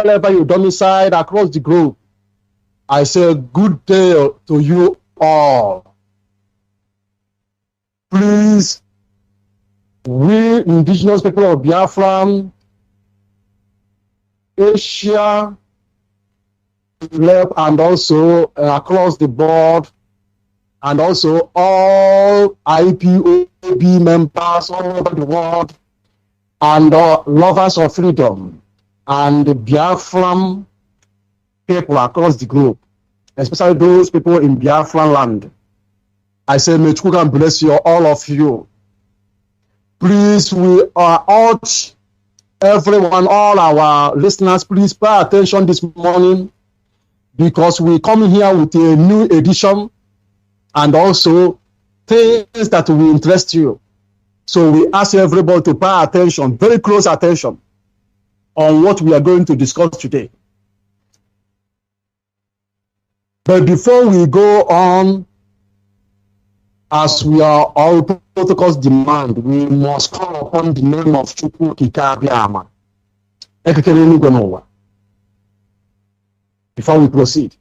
wherever you domicile across the globe, I say good day to you all. Please, we indigenous people of Biafra, Asia, left, and also across the board, and also all IPOB members all over the world, and lovers of freedom, and the Biafran people across the globe, especially those people in Biafran land. I say, may God bless you, all of you. Please, we urge everyone, all our listeners, please pay attention this morning, because we come here with a new edition and also things that will interest you. So we ask everybody to pay attention, very close attention, on what we are going to discuss today. But before we go on, as we are all protocols demand, we must call upon the name of Chukwu Kikabiama. Before we proceed.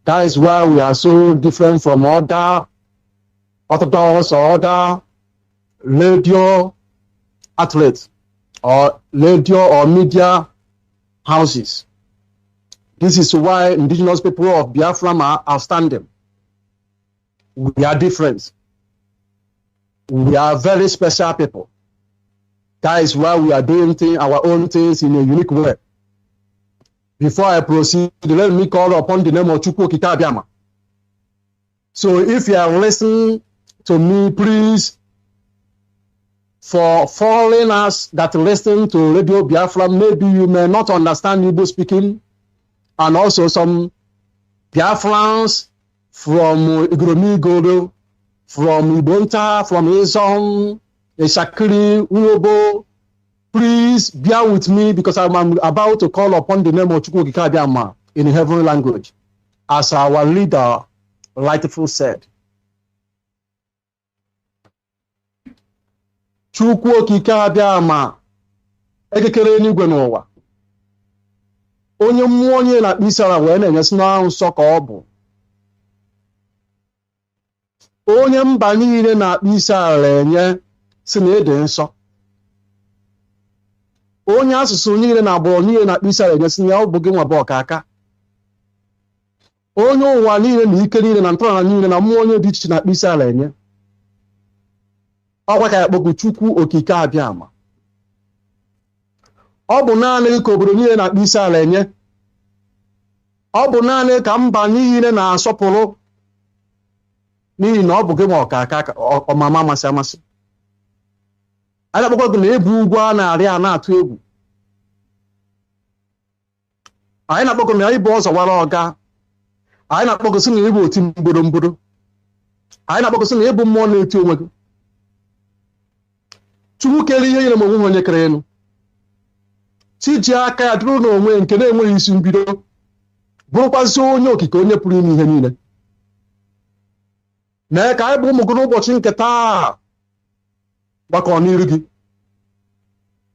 That is why we are so different from other Orthodox or other radio outlets or radio or media houses. This is why indigenous people of Biafra are outstanding. We are different. We are very special people. That is why we are doing our own things in a unique way. Before I proceed, let me call upon the name of Chukwu Kikabiama. So if you are listening to me, please, for foreigners that listen to Radio Biafra, maybe you may not understand Igbo speaking, and also some Biafrans from Igromigodo, from Ibonta, from Izom, Shakiri, Uyobo. Please bear with me, because I'm about to call upon the name of Chukwu Kikabiama in heavenly language, as our leader rightfully said. Chukwu Kikabiama, ekekere n'igwe n'ụwa. Onye mmụọ onye na-akpụ isi ala wee na-enyesi n'ahụ nsọ ka ọ bụ. Onye mba niile na-akpụ isi ala enye si na ede nsọ. Onye asụsụ niile na agbụrụ niile na-akpụ isi ala enye si na ọ bụ gị nwa bụ ọkaka. Onye ụwa niile na ike niile na ntọala niile na mmụọ onye dị iche na-akpụ isi ala enye. Ọkwa ka ya kpọkụ Chukwu Okike Abiama. Ọ bụ naanị ka obodo niile na-akpụ isi ala enye. Ọ bụ naanị ka mba niile na-asọpụrụ, n'ihi na ọ bụ gị nwa ọkaka ọmama amasị amasị. A na-akpọkwa gị na ebu ugwu a na-arị a na-atụ egwu. Anyị na-akpọ gị na ịbụ ọzọ wara ọga. Anyị na-akpọ gị sị na ịbụ oti mgbodo mgbodo. Anyị na-akpọ gị sị na ịbụ mmụọ na-eti onwe gị. Chukwu kere ihe nyere m onwe onye kere elu. Chi ji aka ya dụrụ n'onwe nke na-enweghị isi mbido, bụrụkwazị onye okike, onye pụrụ ime ihe niile. Mee ka anyị bụ ụmụ gị n'ụbọchị nke taa gbakọ n'iru gị,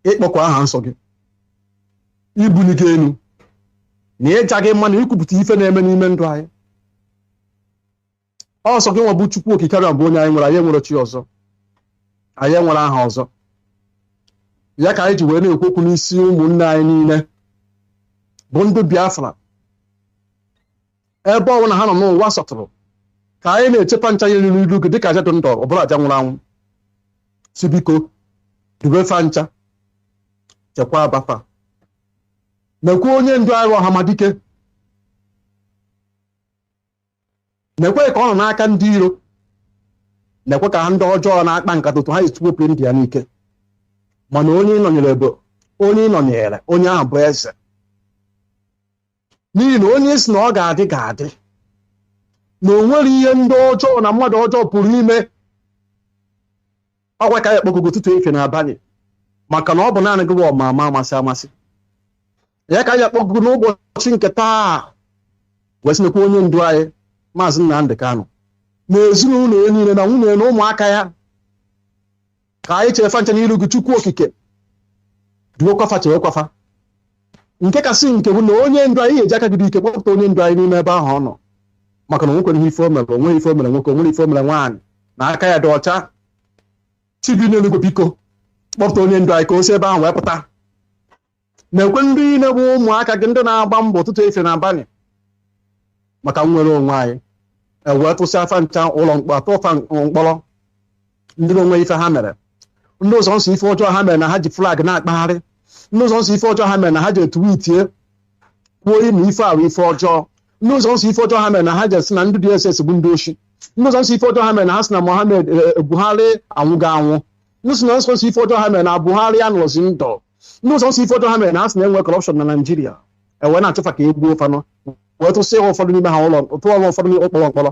ịkpọkọ aha nsọ gị, ibuli gị elu, na ịja gị mma na ikwupụta ife na-eme n'ime ndụ anyị. Ọsọ gị nwa bụ Chukwu Okike Abiama bụ onye anyị nwere, anyị nwere chi ọzọ, anyị nwere aha ọzọ. Ya ka anyị ji wee na-ekwu okwu n'isi ụmụnne anyị niile bụ ndị Biafra, ebe ọbụla ha nọ n'ụwa sọtụrụ, ka anyị na-echepa ncha ya n'iru gị dịka aja dị ndụ, ọbụla aja nwụrụ anwụ. Si biko dube fa ncha, chekwa abafa, nekwe onye ndu anyị Ọhamadike, nekwe ka ọ nọ n'aka ndị iro, nekwe ka ndị ọjọọ na-akpa nkata otu ha esi wepụ ndị ya n'ike. Mana onye ịnọnyere bụ onye ịnọnyere, onye ahụ bụ eze. N'ihi na onye si na ọ ga-adị ga-adị, na o nwere ihe ndị ọjọọ na mmadụ ọjọọ pụrụ ime. Ọgwa ka ya kpọkọgo ụtụtụ efe n'abalị, maka na ọ bụ naanị gị bụ ọmama amasị amasị. Ya ka ya kpọkọgo n'ụbọchị nke taa wee sinekwa onye ndu anyị Mazi Nnamdi Kanu na ezinụlọ ya niile na nwunye na ụmụaka ya, ka anyị chefa ncha n'iru gị Chukwu Okike, duokwafa chewekwafa, nke kasị nke bụ na onye ndu anyị eji aka gị dị ike kpọpụta onye ndu anyị n'ime ebe ahụ ọ nọ maka na onwekwere ihe ife o mere onwe ife o mere nwoke onwere ife o mere nwaanyị na aka ya dị ọcha tibi n'eluigwe biko kpọpụta onye ndu anyị ka o si ebe ahụ wee pụta na-ekwe ndị niile bụ ụmụaka gị ndị na-agba mbọ ụtụtụ efe n'abalị maka nnwere onwe anyị ewee tụsị afa ncha ụlọ mkpọrọ ndị onwe ife ha mere ndị ụzọ nsọ ife ọjọọ ha mere na ha ji flag na-akpagharị ndị ụzọ nsọ ife ọjọọ ha mere na ha ji etwitie kwuo ime ife ahụ ife ọjọọ ndị ụzọ nsọ ife ọjọọ ha mere na ha ji esi na ndị DSS bụ ndị oshi ndị ụzọ nsọ ife ọjọọ ha mere na ha si na Mohammed Buhari anwụgo anwụ ndị ụzọ nsọ ife ọjọọ ha mere na Buhari anọzi ndụ ndị ụzọ nsọ ife ọjọọ ha mere na ha si na enwe corruption na Naịjirịa ewee na-achọfa ka egbuo fanụ wee tụsị ụfọdụ n'ime ha ụlọ tụọ ụfọdụ ụkpọrọ mkpọrọ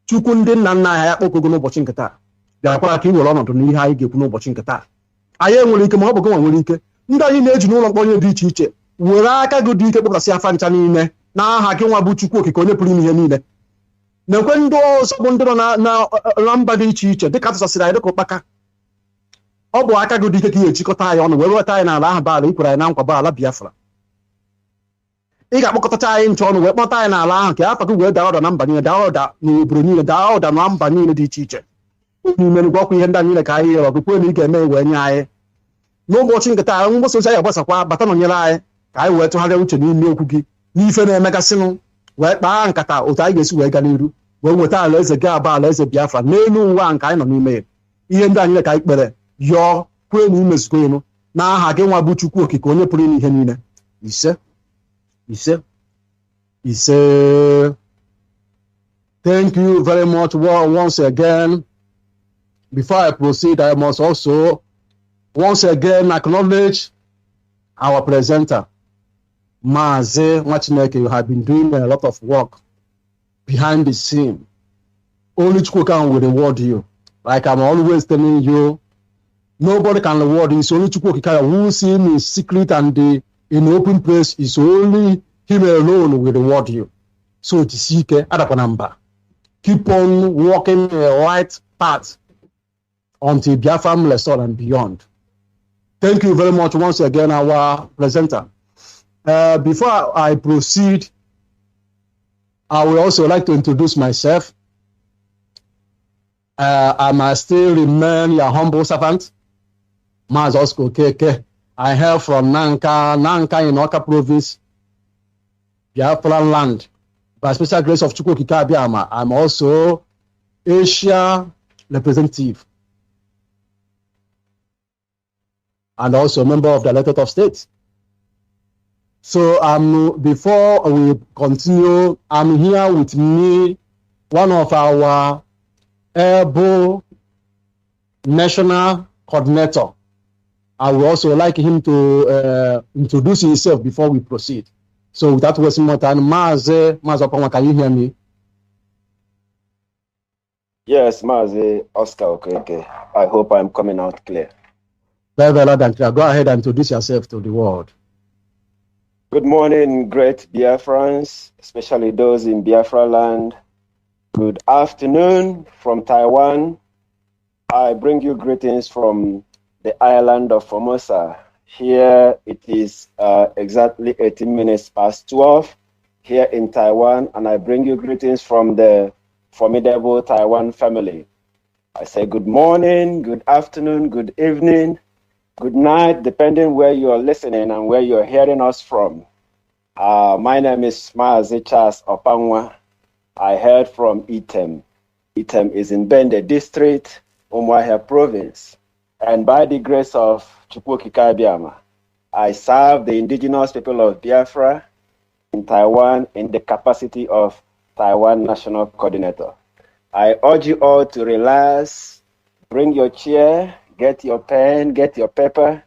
chukwu ndị nna nna anyị akpọkogo n'ụbọchị nke taa bịakwara ka ị were ọnọdụ n'ihe anyị ga-ekwu n'ụbọchị nke taa anyị enwere ike ma ọ bụ gị nwa nwere ike ndị anyị na-eji n'ụlọ mkpọrọ dị iche iche were aka gị dị ike kpọpụtasị afa ncha niile n'aha gị nwa bụ chukwu okike onye pụrụ ime ihe niile na-ekwe ndị ọzọ bụ ndị nọ na mba dị iche iche dịka atụsasịrị anyị dịka ụkpaka ọ bụ aka gị dị ike ka ihe ejikọta anyị ọnụ wee weta anyị n'ala ahụ bụ ala ikwere anyị na nkwa bụ ala Biafra ị ga-akpọkọtacha anyị nche ọnụ wee kpọta anyị n'ala ahụ ka afa gị wee daa ụda na mba niile daa ụda n'obodo niile daa ụda na mba niile dị iche iche n'ime gwa ọkwa ihe ndị anyị niile ka anyị yọrọ gụkwe na ị ga-eme wee nye anyị n'ụbọchị nke taa mgbasa ozi anyị agbasakwa bata nọnyere anyị ka anyị wee tụgharịa uche n'ime okwu gị n'ife na-emegasịnụ wee kpaa nkata otu anyị ga-esi wee gaa n'iru wee nweta alaeze gị abụ alaeze Biafra n'elu ụwa nke anyị nọ n'ime ya ihe ndị anyị ka anyị kpere yọọ kwee na imezugo elu n'aha gị nwa bụ chukwu okike onye pụrụ ime ihe niile ise. Thank you very much once again. Before I proceed, I must also once again acknowledge our presenter, Mazi Nwachineke. You have been doing a lot of work behind the scene. Only Chukwu will reward you. Like I'm always telling you, nobody can reward you. It's only Chukwu who see in secret and in open place. It's only him alone will reward you. So keep on walking the right path until Biafra restore and beyond. Thank you very much once again, our presenter. Before I proceed, I would also like to introduce myself. I must still remain your humble servant, Mazi Nwachineke. I hail from Nanka in Oka province, Biafra land. By special grace of Chukwu Okike Abịama, I'm also Asia representative and also a member of the elected of states. So before we continue, I'm here with me, one of our able national coordinator. I would also like him to introduce himself before we proceed. So without wasting more time, Mazi Nwachineke, can you hear me? Yes, Mazi Oscar Okeke. I hope I'm coming out clear. Very, very loud and clear. Go ahead and introduce yourself to the world. Good morning, great Biafrans, especially those in Biafra land. Good afternoon from Taiwan. I bring you greetings from the island of Formosa. Here it is exactly 18 minutes past 12 here in Taiwan, and I bring you greetings from the formidable Taiwan family. I say good morning, good afternoon, good evening, good night, depending where you are listening and where you're hearing us from. My name is Mazi Charles Opangwa. I heard from Item. Item is in Bende District, Umuahia Province. And by the grace of Chukwu Okike Abịama, I serve the indigenous people of Biafra in Taiwan in the capacity of Taiwan National Coordinator. I urge you all to relax, bring your chair, get your pen, get your paper.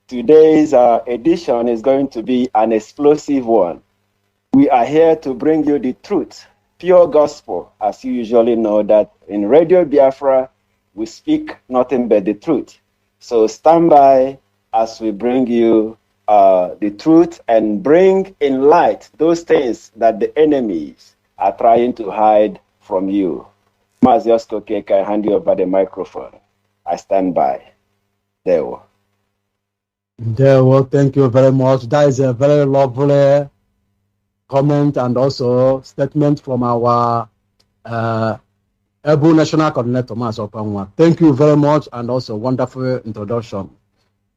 Today's edition is going to be an explosive one. We are here to bring you the truth, pure gospel, as you usually know that in Radio Biafra, we speak nothing but the truth. So stand by as we bring you the truth and bring in light those things that the enemies are trying to hide from you. Mazi Nwachineke, I hand you over the microphone. I stand by. There. There, well, thank you very much. That is a very lovely comment and also statement from our Able National Coordinator, Mas Opanwa. Thank you very much and also wonderful introduction.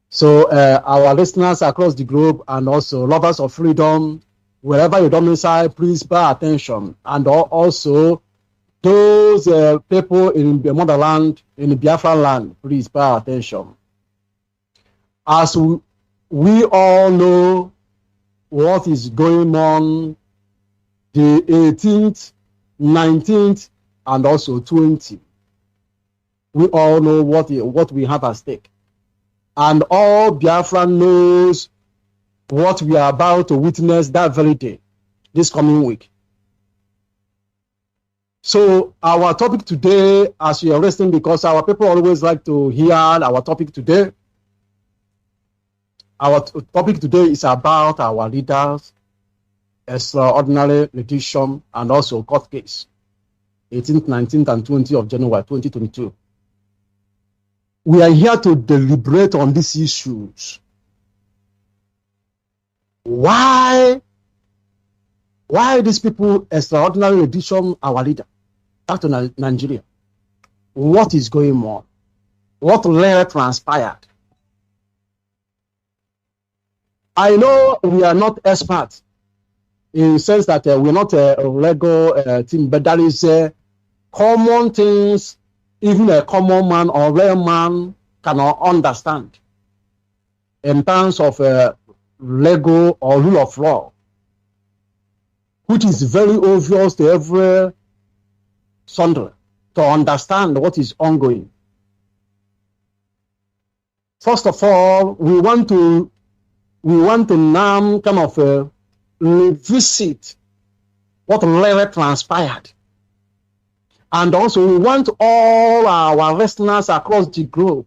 So our listeners across the globe and also lovers of freedom, wherever you domicile, please pay attention. And also those people in the motherland, in the Biafra land, please pay attention. As we all know what is going on the 18th, 19th, and also 20th. We all know what we have at stake. And all Biafra knows what we are about to witness that very day, this coming week. So our topic today, as you are listening, because our people always like to hear our topic today. Our topic today is about our leaders, extraordinary rendition, and also court case, 18th, 19th, and 20th of January 2022. We are here to deliberate on these issues. Why these people extraordinary rendition our leader back to Nigeria? What is going on? What really transpired? I know we are not experts in the sense that we're not a Lego team, but that is common things even a common man or real man cannot understand in terms of Lego or rule of law, which is very obvious to every sundry to understand what is ongoing. First of all, we want to now kind of revisit what really transpired. And also we want all our listeners across the globe,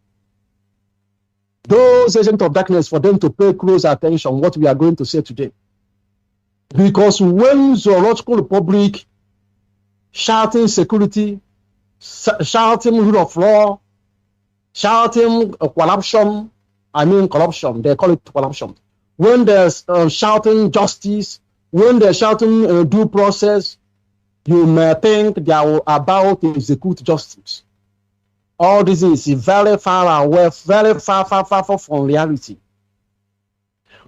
those agents of darkness, for them to pay close attention what we are going to say today. Because when Zoological Republic shouting security, shouting rule of law, shouting corruption, they call it corruption. When they're shouting justice, when they're shouting due process, you may think they are about to execute justice. All this is very far away, very far from reality.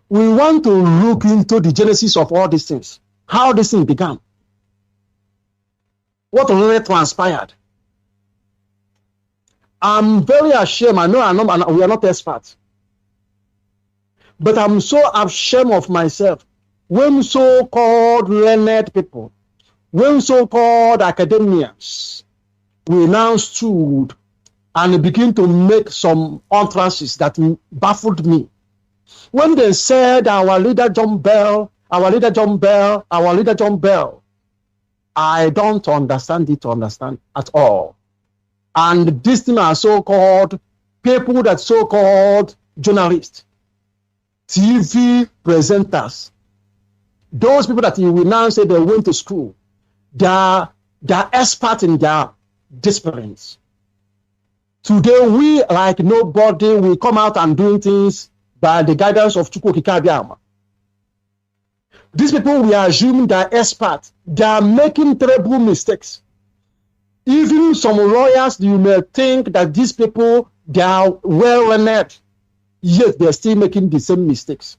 We want to look into the genesis of all these things, how this thing began, what really transpired. I'm very ashamed. I know we are not experts, but I'm so ashamed of myself when so-called learned people, when so-called academians, we now stood and begin to make some utterances that baffled me. When they said our leader John Bell, our leader John Bell, our leader John Bell, I don't understand it at all. And these things are so-called people that so-called journalists, TV presenters, those people that you will now say they went to school, they're experts in their disciplines. Today, we, like nobody, we come out and doing things by the guidance of Chukwu Kikabiama. These people, we assume they're experts. They are making terrible mistakes. Even some lawyers, you may think that these people, they are well-learned, yet they're still making the same mistakes.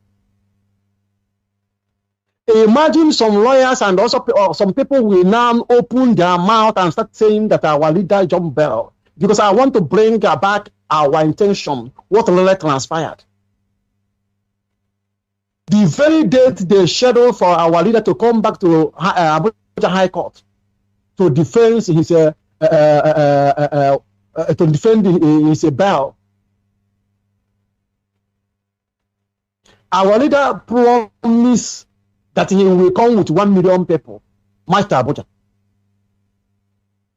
Imagine some lawyers and also some people will now open their mouth and start saying that our leader John Bell, because I want to bring back our intention, what really transpired. The very date they scheduled for our leader to come back to Abuja High Court to defend his bail. Our leader promised that he will come with 1 million people, Master Abuja.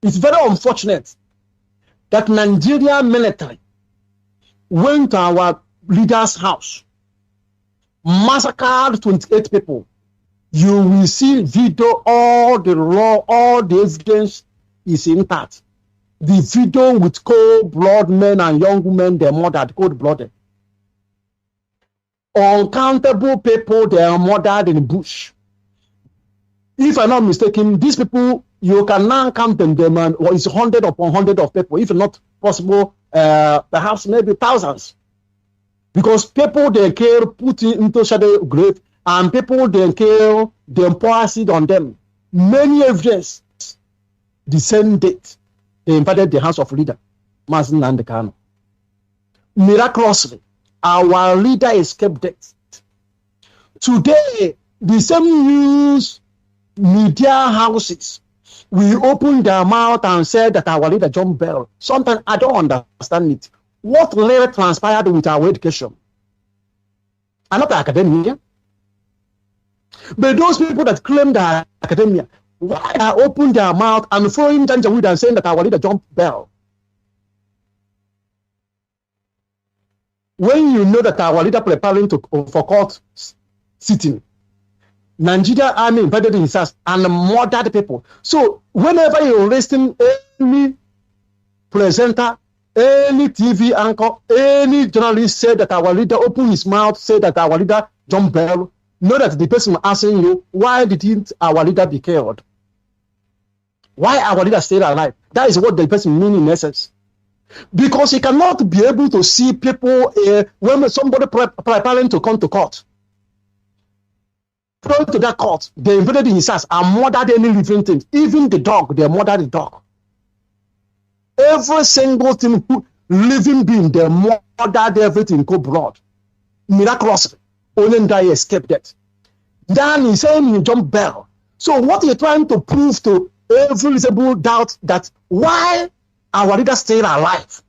It's very unfortunate that Nigerian military went to our leader's house, massacred 28 people. You will see video, all the law, all the evidence is intact. The video with cold blood men and young women, they murdered, cold blooded. uncountable people, they are murdered in the bush. If I'm not mistaken, these people, you can now count them, or it's 100 upon 100 of people, if not possible, perhaps maybe thousands. Because people they kill, put into shadow grave, and people they kill, they pour acid on them. Many evidence, the same date, they invaded the house of leader, Mazi Nwachineke Kanu. Miraculously, our leader escaped death. Today, the same news media houses will open their mouth and say that our leader John Bell. Sometimes I don't understand it. What really transpired with our education? I'm not academia. But those people that claim that academia, why are open their mouth and throwing Janjaweed and saying that our leader John Bell? When you know that our leader preparing for court sitting, Nigeria army invaded his house and murdered people. So whenever you're arresting any presenter, any TV anchor, any journalist said that our leader opened his mouth, said that our leader John Bell, know that the person asking you, why didn't our leader be killed? Why our leader stayed alive? That is what the person means in essence. Because he cannot be able to see people when somebody preparing to come to court. Prior to that court, they invaded his house and murdered any living thing. Even the dog, they murdered the dog. Every single thing, living being, they murdered everything, cold blood. Miraculously, only die escaped death. Then he's saying John Bell. So what are you trying to prove to every reasonable doubt that why our leader stayed alive?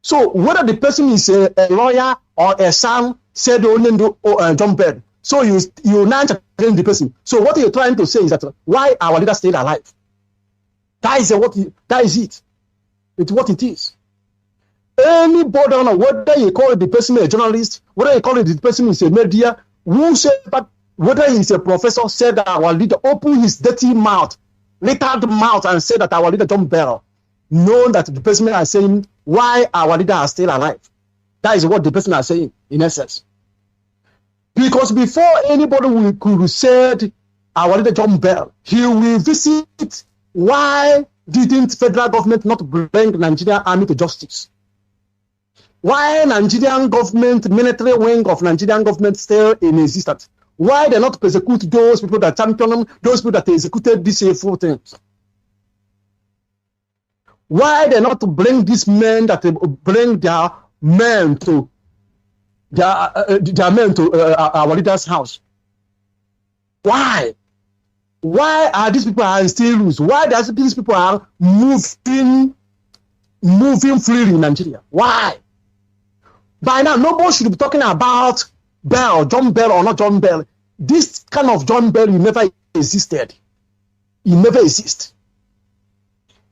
So whether the person is a lawyer or a son, said only John Bell. So you now challenge the person. So what you're trying to say is that why our leader stayed alive? That is it. It's what it is. Anybody, whether you call the person a journalist, whether you call the person is a media, whether he's a professor, said that our leader opened his dirty mouth, littered mouth, and said that our leader John Bell, know that the person is saying why our leader is still alive. That is what the person is saying in essence. Because before anybody could say our leader John Bell, he will visit why didn't federal government not bring Nigerian army to justice? Why Nigerian government, military wing of Nigerian government still in existence? Why they not persecute those people that champion them, those people that executed these hateful things? Why they not bring these men that bring their men to our leader's house? Why? Why are these people still loose? Why does these people are moving freely in Nigeria? Why? By now, nobody should be talking about Bell, John Bell or not John Bell. This kind of John Bell, he never existed. He never exists.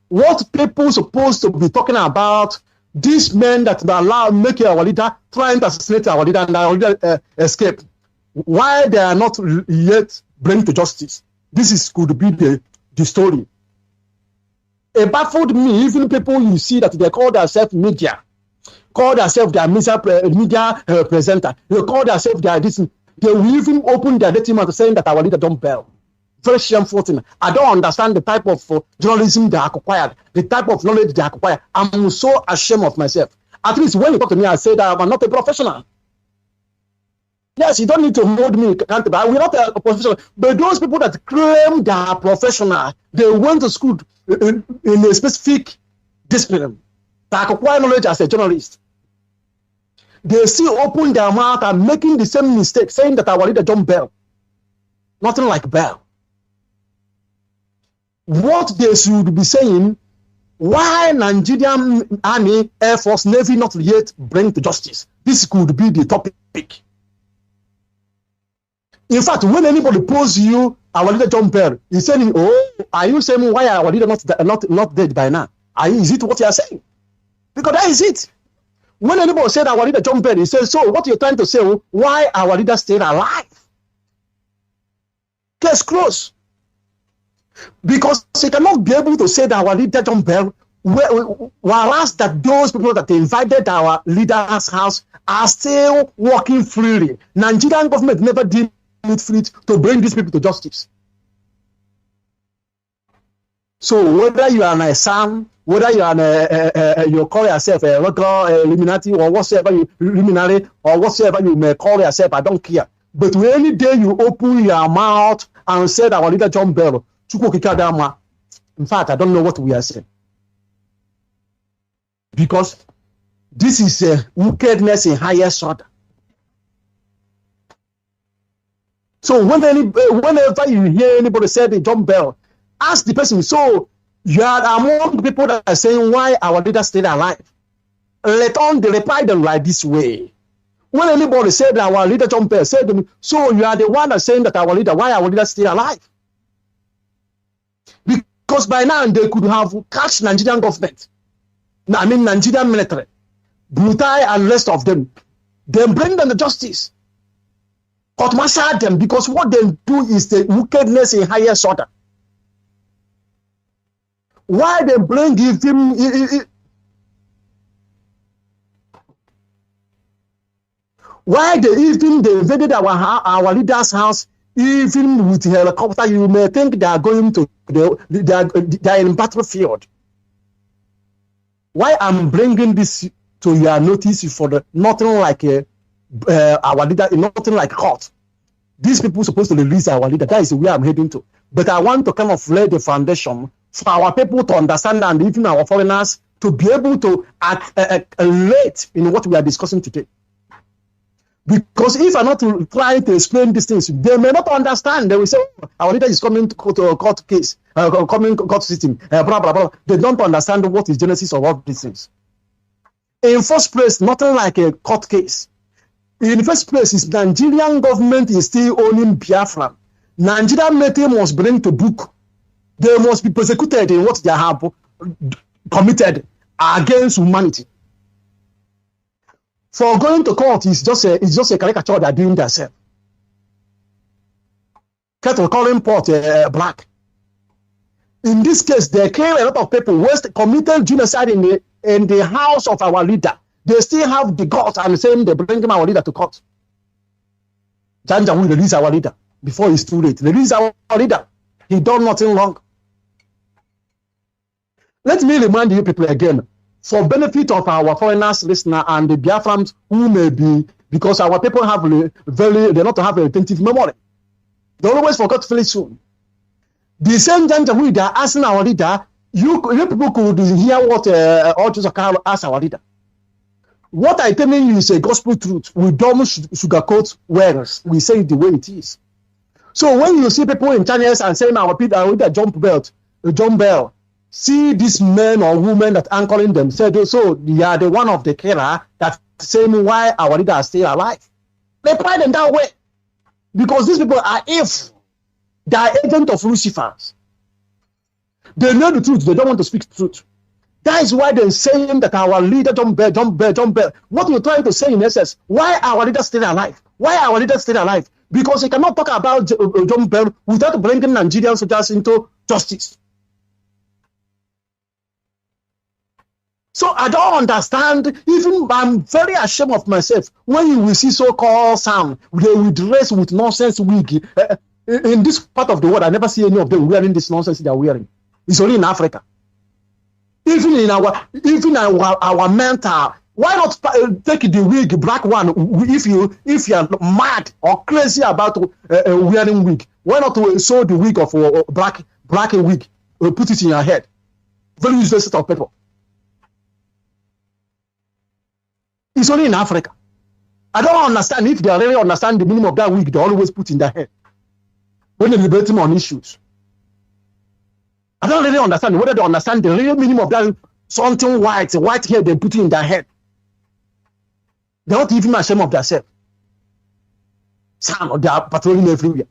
What people supposed to be talking about, these men that allow make our leader, trying to assassinate our leader and our leader escape. Why they are not yet bring to justice? This could be the story. It baffled me, even people you see that they call themselves media, call themselves their media presenter, they call themselves their this, they will even open their dirty mouth saying that our leader John Bell. Very shameful thing. I don't understand the type of journalism they acquired, the type of knowledge they acquired. I'm so ashamed of myself. At least when you talk to me, I say that I'm not a professional. Yes, you don't need to hold me accountable. We're not a professional. But those people that claim they are professional, they went to school in a specific discipline. They acquire knowledge as a journalist. They still open their mouth and making the same mistake, saying that our leader John Bell. Nothing like Bell. What they should be saying, why Nigerian Army, Air Force, Navy not yet bring to justice? This could be the topic. In fact, when anybody pose you, our leader John Bell, he's saying, oh, are you saying why our leader not dead by now? Is it what you are saying? Because that is it. When anybody said our leader John Bell, he says, so what you're trying to say, why our leader stayed alive? Case closed. Because he cannot be able to say that our leader John Bell Whereas that those people that invited our leader's house are still working freely. Nigerian government never deemed it free to bring these people to justice. So whether you are a son, whether you are you call yourself a local Illuminati or whatsoever you luminary or whatsoever you may call yourself, I don't care. But when any day you open your mouth and said our leader John Bell, in fact, I don't know what we are saying. Because this is a wickedness in highest order. So whenever you hear anybody say the John Bell, ask the person, so you are among the people that are saying why our leader stayed alive. Let on the reply them like this way. When anybody said that our leader John Bell said to me, so you are the one that's saying that our leader, why our leader stayed alive? Because by now they could have catch Nigerian government. I mean Nigerian military, Brutai and the rest of them. Then bring them to justice. Court martial them because what they do is the wickedness in highest order. Why they bring him? Why they invaded our leader's house, even with helicopter? You may think they are going to they are in battlefield. Why I'm bringing this to your notice for the nothing like our leader, nothing like court. These people supposed to release our leader. That is where I'm heading to. But I want to kind of lay the foundation for our people to understand and even our foreigners to be able to relate in what we are discussing today. Because if I'm not trying to explain these things, they may not understand. They will say, oh, our leader is coming to court case, coming court system, blah, blah, blah. They don't understand what is genesis of all these things. In first place, nothing like a court case. In the first place, is Nigerian government is still owning Biafra. Nigerian military must bring to book. They must be persecuted in what they have committed against humanity. For going to court is just a caricature they're doing themselves. Cattle calling port black. In this case, they kill a lot of people. West committed genocide in the house of our leader. They still have the guts and saying they bring our leader to court. Janja will release our leader before it's too late. Release our leader. He done nothing wrong. Let me remind you people again, for benefit of our foreigners listener and the Biafrans who may be, because our people have they not have a retentive memory. They always forget very soon. The same Janja who they are asking our leader, you people could hear what Carlo asked our leader. What I telling you is a gospel truth. We don't sugarcoat words. We say it the way it is. So when you see people in channels and saying our leader John Bell, see this men or women that anchoring them said, so they are the one of the killer that saying why our leader is still alive. They pride them that way. Because these people are they are agents of Lucifer. They know the truth, they don't want to speak the truth. That is why they're saying that our leader John Bell. What you're trying to say in essence, why our leader still alive? Why our leader still alive? Because he cannot talk about John Bell without bringing Nigerian soldiers into justice. So I don't understand. Even I'm very ashamed of myself when you will see so-called Sam, they will dress with nonsense wig. In this part of the world, I never see any of them wearing this nonsense they are wearing. It's only in Africa. Even in our mental, why not take the wig, black one? If you're mad or crazy about wearing wig, why not sew the wig of black wig, put it in your head? Very useless set of people. It's only in Africa. I don't understand if they really understand the meaning of that wig they always put in their head when they debate on issues. I don't really understand whether they understand the real meaning of that something white hair they put in their head. They're not even ashamed of themselves. Son, they are patrolling everywhere.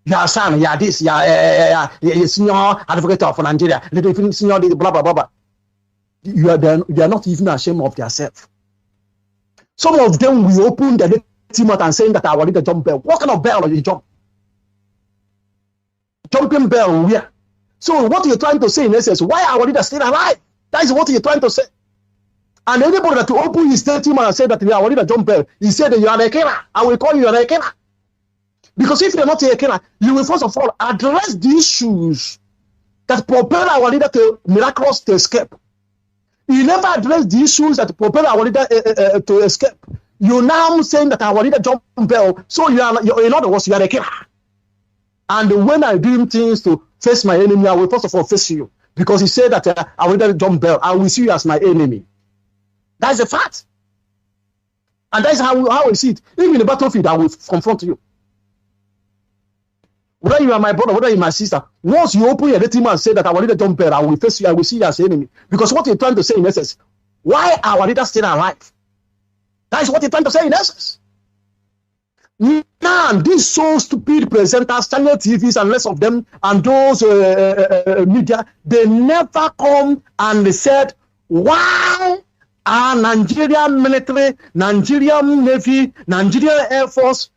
You are son, you are this, you are senior advocate of Nigeria, senior blah blah blah blah. They are not even ashamed of themselves. Some of them will open their team out and saying that our leader jump bell. What kind of bell are you jump? Jumping bell where? So what you're trying to say in essence, why our leader still alive? That is what he's trying to say. And anybody that will open his statement and say that we are already John Bell, he said that you are a killer. I will call you a killer. Because if you're not a killer, you will first of all address the issues that propel our leader to miraculous to escape. You never address the issues that propel our leader to escape. You now saying that our leader John Bell, so in other words, you are a killer. And when I do things to face my enemy, I will first of all face you. Because he said that our leader John Bell, I will see you as my enemy. That's a fact. And that's how I see it. Even in the battlefield, I will confront you. Whether you are my brother, whether you are my sister, once you open your team and say that our leader John Bell, I will face you, I will see you as enemy. Because what you're trying to say in essence, why our leader still alive? That is what you're trying to say in essence. Now, these so stupid presenters, channel TVs, and less of them, and those media, they never come and they said, why are Nigerian military, Nigerian Navy, Nigerian Air Force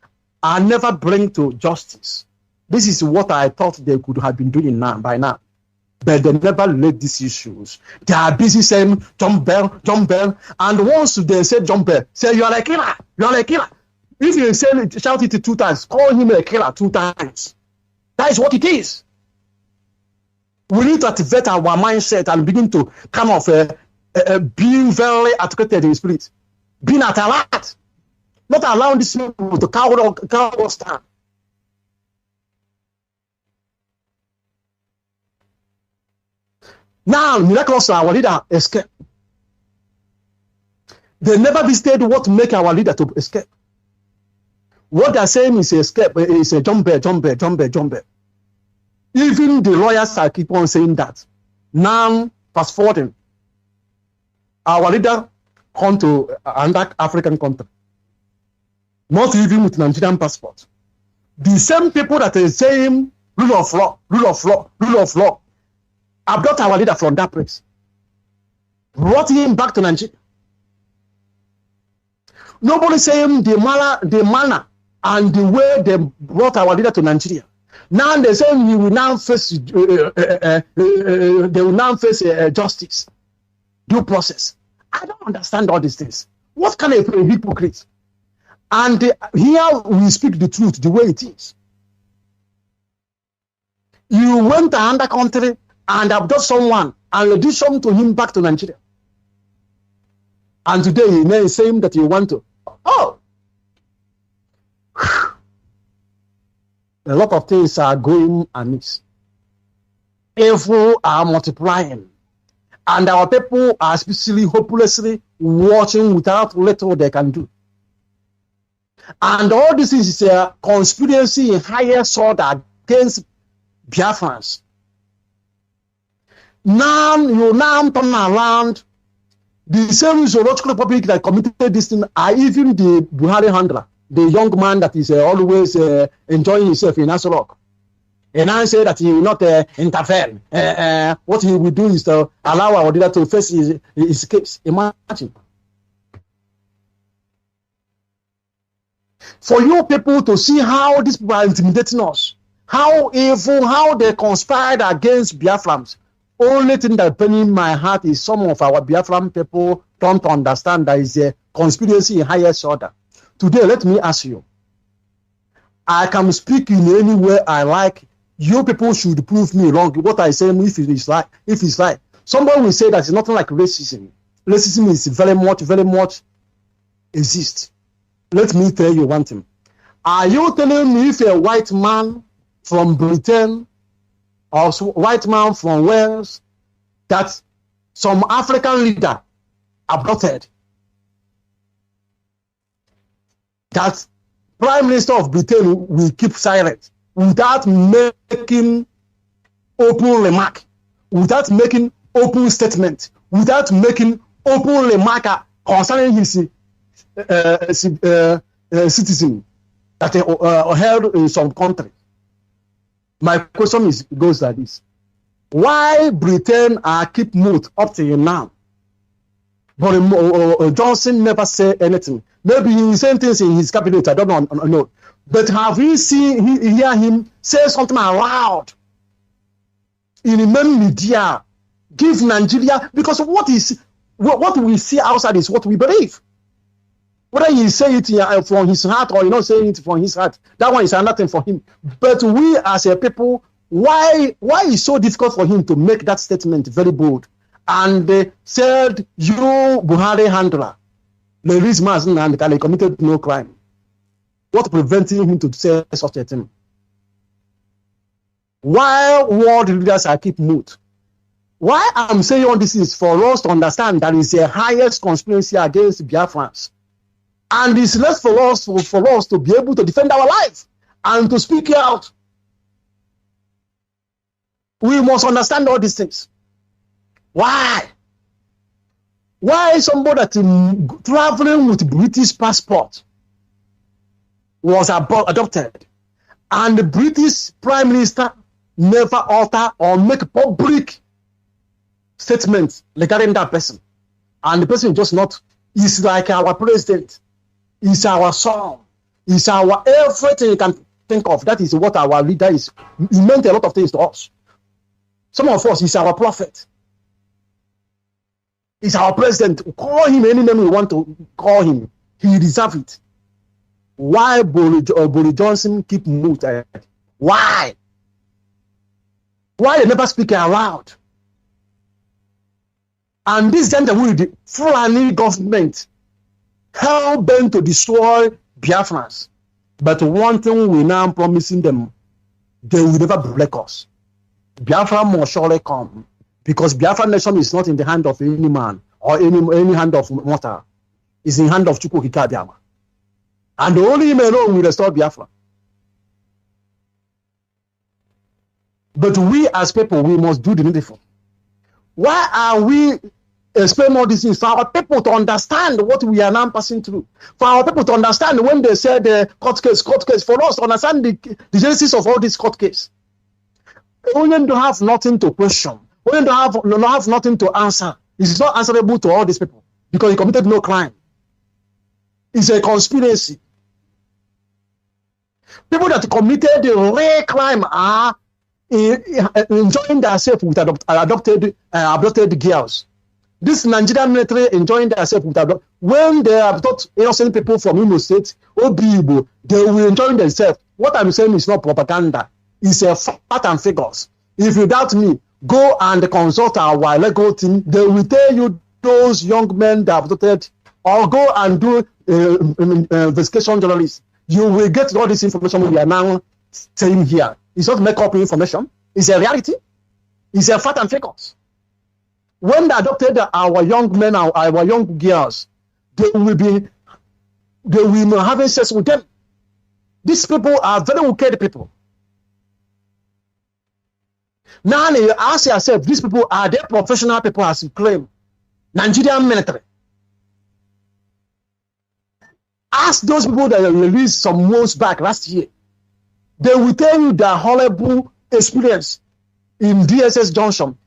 are never bring to justice? This is what I thought they could have been doing by now. But they never laid these issues. They are busy saying, John Bell. And once they say John Bell, say, you are a killer. You are a killer. If you say, shout it 2 times, call him a killer 2 times. That is what it is. We need to activate our mindset and begin to kind of being very articulated in spirit. Being at alert. Not allowing this people to coward stand. Now, miraculously, our leader escaped. They never visited what make our leader to escape. What they're saying is escape, is a jump bear. Even the lawyers are keep on saying that. Now, fast forwarding, our leader come to another African country. Not even with Nigerian passport. The same people that are saying rule of law, abduct our leader from that place. Brought him back to Nigeria. Nobody saying the manner and the way they brought our leader to Nigeria. Now they say he will now face they will now face justice, due process. I don't understand all these things. What kind of a hypocrite? And here we speak the truth the way it is. You went to another country and abduct someone and do something to him back to Nigeria. And today he is saying that you want to. Oh, a lot of things are going amiss. Evil are multiplying, and our people are especially hopelessly watching without little they can do. And all this is a conspiracy in higher sword against Biafrans. Now you turn around. The same zoological republic that committed this thing are even the Buhari handler, the young man that is always enjoying himself in Asolok. And I say that he will not interfere. What he will do is to allow our leader to face his case. Imagine. For you people to see how these people are intimidating us, how evil, how they conspired against Biafrans. Only thing that burning my heart is some of our Biafran people don't understand that is a conspiracy in highest order. Today, let me ask you. I can speak in any way I like. You people should prove me wrong. What I say, if it's like. Somebody will say that it's nothing like racism. Racism is very much exists. Let me tell you one thing. Are you telling me if a white man from Britain or white man from Wales that some African leader abducted, that Prime Minister of Britain will keep silent without making open remark, without making open statement, without making open remark concerning his citizen that held in some country? My question goes like this. Why Britain keep mute up to now? But Johnson never said anything. Maybe he said things in his cabinet, I don't know. But have you hear him say something aloud in the main media give Nigeria, because what we see outside is what we believe. Whether he say it from his heart or not saying it from his heart, that one is another thing for him. But we as a people, why is so difficult for him to make that statement very bold? And they said, you Buhari handler, release Mazi Nwachineke, he committed no crime. What preventing him to say such a thing? Why world leaders are keep mute? Why I'm saying all this is for us to understand that is the highest conspiracy against Biafrans. And it's less for us to be able to defend our life and to speak out. We must understand all these things. Why? Why somebody that traveling with British passport was adopted, and the British Prime Minister never alter or make public statements regarding that person, and the person just not is like our president. Is our son, is our everything you can think of. That is what our leader is. He meant a lot of things to us. Some of us is our prophet. Is our president. Call him any name we want to call him. He deserves it. Why Boris Johnson keep mute? Why? Why they never speak aloud? And this gentleman, the Fulani government, hell bent to destroy Biafrans. But one thing we now promising them, they will never break us. Biafra must surely come, because Biafra nation is not in the hand of any man or any hand of mortal. It's in the hand of Chukwu Kikabiama. And the only him alone will restore Biafra. But we as people, we must do the needful. Why are we explain all these things? For our people to understand what we are now passing through. For our people to understand when they said court case, for us to understand the genesis of all this court case. Only don't have nothing to question. Only don't have nothing to answer. It's not answerable to all these people because he committed no crime. It's a conspiracy. People that committed the rare crime are enjoying themselves with adopted girls. This Nigerian military enjoying themselves with when they have taught innocent people from Imo State, Obibo, they will enjoy themselves. What I'm saying is not propaganda. It's a fact and figures. If you doubt me, go and consult our legal team. They will tell you those young men that have adopted, or go and do investigation journalists. You will get all this information we are now saying here. It's not make up information. It's a reality. It's a fact and figures. When they adopted our young men, our young girls, they will be having sex with them. These people are very wicked people. Now you ask yourself, these people, are they professional people as you claim? Nigerian military. Ask those people that released some months back last year. They will tell you their horrible experience in DSS Junction,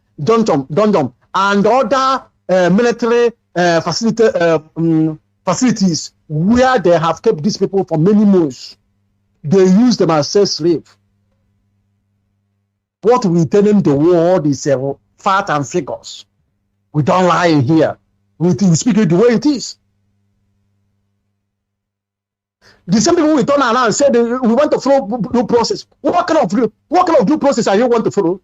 and other military facilities where they have kept these people for many months. They use them as sex slave. What we tell them the world is fact and figures. We don't lie in here. We speak it the way it is. The same people will turn around and say we want to follow due process. What kind of due process are you want to follow?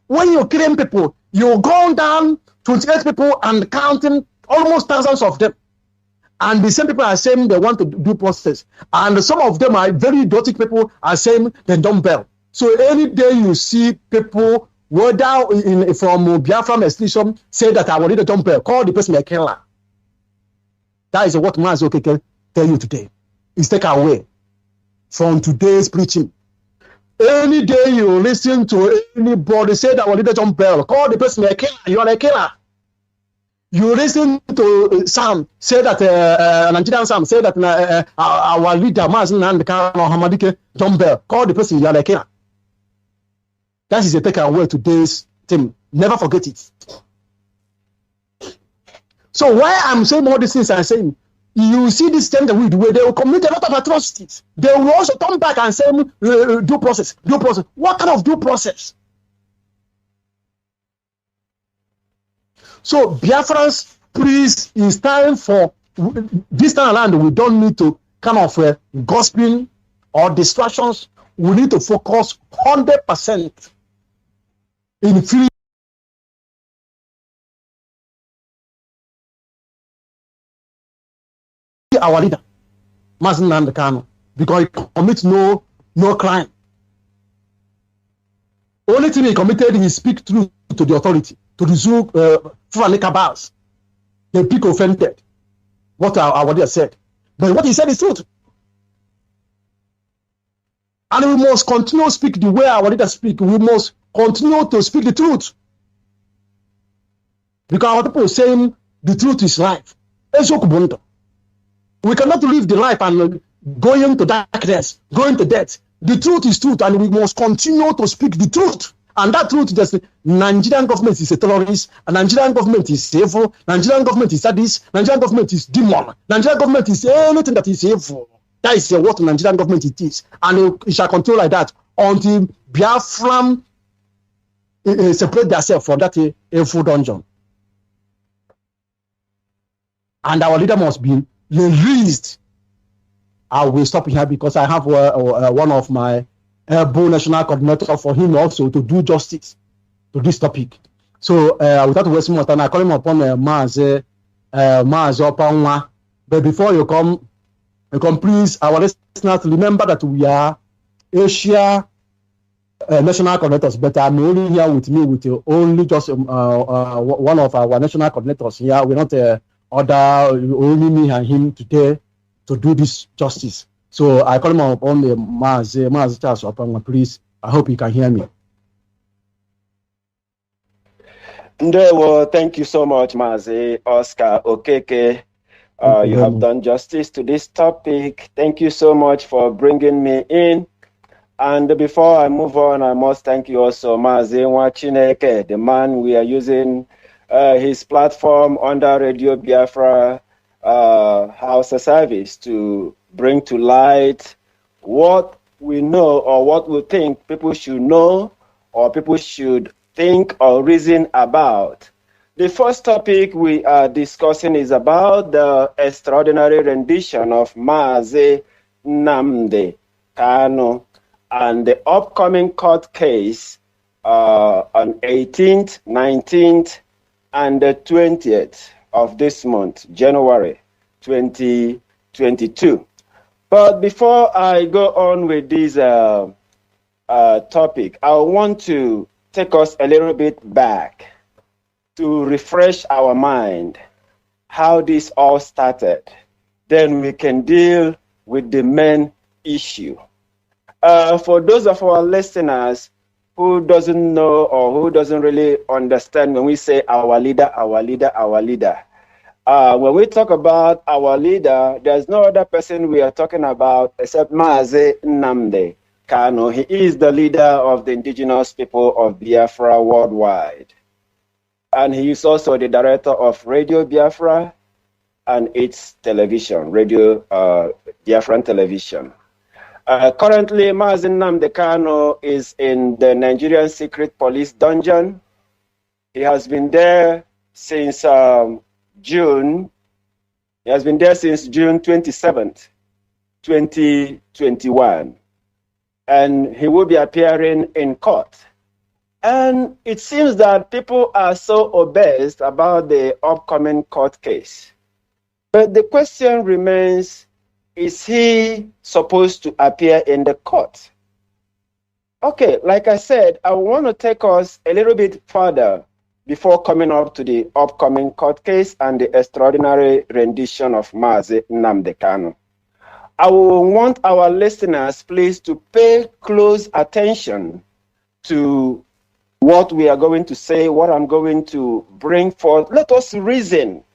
When you claim people, you go down 28 people and counting almost thousands of them. And the same people are saying they want to do process. And some of them are very idiotic people are saying they don't bail. So any day you see people, whether from Biafra extinction, say that I will need a don't bail, call the person a killer. That is what Mazi Nwachineke tell you today. It's taken away from today's preaching. Any day you listen to anybody say that our leader John Bell, call the person a killer, you are a killer. You listen to Sam say that Nigerian Sam say that our leader Mazi Nwachineke John Bell, call the person, you are a killer. That is a takeaway today's thing. Never forget it. So why I'm saying all these things, I'm saying you see this thing where they will commit a lot of atrocities. They will also come back and say due process. What kind of due process? So Biafrans, please, it's time for this time around. We don't need to kind of gossiping or distractions. We need to focus 100% in freeing our leader, Mazi Nwachineke, because he commits no crime. Only thing he committed is speak truth to the authority, to the zoo, Fulani cabals. The people offended what our leader said. But what he said is truth. And we must continue to speak the way our leader speak. We must continue to speak the truth. Because our people are saying the truth is life. We cannot live the life and going to darkness, going to death. The truth is truth, and we must continue to speak the truth. And that truth is that Nigerian government is a terrorist, and Nigerian government is evil, Nigerian government is sadist, Nigerian government is demon, Nigerian government is anything that is evil. That is what Nigerian government it is. And it shall continue like that until Biafran separate themselves from that evil dungeon. And our leader must be released. I will stop here because I have one of my Airborne national coordinator for him also to do justice to this topic. So without wasting more time, I call him upon Mazi Opanwa. But before you come please, our listeners, remember that we are Asia national coordinators, but I'm only here with only just one of our national coordinators here. We're not only me and him today to do this justice. So I call him upon the Mazi Charles Opanwa, please. I hope you can hear me. Well, thank you so much, Mazi Oscar Okeke. You have done justice to this topic. Thank you so much for bringing me in. And before I move on, I must thank you also, Mazi Nwachineke, the man we are using his platform under Radio Biafra House of Service to bring to light what we know or what we think people should know or people should think or reason about. The first topic we are discussing is about the extraordinary rendition of Mazi Nnamdi Kanu and the upcoming court case on 18th, 19th, and the 20th of this month, January 2022. But before I go on with this topic, I want to take us a little bit back to refresh our mind how this all started. Then we can deal with the main issue. For those of our listeners who doesn't know or who doesn't really understand when we say our leader, our leader, our leader. When we talk about our leader, there's no other person we are talking about except Mazi Nnamdi Kanu. He is the leader of the indigenous people of Biafra worldwide. And he is also the director of Radio Biafra and its television, Radio Biafran Television. Currently, Mazi Nnamdi Kanu is in the Nigerian Secret Police dungeon. He has been there since June. He has been there since June 27th, 2021. And he will be appearing in court. And it seems that people are so obsessed about the upcoming court case. But the question remains, is he supposed to appear in the court? Okay, like I said, I want to take us a little bit further before coming up to the upcoming court case and the extraordinary rendition of Mazi Nnamdi Kanu. I will want our listeners, please, to pay close attention to what we are going to say, what I'm going to bring forth. Let us reason.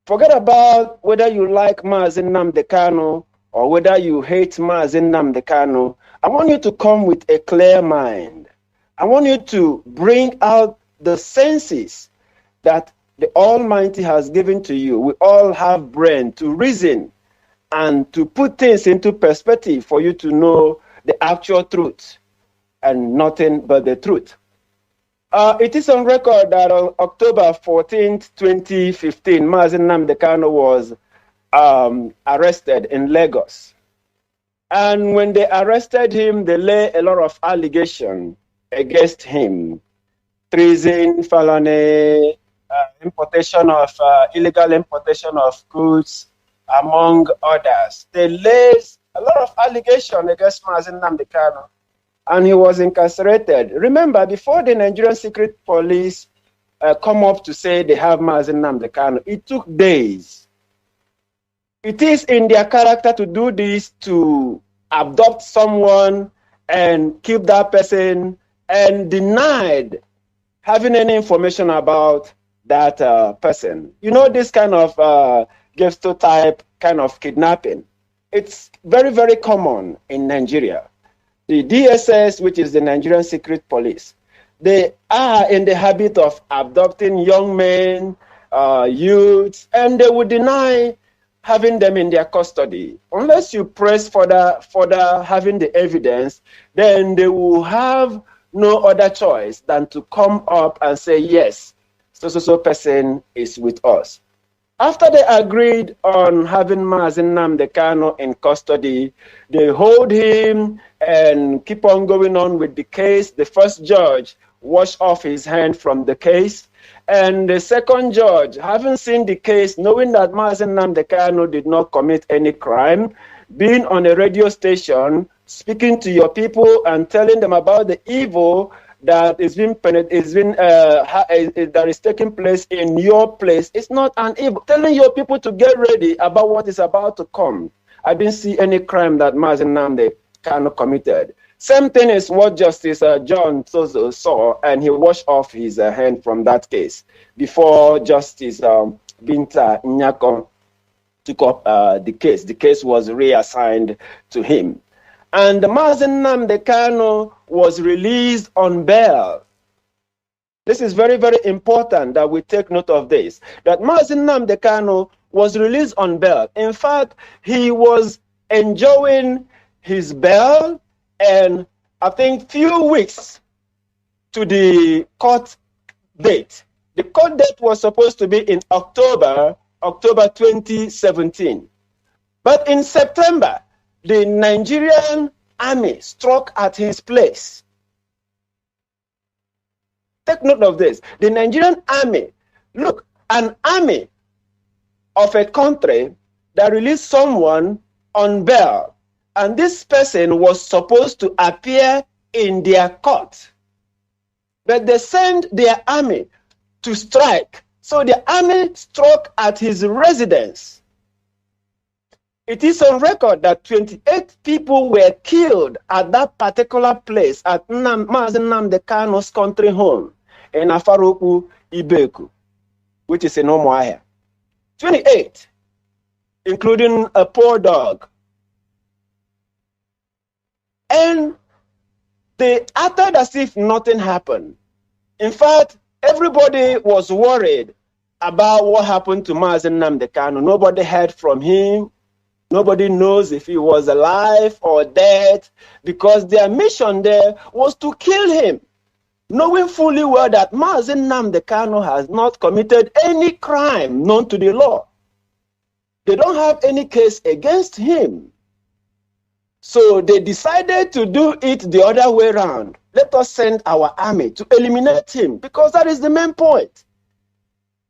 Forget about whether you like Mazi Nnamdi Kanu or whether you hate Mazi Nnamdi Kanu. I want you to come with a clear mind. I want you to bring out the senses that the Almighty has given to you. We all have brain to reason and to put things into perspective for you to know the actual truth and nothing but the truth. It is on record that on October 14th, 2015, Mazi Nwachineke was arrested in Lagos. And when they arrested him, they lay a lot of allegations against him. Treason, felony, illegal importation of goods, among others. They laid a lot of allegations against Mazi Nwachineke, and he was incarcerated. Remember, before the Nigerian secret police come up to say they have Mazi Nwachineke, it took days. It is in their character to do this, to abduct someone and keep that person and denied having any information about that person. You know, this kind of gangster type kind of kidnapping. It's very, very common in Nigeria. The DSS, which is the Nigerian Secret Police, they are in the habit of abducting young men, youths, and they would deny having them in their custody. Unless you press further having the evidence, then they will have no other choice than to come up and say, yes, so person is with us. After they agreed on having Mazi Nwachineke in custody, they hold him and keep on going on with the case. The first judge washed off his hand from the case. And the second judge, having seen the case, knowing that Mazi Nwachineke did not commit any crime, being on a radio station, speaking to your people and telling them about the evil that is that is taking place in your place, it's not an evil. Telling your people to get ready about what is about to come. I didn't see any crime that Mazi Nwachineke committed. Same thing is what Justice John Sozo saw, and he washed off his hand from that case before Justice Binta Nyako took up the case. The case was reassigned to him. And Mazi Nwachineke was released on bail. This is very, very important that we take note of this, that Mazi Nwachineke was released on bail. In fact, he was enjoying his bail, and I think few weeks to the court date. The court date was supposed to be in October 2017. But in September, the Nigerian army struck at his place. Take note of this. The Nigerian army, look, an army of a country that released someone on bail, and this person was supposed to appear in their court. But they sent their army to strike. So the army struck at his residence. It is on record that 28 people were killed at that particular place at Mazi Nwachineke country home in Afaroku, Ibeku, which is in Umuahia. 28, including a poor dog. And they acted as if nothing happened. In fact, everybody was worried about what happened to Mazi Nwachineke. Nobody heard from him. Nobody knows if he was alive or dead, because their mission there was to kill him, knowing fully well that Mazi Nwachineke has not committed any crime known to the law. They don't have any case against him. So they decided to do it the other way around. Let us send our army to eliminate him, because that is the main point.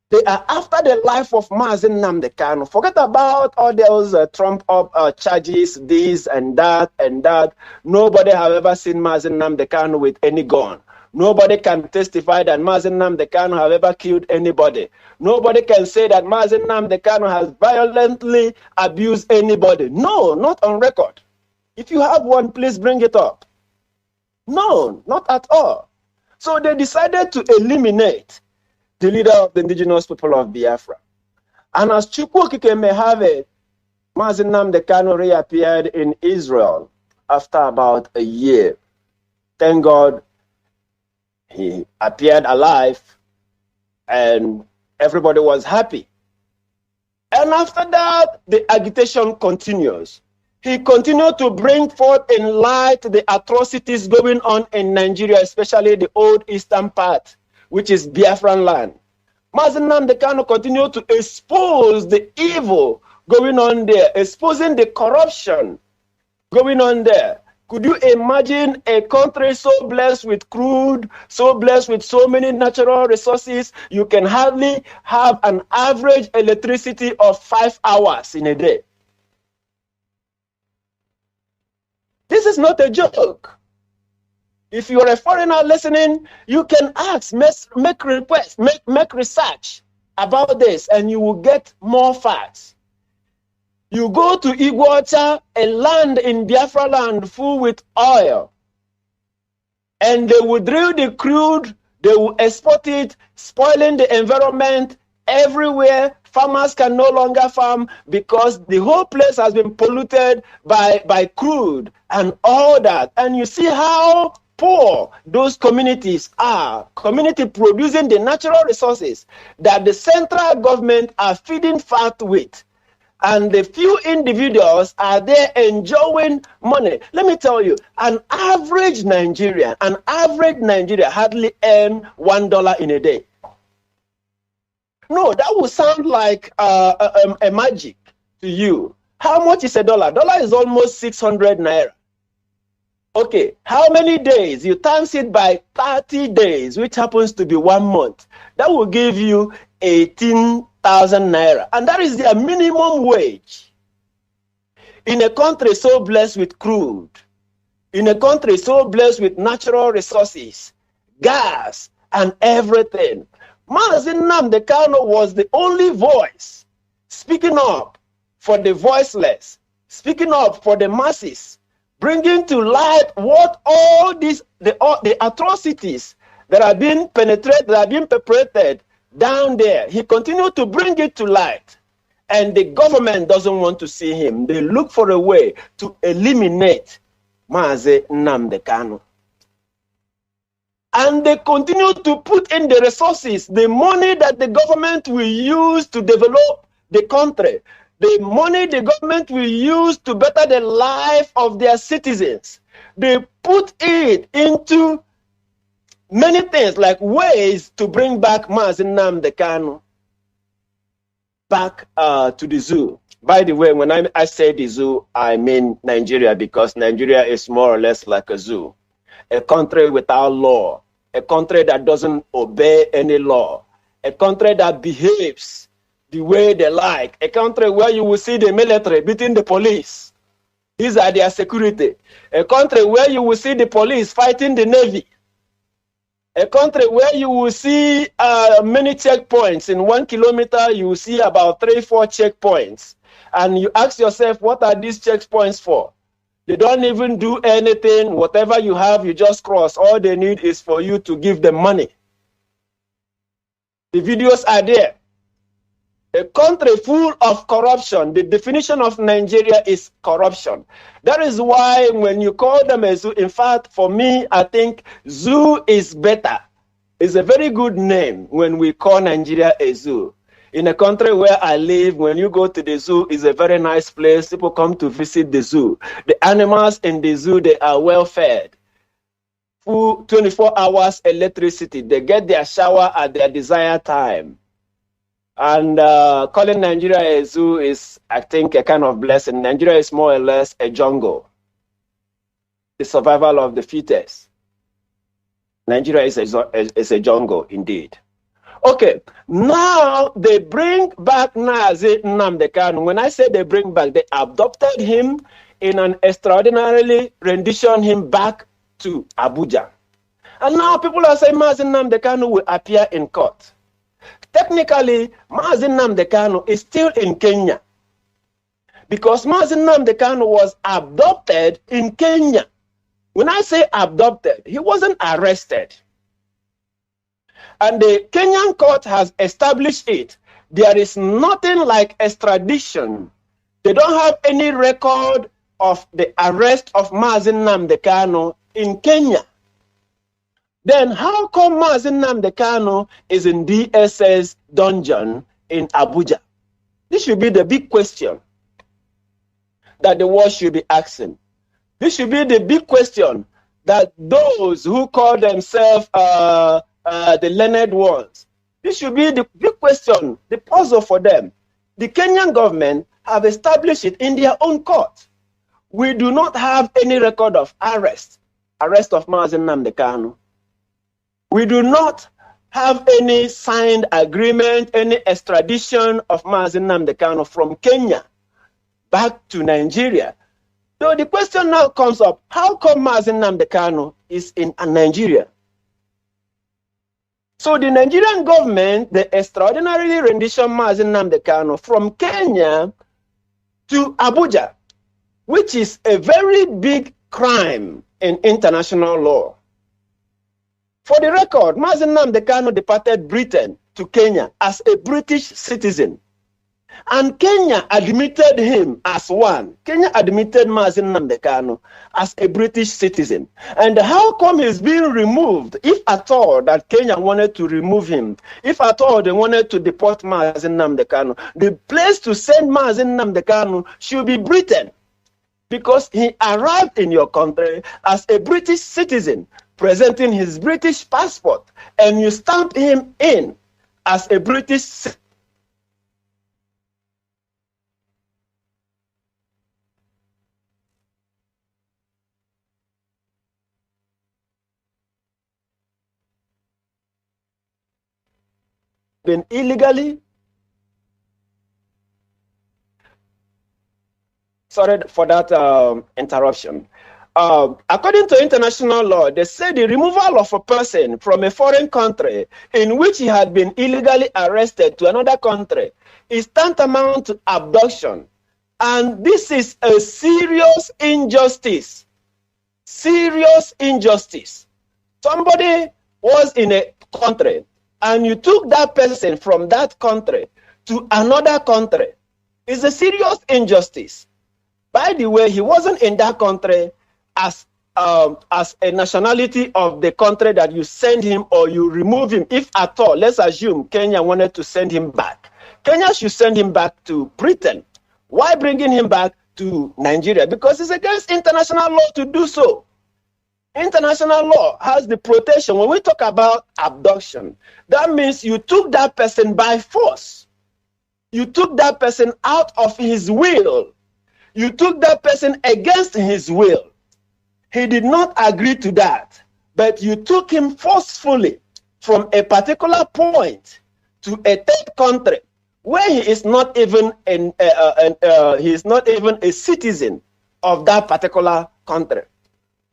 They are after the life of Mazi Nwachineke. Forget about all those Trump-up charges, this and that and that. Nobody have ever seen Mazi Nwachineke with any gun. Nobody can testify that Mazi Nwachineke have ever killed anybody. Nobody can say that Mazi Nwachineke has violently abused anybody. No, not on record. If you have one, please bring it up. No, not at all. So they decided to eliminate the leader of the indigenous people of Biafra. And as Chukwukike may have it, Mazi Nwachineke reappeared in Israel after about a year. Thank God he appeared alive and everybody was happy. And after that, the agitation continues. he continued to bring forth in light the atrocities going on in Nigeria, especially the old eastern part, which is Biafran land. Mazi Nnamdi Kanu continued to expose the evil going on there, exposing the corruption going on there. Could you imagine a country so blessed with crude, so blessed with so many natural resources, you can hardly have an average electricity of 5 hours in a day? This is not a joke. If you're a foreigner listening, you can ask, make requests, make research about this, and you will get more facts. You go to Iguacha, a land in Biafra land full with oil, and they will drill the crude, they will export it, spoiling the environment everywhere. Farmers can no longer farm because the whole place has been polluted by crude and all that. And you see how poor those communities are, community producing the natural resources that the central government are feeding fat with. And the few individuals are there enjoying money. Let me tell you, an average Nigerian hardly earn $1 in a day. No, that would sound like a magic to you. How much is a dollar? Dollar is almost 600 naira. Okay, how many days? You times it by 30 days, which happens to be 1 month. That will give you 18,000 naira. And that is their minimum wage. In a country so blessed with crude, in a country so blessed with natural resources, gas, and everything. Mazi Nnamdi Kanu was the only voice speaking up for the voiceless, speaking up for the masses, bringing to light what all these the atrocities that are being penetrated, that are being perpetrated down there. He continued to bring it to light, and the government doesn't want to see him. They look for a way to eliminate Mazi Nnamdi Kanu. And they continue to put in the resources, the money that the government will use to develop the country, the money the government will use to better the life of their citizens. They put it into many things, like ways to bring back Mazi Nnamdi Kanu back to the zoo. By the way, when I say the zoo, I mean Nigeria, because Nigeria is more or less like a zoo, a country without law, a country that doesn't obey any law, a country that behaves the way they like, a country where you will see the military beating the police. These are their security. A country where you will see the police fighting the navy. A country where you will see many checkpoints. In 1 kilometer, you will see about 3-4 checkpoints. And you ask yourself, what are these checkpoints for? They don't even do anything. Whatever you have, you just cross. All they need is for you to give them money. The videos are there. A country full of corruption. The definition of Nigeria is corruption. That is why when you call them a zoo, in fact, for me, I think zoo is better. It's a very good name when we call Nigeria a zoo. In a country where I live, when you go to the zoo, it's a very nice place. People come to visit the zoo. The animals in the zoo, they are well fed. Full 24 hours electricity. They get their shower at their desired time. And calling Nigeria a zoo is, I think, a kind of blessing. Nigeria is more or less a jungle. The survival of the fittest. Nigeria is a jungle, indeed. Okay, now they bring back Mazi Nnamdi Kanu. When I say they bring back, they adopted him in an extraordinarily rendition him back to Abuja. And now people are saying Mazi Nnamdi Kanu will appear in court. Technically, Mazi Nnamdi Kanu is still in Kenya, because Mazi Nnamdi Kanu was adopted in Kenya. When I say abducted, he wasn't arrested. And the Kenyan court has established it. There is nothing like extradition. They don't have any record of the arrest of Mazi Nnamdi Kanu in Kenya. Then how come Mazi Nnamdi Kanu is in DSS dungeon in Abuja? This should be the big question. that the world should be asking. This should be the big question that those who call themselves the learned ones, this should be the big question, the puzzle for them. The Kenyan government have established it in their own court. We do not have any record of arrest of Mazi Nnamdi Kanu. We do not have any signed agreement, any extradition of Mazi Nnamdi Kanu from Kenya back to Nigeria. So the question now comes up, how come Mazi Nnamdi Kanu is in Nigeria? So the Nigerian government, the extraordinarily rendition Mazi Nnamdi Kanu from Kenya to Abuja, which is a very big crime in international law. For the record, Mazi Nnamdi Kanu departed Britain to Kenya as a British citizen. And Kenya admitted him as one. Kenya admitted Mazi Nnamdi Kanu as a British citizen. And how come he's being removed, if at all that Kenya wanted to remove him, if at all they wanted to deport Mazi Nnamdi Kanu, the place to send Mazi Nnamdi Kanu should be Britain, because he arrived in your country as a British citizen, presenting his British passport, and you stamp him in as a British citizen. Been illegally. Sorry for that interruption. According to international law, they say the removal of a person from a foreign country in which he had been illegally arrested to another country is tantamount to abduction. And this is a serious injustice. Serious injustice. Somebody was in a country and you took that person from that country to another country. It's a serious injustice. By the way, he wasn't in that country as a nationality of the country that you send him or you remove him, if at all. Let's assume Kenya wanted to send him back. Kenya should send him back to Britain. Why bringing him back to Nigeria? Because it's against international law to do so. International law has the protection. When we talk about abduction, that means you took that person by force. You took that person out of his will. You took that person against his will. He did not agree to that, but you took him forcefully from a particular point to a third country where he is not even a citizen of that particular country.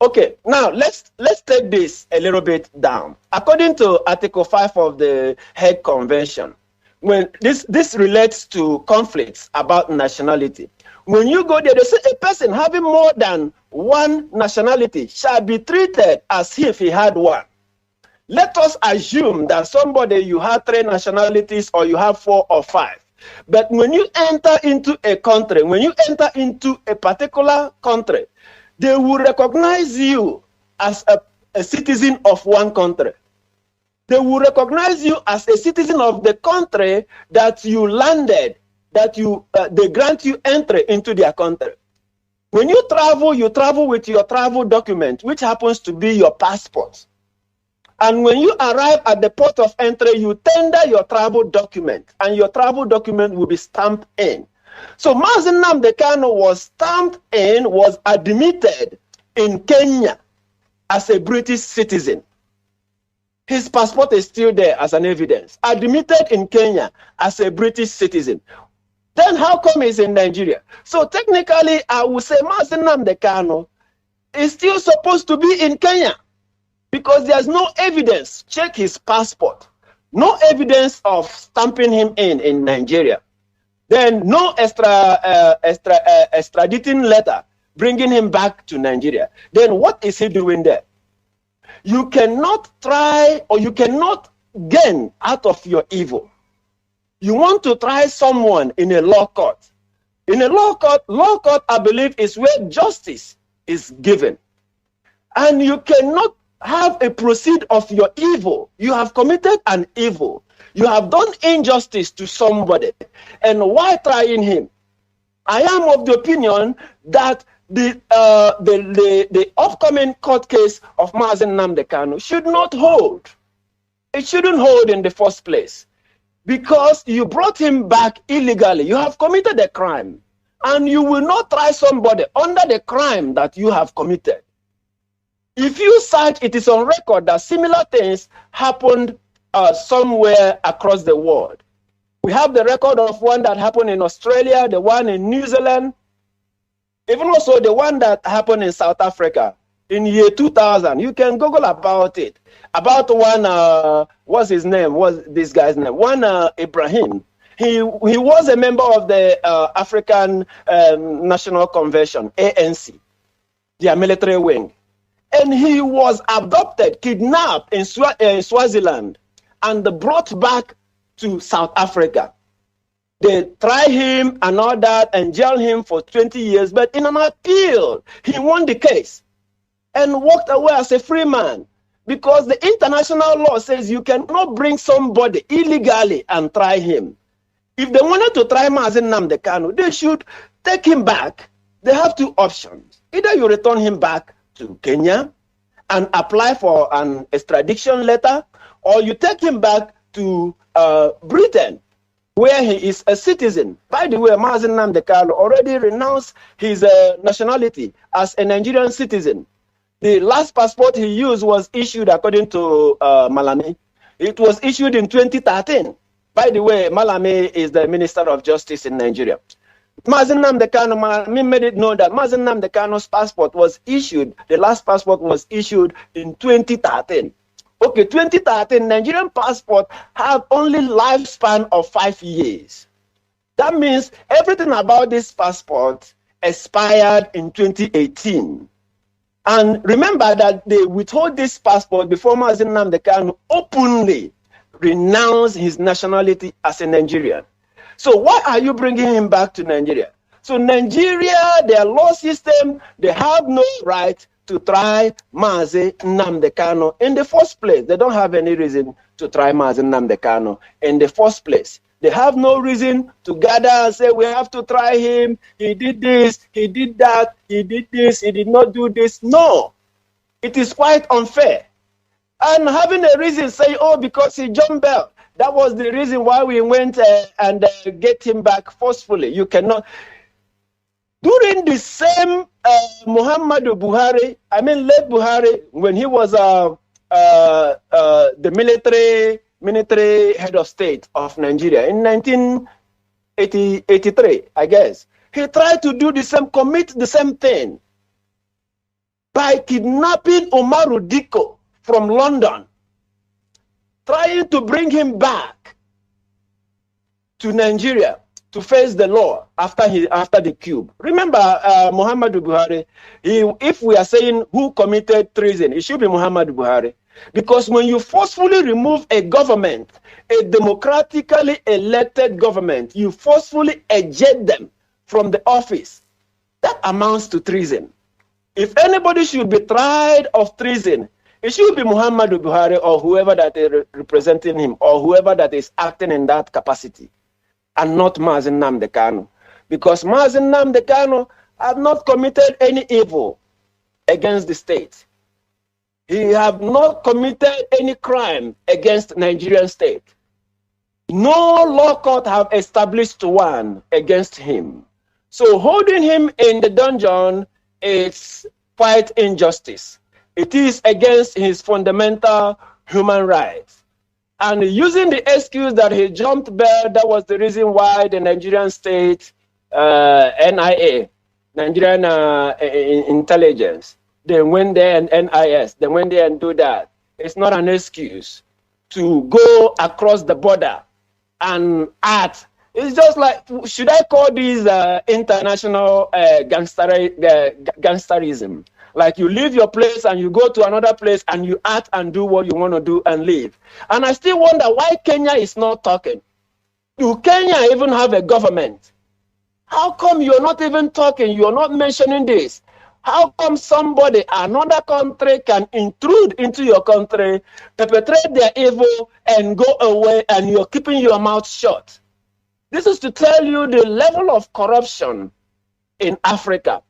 Okay, now let's take this a little bit down. According to Article 5 of the Hague Convention, when this relates to conflicts about nationality. When you go there, they say a person having more than one nationality shall be treated as if he had one. Let us assume that somebody, you have 3 nationalities or you have 4 or 5. But when you enter into a country, when you enter into a particular country, they will recognize you as a citizen of one country. They will recognize you as a citizen of the country that you landed, that they grant you entry into their country. When you travel with your travel document, which happens to be your passport. And when you arrive at the port of entry, you tender your travel document, and your travel document will be stamped in. So Mazi Nnamdi Kanu was stamped in, was admitted in Kenya as a British citizen. His passport is still there as an evidence. Admitted in Kenya as a British citizen. Then how come he's in Nigeria? So technically, I would say Mazi Nnamdi Kanu is still supposed to be in Kenya because there's no evidence. Check his passport. No evidence of stamping him in Nigeria. Then no extraditing letter bringing him back to Nigeria. Then what is he doing there? You cannot try or you cannot gain out of your evil. You want to try someone in a law court. In a law court, I believe, is where justice is given. And you cannot have a proceed of your evil. You have committed an evil. You have done injustice to somebody. And why trying him? I am of the opinion that the upcoming court case of Mazi Nnamdi Kanu should not hold. It shouldn't hold in the first place, because you brought him back illegally. You have committed a crime, and you will not try somebody under the crime that you have committed. If you search, it is on record that similar things happened somewhere across the world. We have the record of one that happened in Australia, the one in New Zealand, even also the one that happened in South Africa in year 2000. You can Google about it. About one, what's his name? What's this guy's name? One Ibrahim. He was a member of the African National Convention, ANC, their military wing. And he was abducted, kidnapped in Swaziland, and brought back to South Africa. They tried him and all that and jailed him for 20 years, but in an appeal, he won the case and walked away as a free man, because the international law says you cannot bring somebody illegally and try him. If they wanted to try Mazi Nnamdi Kanu, they should take him back. They have two options. Either you return him back to Kenya and apply for an extradition letter, or you take him back to Britain, where he is a citizen. By the way, Mazi Nnamdi Kanu already renounced his nationality as a Nigerian citizen. The last passport he used was issued, according to Malami. It was issued in 2013. By the way, Malami is the Minister of Justice in Nigeria. Mazi Nnamdi Kanu, Malami made it known that Mazi Nnamdi Kanu's passport was issued, the last passport was issued in 2013. Okay, 2013, Nigerian passport have only lifespan of 5 years. That means everything about this passport expired in 2018. And remember that they withhold this passport before Mazi Nnamdi Kanu openly renounced his nationality as a Nigerian. So why are you bringing him back to Nigeria? So Nigeria, their law system, they have no right to try Mazi Nnamdi Kanu in the first place. They don't have any reason to try Mazi Nnamdi Kanu in the first place. They have no reason to gather and say, we have to try him. He did this, he did that, he did this, he did not do this. No, it is quite unfair. And having a reason, say, oh, because he jumped belt, that was the reason why we went and get him back forcefully. You cannot. During the same Muhammadu Buhari, I mean late Buhari, when he was the military head of state of Nigeria in 1983, I guess, he tried to do the same, commit the same thing by kidnapping Umaru Dikko from London, trying to bring him back to Nigeria to face the law after the coup. Remember, Muhammadu Buhari, if we are saying who committed treason, it should be Muhammadu Buhari. Because when you forcefully remove a government, a democratically elected government, you forcefully eject them from the office, that amounts to treason. If anybody should be tried of treason, it should be Muhammadu Buhari or whoever that is representing him or whoever that is acting in that capacity, and not Mazi Nnamdi Kanu. Because Mazi Nnamdi Kanu have not committed any evil against the state. He have not committed any crime against Nigerian state. No law court have established one against him. So holding him in the dungeon is quite injustice. It is against his fundamental human rights. And using the excuse that he jumped bail, that was the reason why the Nigerian state, NIA, Nigerian intelligence, they went there, and NIS, they went there and do that. It's not an excuse to go across the border and act. It's just like, should I call these international gangsterism? Like you leave your place and you go to another place and you act and do what you want to do and leave. And I still wonder why Kenya is not talking. Do Kenya even have a government? How come you're not even talking? You're not mentioning this. How come somebody, another country, can intrude into your country, perpetrate their evil, and go away, and you're keeping your mouth shut? This is to tell you the level of corruption in Africa,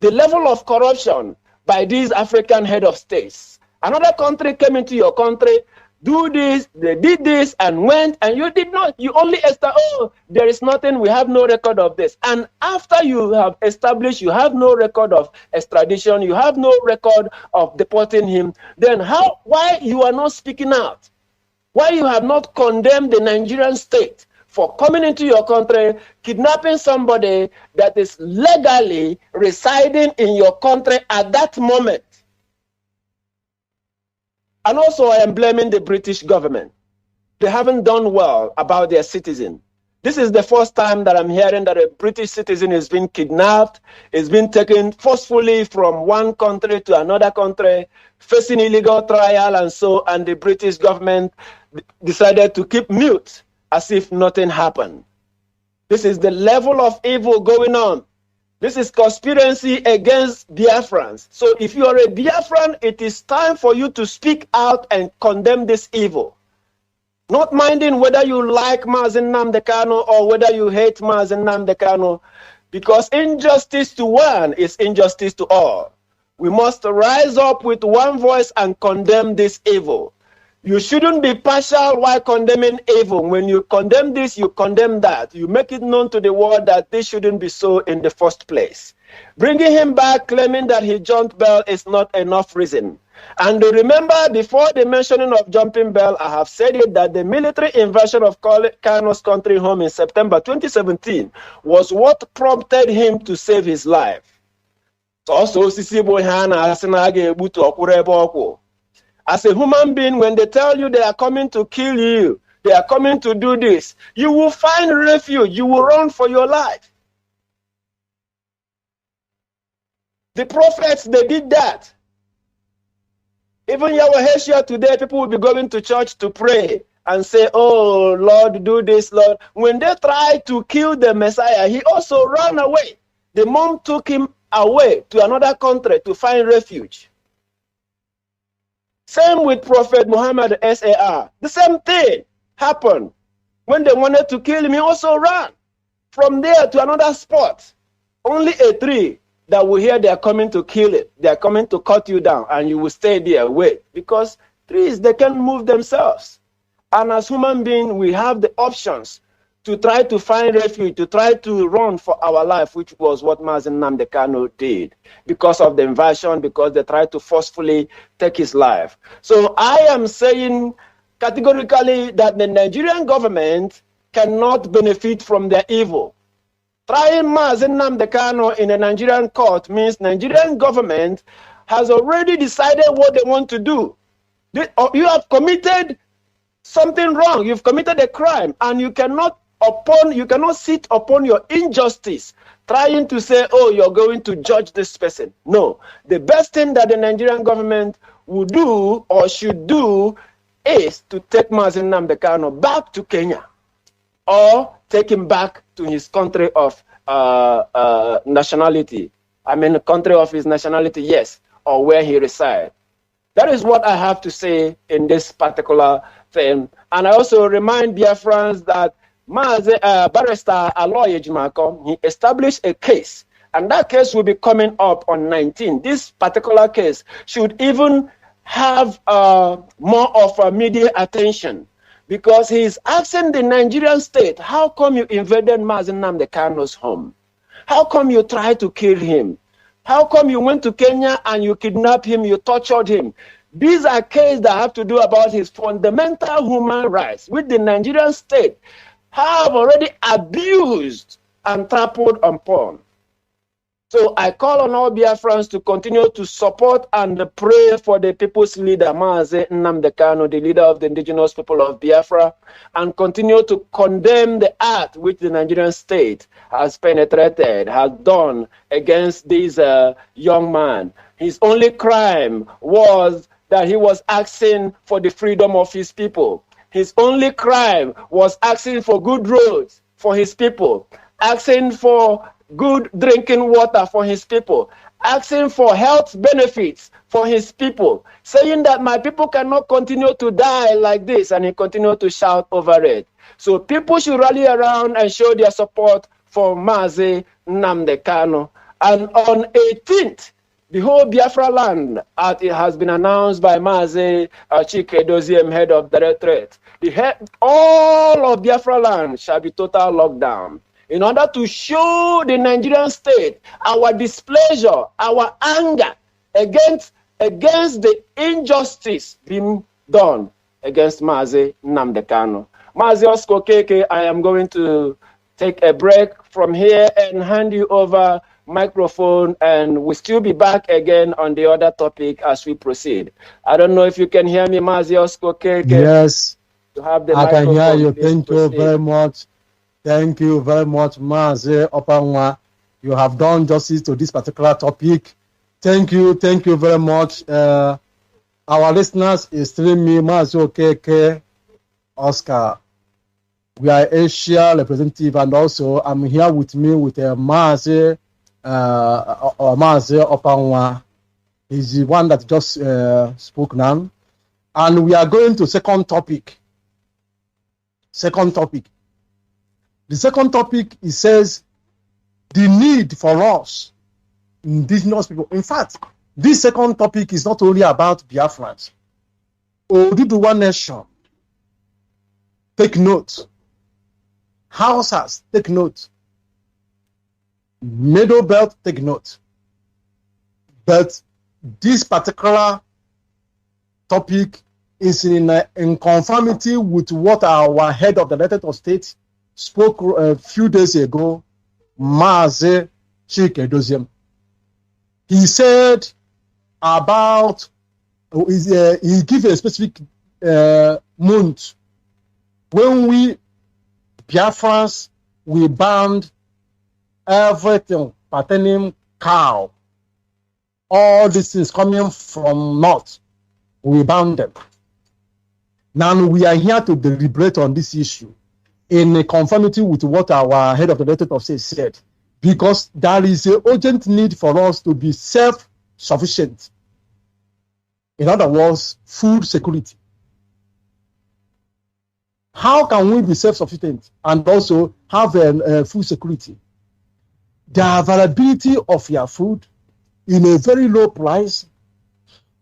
the level of corruption by these African head of states. Another country came into your country, do this, they did this and went, and you did not. You only oh, there is nothing, we have no record of this. And after you have established you have no record of extradition, you have no record of deporting him, then why you are not speaking out? Why you have not condemned the Nigerian state for coming into your country, kidnapping somebody that is legally residing in your country at that moment? And also, I am blaming the British government. They haven't done well about their citizen. This is the first time that I'm hearing that a British citizen is being kidnapped, is being taken forcefully from one country to another country, facing illegal trial and the British government decided to keep mute as if nothing happened. This is the level of evil going on. This is conspiracy against Biafrans. So if you are a Biafran, it is time for you to speak out and condemn this evil. Not minding whether you like Mazi Nwachineke or whether you hate Mazi Nwachineke, because injustice to one is injustice to all. We must rise up with one voice and condemn this evil. You shouldn't be partial while condemning evil. When you condemn this, you condemn that. You make it known to the world that this shouldn't be so in the first place. Bringing him back, claiming that he jumped bail is not enough reason. And remember, before the mentioning of jumping bail, I have said it that the military invasion of Kanu's country home in September 2017 was what prompted him to save his life. Also, as a human being, when they tell you they are coming to kill you, they are coming to do this, you will find refuge, you will run for your life. The prophets, they did that. Even Yahweh today, people will be going to church to pray and say, oh, Lord, do this, Lord. When they tried to kill the Messiah, he also ran away. The mom took him away to another country to find refuge. Same with Prophet Muhammad S.A.R. The same thing happened. When they wanted to kill him, he also ran from there to another spot. Only a tree that will hear they are coming to kill it. They are coming to cut you down, and you will stay there, wait. Because trees, they can move themselves. And as human beings, we have the options to try to find refuge, to try to run for our life, which was what Mazi Nwachineke did. Because of the invasion, because they tried to forcefully take his life. So I am saying categorically that the Nigerian government cannot benefit from their evil. Trying Mazi Nwachineke in a Nigerian court means Nigerian government has already decided what they want to do. You have committed something wrong. You've committed a crime, and you cannot sit upon your injustice trying to say, oh, you're going to judge this person. No. The best thing that the Nigerian government would do or should do is to take Mazi Nwachineke back to Kenya, or take him back to his country of nationality. I mean, the country of his nationality, yes, or where he resides. That is what I have to say in this particular thing. And I also remind Biafrans that Barrister Aloy Ejimako, he established a case, and that case will be coming up on 19. This particular case should even have more of media attention, because he is asking the Nigerian state, how come you invaded Mazi Nwachineke home? How come you tried to kill him? How come you went to Kenya and you kidnapped him, you tortured him? These are cases that have to do about his fundamental human rights, which the Nigerian state have already abused and trampled upon. So I call on all Biafrans to continue to support and pray for the people's leader, Mazi Nwachineke, the leader of the indigenous people of Biafra, and continue to condemn the act which the Nigerian state has penetrated, has done against this young man. His only crime was that he was asking for the freedom of his people. His only crime was asking for good roads for his people, asking for good drinking water for his people, asking for health benefits for his people, saying that my people cannot continue to die like this, and he continued to shout over it. So people should rally around and show their support for Mazi Nnamdi Kanu. And on 18th, the whole Biafra land, as it has been announced by Mazi Nwachineke, head of directorate, all of Biafra land shall be total lockdown in order to show the Nigerian state our displeasure, our anger against the injustice being done against Mazi Nnamdi Kanu. Mazi Nwachineke, I am going to take a break from here and hand you over microphone, and we'll still be back again on the other topic as we proceed. I don't know if you can hear me, Mazi Nwachineke. Yes, you have the I can hear you. Please Thank proceed. you very much. Thank you very much, Mazi Opanwa. You have done justice to this particular topic. Thank you very much. Our listeners is telling me, Mazi Nwachineke, Oscar. We are Asia representative, and also I'm here with me with Mazi Opanwa. He's the one that just spoke now. And we are going to second topic. The second topic, it says the need for us, indigenous people. In fact, this second topic is not only about Biafrans. Oduduwa Nation, take note. Hausas, take note. Middle Belt, take note. But this particular topic is in conformity with what our head of the United States spoke a few days ago, Mazi Nwachineke. He said about, he gave a specific month when we Biafrans, we banned everything pertaining cow. All this is coming from north. We banned them. Now we are here to deliberate on this issue in conformity with what our head of the United States said, because there is an urgent need for us to be self-sufficient. In other words, food security. How can we be self-sufficient and also have food security? The availability of your food in a very low price,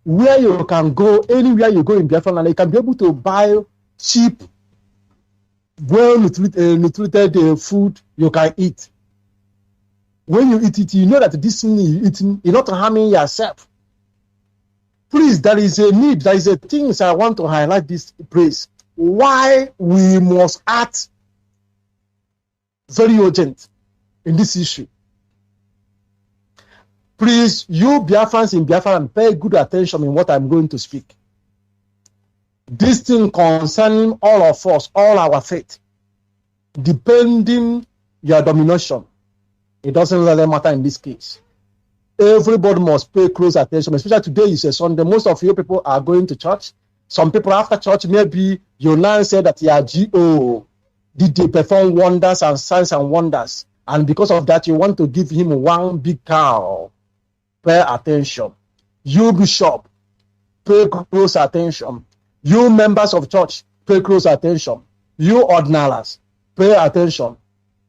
where you can go, anywhere you go in Biafra land, you can be able to buy cheap, well-nutrited food you can eat. When you eat it, you know that this thing you're eating, you're not harming yourself. Please, there is a need, there is a thing I want to highlight this place. Why we must act very urgent in this issue. Please, you Biafrans in Biafra, and pay good attention in what I'm going to speak. This thing concerning all of us, all our faith, depending your domination, it doesn't really matter in this case. Everybody must pay close attention, especially today is a Sunday. Most of you people are going to church. Some people after church, maybe you now say that your GO, did they perform wonders and signs and wonders? And because of that, you want to give him one big cow. Pay attention. You bishop, pay close attention. You members of church, pay close attention. You ordinals, pay attention.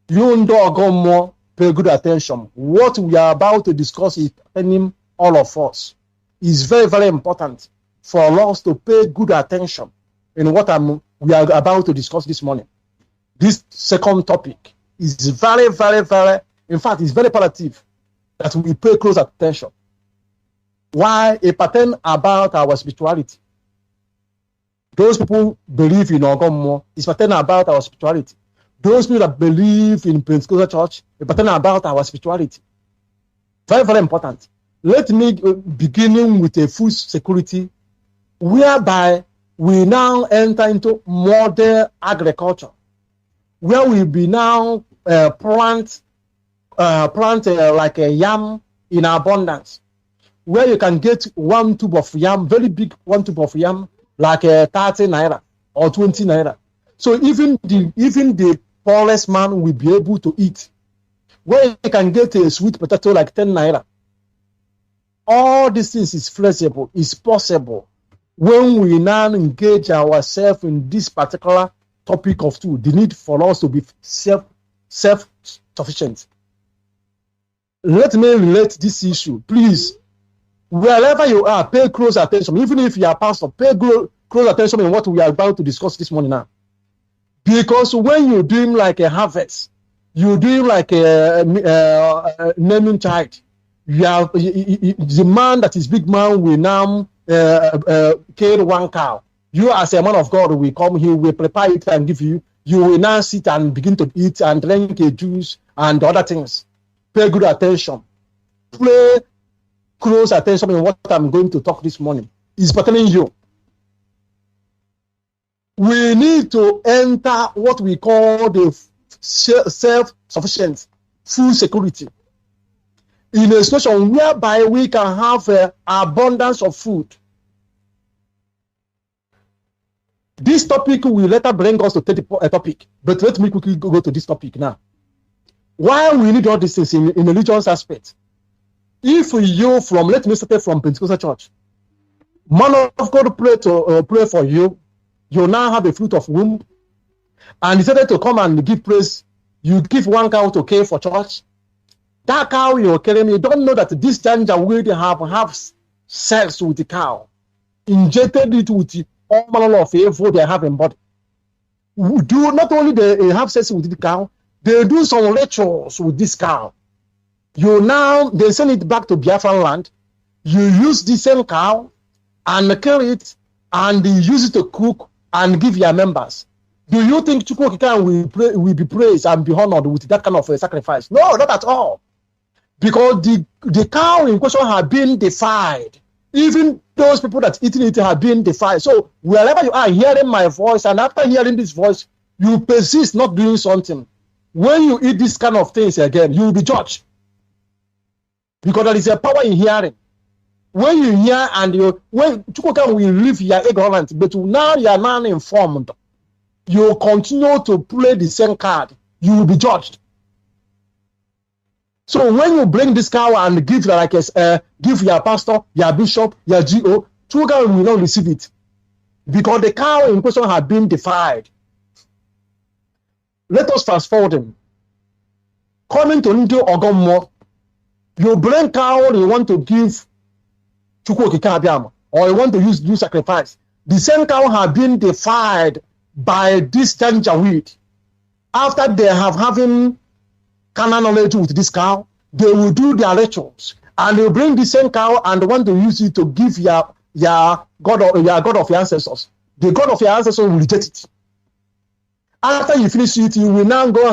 You Ndogomo, pay good attention. What we are about to discuss is pertaining all of us. It's very, very important for us to pay good attention in what we are about to discuss this morning. This second topic is very, very, very, in fact, it's very imperative that we pay close attention. Why? It pertains about our spirituality. Those people believe in Ogomo, it's pertaining about our spirituality. Those people that believe in Pentecostal church, it pertains about our spirituality. Very, very important. Let me begin with a food security, whereby we now enter into modern agriculture, where we be now plant like a yam in abundance, where you can get one tube of yam, very big one tube of yam, like 30 naira or 20 naira. So even the poorest man will be able to eat. Where you can get a sweet potato like 10 naira. All these things is flexible, is possible when we now engage ourselves in this particular topic of two, the need for us to be self-sufficient. Let me relate this issue, please. Wherever you are, pay close attention. Even if you are pastor, pay close attention in what we are about to discuss this morning now. Because when you're doing like a harvest, you're doing like a naming child, you are the man that is big man will now kill one cow. You as a man of God will come, he will prepare it and give you. You will now sit and begin to eat and drink a juice and other things. Pay good attention. Pay close attention in what I'm going to talk this morning. It's pertaining you. We need to enter what we call the self-sufficient, full security. In a situation whereby we can have abundance of food. This topic will later bring us to a topic, but let me quickly go to this topic now. Why we need all these things in religious aspect? If you let me start from Pentecostal church, man of God pray for you, you now have a fruit of womb, and decided to come and give praise. You give one cow to care for church. That cow you're carrying, you don't know that this danger will have sex with the cow, injected it with all manner of evil they have in body. Do not only they have sex with the cow, they do some rituals with this cow. They send it back to Biafra land. You use the same cow and kill it and use it to cook and give your members. Do you think Chukwu will be praised and be honored with that kind of sacrifice? No, not at all. Because the cow in question have been defied. Even those people that eating it have been defied. So wherever you are hearing my voice, and after hearing this voice, you persist not doing something. When you eat this kind of things again, you will be judged. Because there is a power in hearing. When you hear and when Chukwu will leave your ignorant, but now you are not informed, you continue to play the same card, you will be judged. So when you bring this cow and give give your pastor, your bishop, your GO, Chukwu will not receive it. Because the cow in question has been defied. Let us fast forward him. Coming to Ndio Ogomo, you bring cow, you want to give Chukwu or you want to do sacrifice. The same cow has been defied by this janjaweed. After they have having carnal knowledge with this cow, they will do their rituals and they will bring the same cow and want to use it to give your God of your ancestors. The God of your ancestors will reject it. After you finish it, you will now go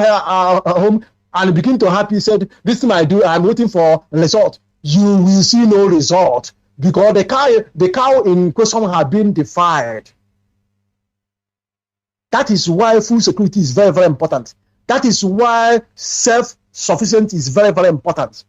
home and begin to happy. Said, this thing I do, I'm waiting for a result. You will see no result because the cow in question has been defied. That is why food security is very, very important. That is why self-sufficiency is very, very important.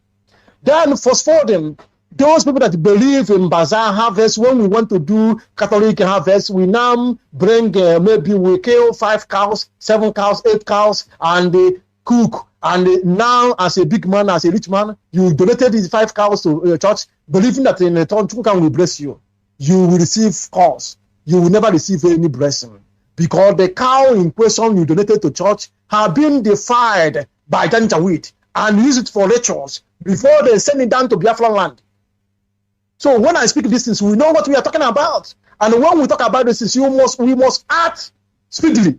Then fast forwarding, those people that believe in bazaar harvest, when we want to do Catholic harvest, we now bring, maybe we kill 5 cows, 7 cows, 8 cows, and they cook. And now, as a big man, as a rich man, you donated these 5 cows to church, believing that in return, Chukwu will bless you. You will receive calls. You will never receive any blessing. Because the cow in question you donated to church have been defied by janjaweed and use it for rituals before they send it down to Biafra land. So when I speak these things, we know what we are talking about. And when we talk about this, we must act speedily.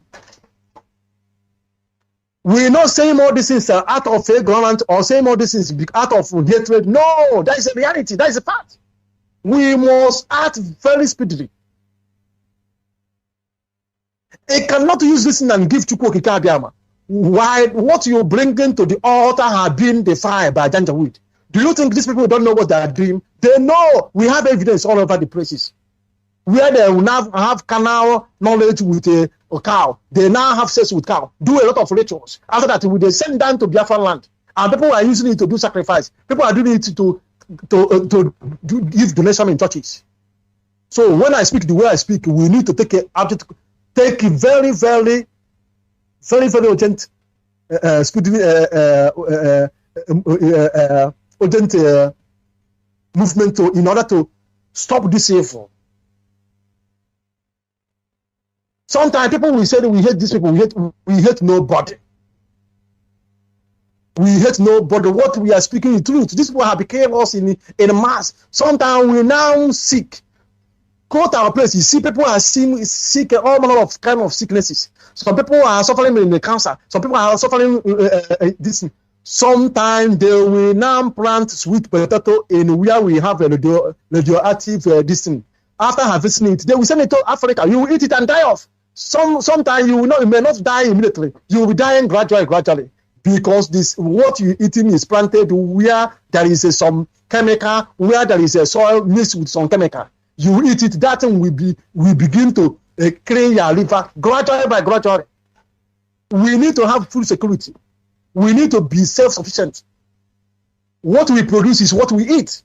We're not saying all these things are out of ignorance or saying all these things out of hatred. No, that is a reality. That is a fact. We must act very speedily. It cannot use this thing and give Chukwu Abiyama. Why? What you bring into the altar have been defied by janjaweed. Do you think these people don't know what they are doing? They know. We have evidence all over the places. Where they will now have carnal knowledge with a cow. They now have sex with cow. Do a lot of rituals. After that, they send down to Biafra land. And people are using it to do sacrifice. People are doing it to give donation in churches. So when I speak the way I speak, we need to take a very, very, very, very urgent, urgent movement in order to stop this evil. Sometimes people will say that we hate these people, we hate nobody. We hate nobody. What we are speaking is truth. These people have become us in mass. Sometimes we now sick. Go to our place, you see people are sick, all manner of kind of sicknesses. Some people are suffering in the cancer. Some people are suffering this. Sometimes they will now plant sweet potato in where we have a radioactive this thing. After harvesting it, they will send it to Africa. You will eat it and die off. Sometimes you may not die immediately. You will be dying gradually. Because this what you eating is planted where there is some chemical, where there is a soil mixed with some chemical. You eat it, that thing will begin to clean your liver gradually. We need to have food security. We need to be self-sufficient. What we produce is what we eat.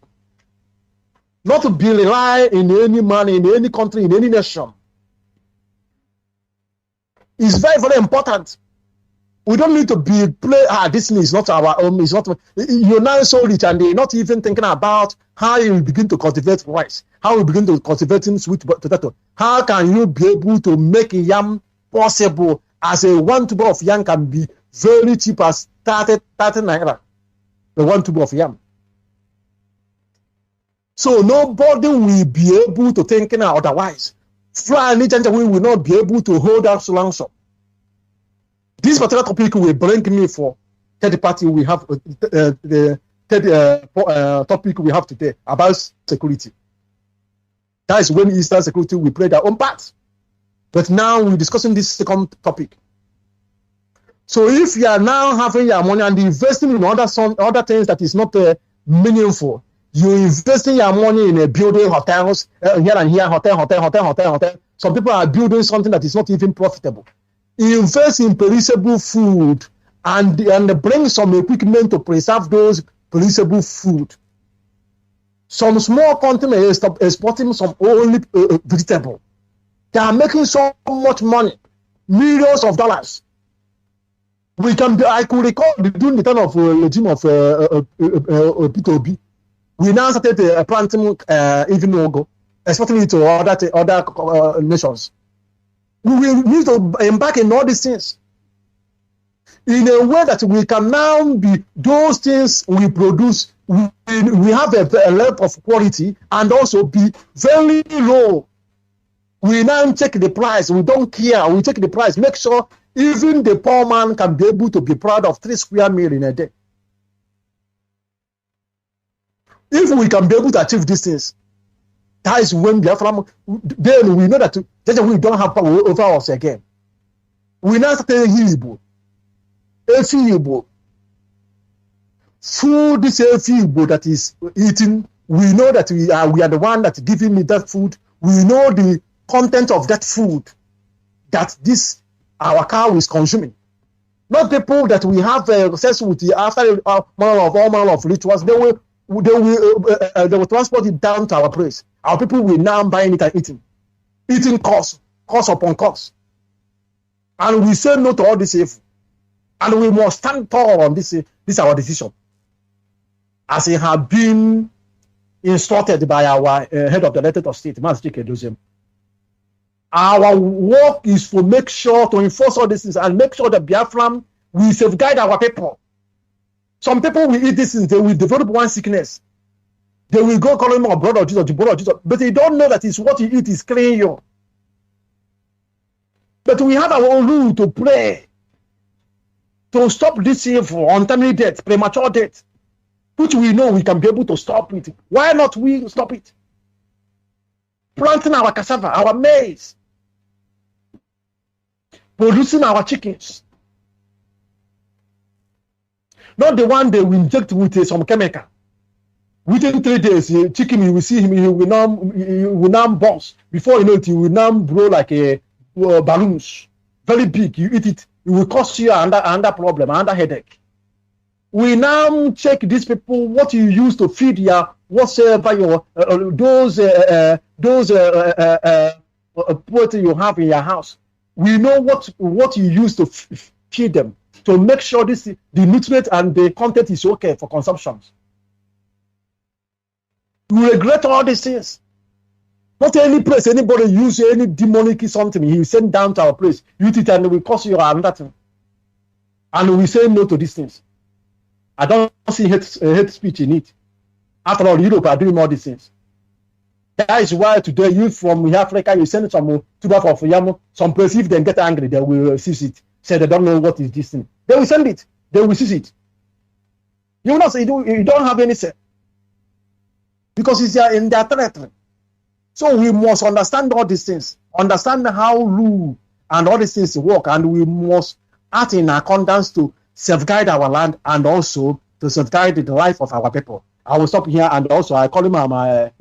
Not to be rely in any man, in any country, in any nation. It's very, very important. We don't need to this is not our own, it's not, you're now so rich and you're not even thinking about how you begin to cultivate rice, how you begin to cultivate sweet potato. How can you be able to make yam possible as a one tuber of yam can be very cheap as 30 naira, the one tuber of yam. So nobody will be able to think otherwise. We will not be able to hold us long so. This particular topic will bring me for third party. We have the third topic we have today about security. That is when Eastern security will play their own part. But now we're discussing this second topic. So if you are now having your money and investing in other things that is not meaningful, you're investing your money in a building hotels here and here, hotel. Some people are building something that is not even profitable. Invest in perishable food and bring some equipment to preserve those perishable food. Some small company is exporting some only vegetable. They are making so much money, millions of dollars. I could recall during the time of regime of P2B, we now started planting even logo, exporting it to other nations. We will need to embark in all these things in a way that we can now be those things we produce. We have a level of quality and also be very low. We now check the price. We don't care. We check the price. Make sure even the poor man can be able to be proud of 3 square meals in a day. If we can be able to achieve these things, that is when Biafra, then we know that we don't have power over us again. We now start Igbo. Food is Igbo that is eating. We know that we are the one that giving me that food. We know the content of that food that our cow is consuming. Not people that we have access with after all manner of rituals. They will transport it down to our place. Our people will now buying it and eating cost upon cost. And we say no to all this evil. And we must stand tall on this our decision. As it has been instructed by our head of the elected of state, Mazi Nwachineke. Our work is to make sure to enforce all these things and make sure that Biafran will safeguard our people. Some people will eat these things, they will develop one sickness. They will go calling him a brother of Jesus, the brother of Jesus. But they don't know that it's what you eat is killing you. But we have our own rule to play to stop this evil, untimely death, premature death, which we know we can be able to stop it. Why not we stop it? Planting our cassava, our maize, producing our chickens. Not the one they will inject with some chemical. Within 3 days, chicken, you will see him, he will now bounce. Before you know it, he will now grow like a balloons. Very big. You eat it, it will cause you another problem, another headache. We now check these people, what you use to feed your whatsoever your those poultry you have in your house. We know what you use to feed them to make sure the nutrient and the content is okay for consumption. We regret all these things. Not any place, anybody use any demonic something, he will send down to our place. You eat it and we cause you another thing. And we say no to these things. I don't see hate speech in it. After all, Europe are doing all these things. That is why today you from Africa, you send some tuber of yam, some place, if they get angry, they will seize it. Say they don't know what is this thing. They will send it. They will seize it. You will not say you don't have any say. Because it's in their territory. So we must understand all these things, understand how rule and all these things work, and we must act in accordance to safeguard our land and also to safeguard the life of our people. I will stop here, and also I call him our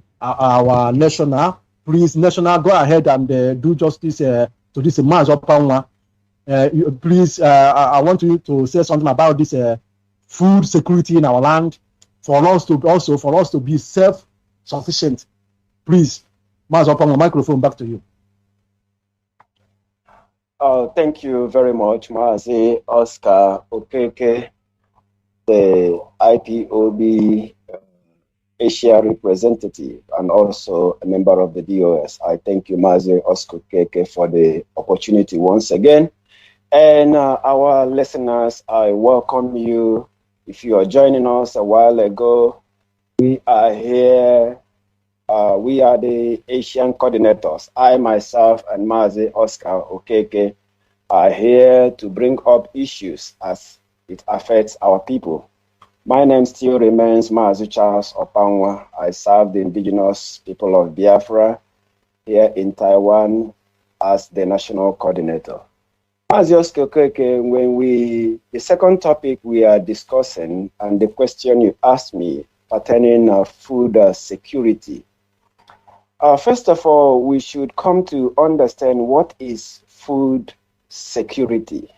national. Please, national, go ahead and do justice to this Mazi Nwachineke. Please, I want you to say something about this food security in our land, for us to be self-sufficient. Please. Mazi Nwachineke, microphone back to you. Thank you very much, Mazi Oscar Okeke, the IPOB Asia representative and also a member of the DOS. I thank you, Mazi Oscar Okeke, for the opportunity once again. And our listeners, I welcome you. If you are joining us a while ago, we are here. We are the Asian coordinators. I, myself, and Mazi Oscar Okeke are here to bring up issues as it affects our people. My name still remains Mazi Charles Opangwa. I serve the indigenous people of Biafra here in Taiwan as the national coordinator. Mazi Oscar Okeke, the second topic we are discussing and the question you asked me pertaining food security. First of all, we should come to understand what is food security.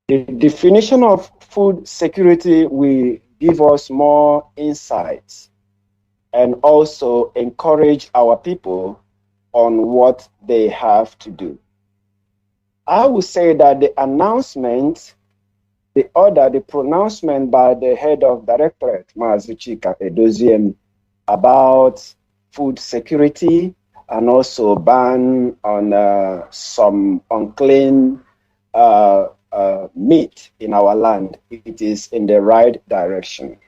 The definition of food security will give us more insights and also encourage our people on what they have to do. I would say that the announcement, the pronouncement by the head of directorate, Mazi Nwachineke, about food security and also ban on some unclean meat in our land, it is in the right direction.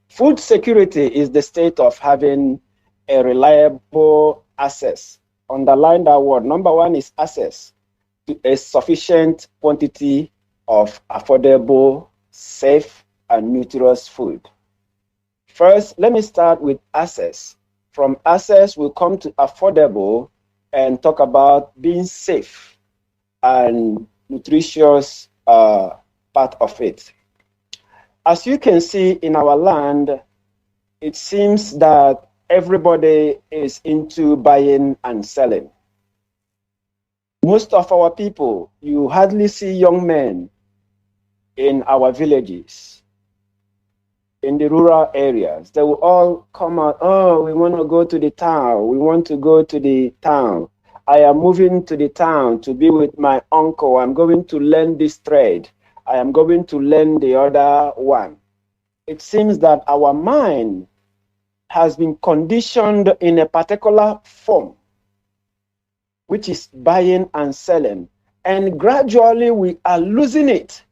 Food security is the state of having a reliable access. Underline that word. Number one is access to a sufficient quantity of affordable, safe, and nutritious food. First, let me start with access. From access, we'll come to affordable and talk about being safe and nutritious part of it. As you can see in our land, it seems that everybody is into buying and selling. Most of our people, you hardly see young men in our villages. In the rural areas, they will all come out, oh, we want to go to the town. We want to go to the town. I am moving to the town to be with my uncle. I'm going to learn this trade. I am going to learn the other one. It seems that our mind has been conditioned in a particular form, which is buying and selling. And gradually we are losing it.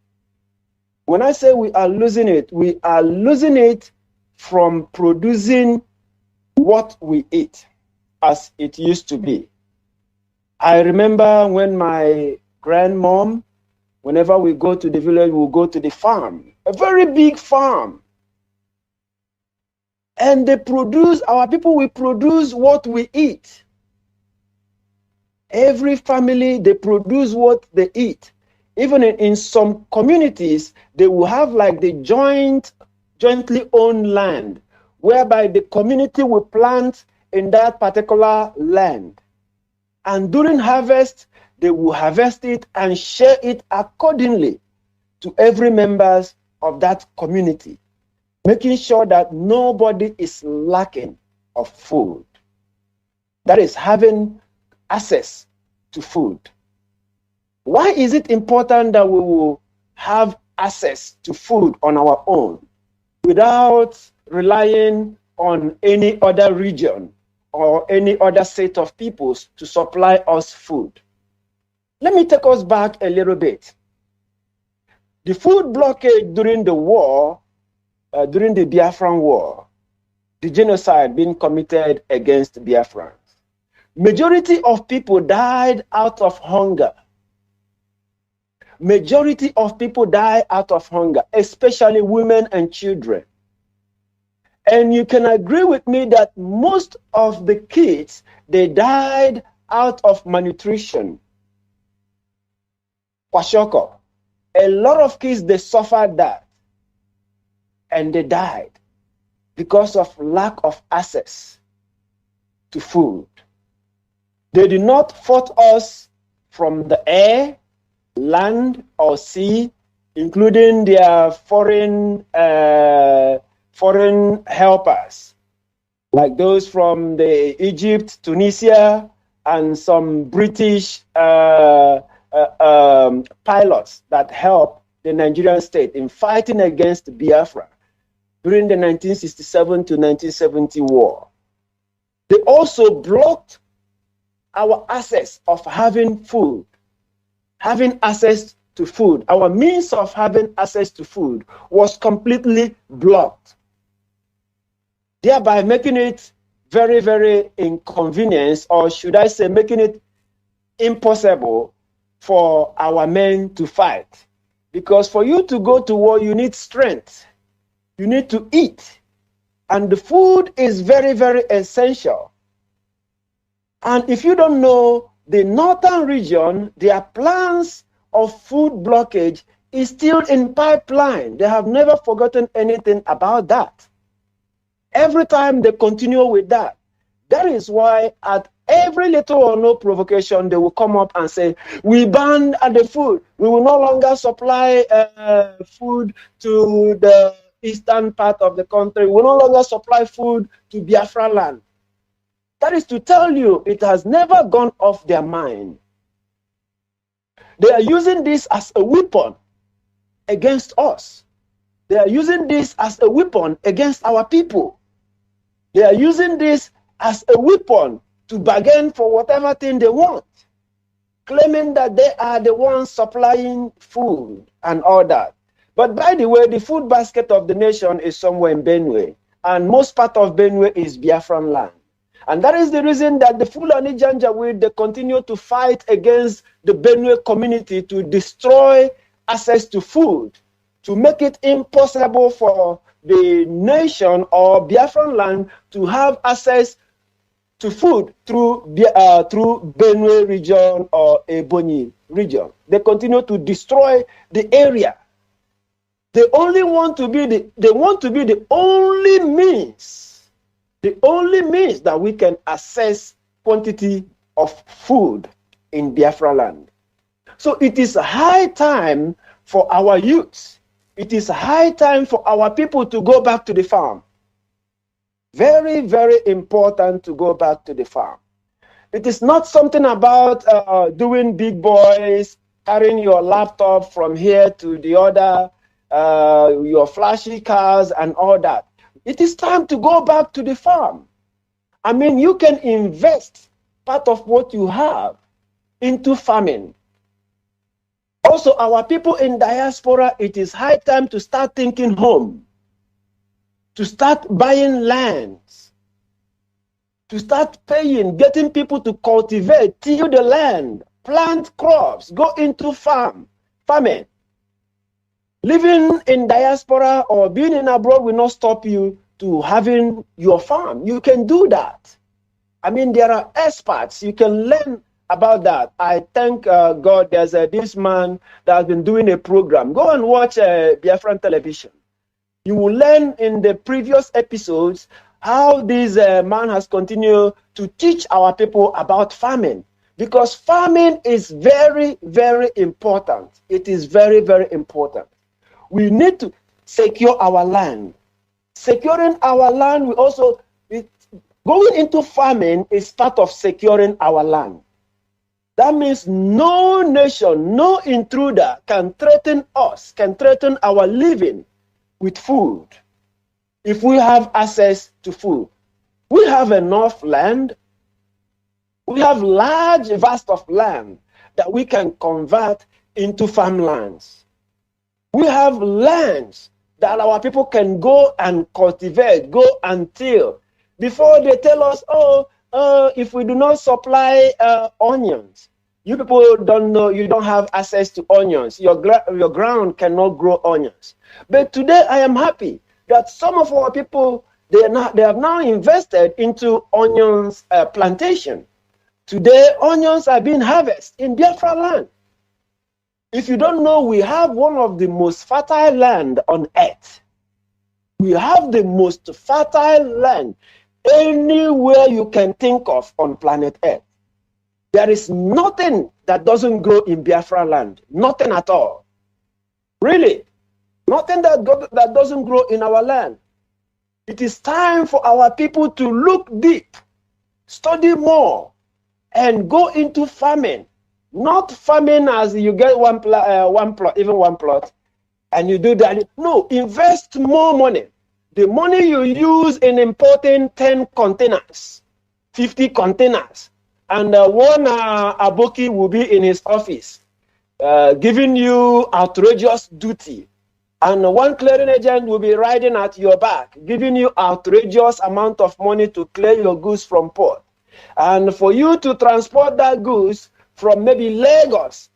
When I say we are losing it from producing what we eat as it used to be. I remember when my grandmom, whenever we go to the village, we'll go to the farm, a very big farm. And our people will produce what we eat. Every family, they produce what they eat. Even in some communities, they will have like the jointly owned land, whereby the community will plant in that particular land. And during harvest, they will harvest it and share it accordingly to every member of that community, making sure that nobody is lacking of food. That is having access to food. Why is it important that we will have access to food on our own without relying on any other region or any other set of peoples to supply us food. Let me take us back a little bit. The food blockade during the war, during the Biafran war, the genocide being committed against Biafrans, majority of people died out of hunger. Majority of people die out of hunger, especially women and children. And you can agree with me that most of the kids, they died out of malnutrition. Kwashoko. A lot of kids, they suffered that. And they died because of lack of access to food. They did not fight us from the air, land, or sea, including their foreign helpers, like those from the Egypt, Tunisia, and some British pilots that helped the Nigerian state in fighting against Biafra during the 1967 to 1970 war. They also blocked our access of having food, having access to food. Our means of having access to food was completely blocked, thereby making it very, very inconvenient, or should I say, making it impossible for our men to fight. Because for you to go to war, you need strength. You need to eat. And the food is very, very essential. And if you don't know, the northern region, their plans of food blockage is still in pipeline. They have never forgotten anything about that. Every time they continue with that. That is why at every little or no provocation, they will come up and say, we banned the food. We will no longer supply food to the eastern part of the country. We will no longer supply food to Biafra land. That is to tell you, it has never gone off their mind. They are using this as a weapon against us. They are using this as a weapon against our people. They are using this as a weapon to bargain for whatever thing they want, claiming that they are the ones supplying food and all that. But by the way, the food basket of the nation is somewhere in Benue, and most part of Benue is Biafran land. And that is the reason that the Fulani Janjaweed, they continue to fight against the Benue community to destroy access to food, to make it impossible for the nation or Biafran land to have access to food through Benue region or Ebonyi region. They continue to destroy the area. They only want to be the only means that we can access quantity of food in Biafra land. So it is high time for our youth. It is high time for our people to go back to the farm. Very, very important to go back to the farm. It is not something about doing big boys, carrying your laptop from here to the other, your flashy cars and all that. It is time to go back to the farm. I mean, you can invest part of what you have into farming. Also, our people in diaspora, it is high time to start thinking home, to start buying lands, to start paying, getting people to cultivate, till the land, plant crops, go into farming. Living in diaspora or being in abroad will not stop you to having your farm. You can do that. I mean, there are experts. You can learn about that. I thank God there's this man that has been doing a program. Go and watch Biafran television. You will learn in the previous episodes how this man has continued to teach our people about farming. Because farming is very, very important. It is very, very important. We need to secure our land. Securing our land, going into farming is part of securing our land. That means no nation, no intruder can threaten us, can threaten our living with food. if we have access to food. We have enough land. We have large vast of land that we can convert into farmlands. We have lands that our people can go and cultivate, go and till. Before they tell us, oh, if we do not supply onions, you people don't know, you don't have access to onions. Your ground cannot grow onions. But today I am happy that some of our people, they have now invested into onions plantation. Today, onions are being harvested in Biafra land. If you don't know, we have one of the most fertile land on earth. We have the most fertile land anywhere you can think of on planet Earth. There is nothing that doesn't grow in Biafra land. Nothing at all. Really. Nothing that doesn't grow in our land. It is time for our people to look deep, study more, and go into farming. Not farming as you get one plot, and you do that. No, invest more money. The money you use in importing 10 containers, 50 containers, and one aboki will be in his office, giving you outrageous duty. And one clearing agent will be riding at your back, giving you outrageous amount of money to clear your goods from port. And for you to transport that goods from maybe Lagos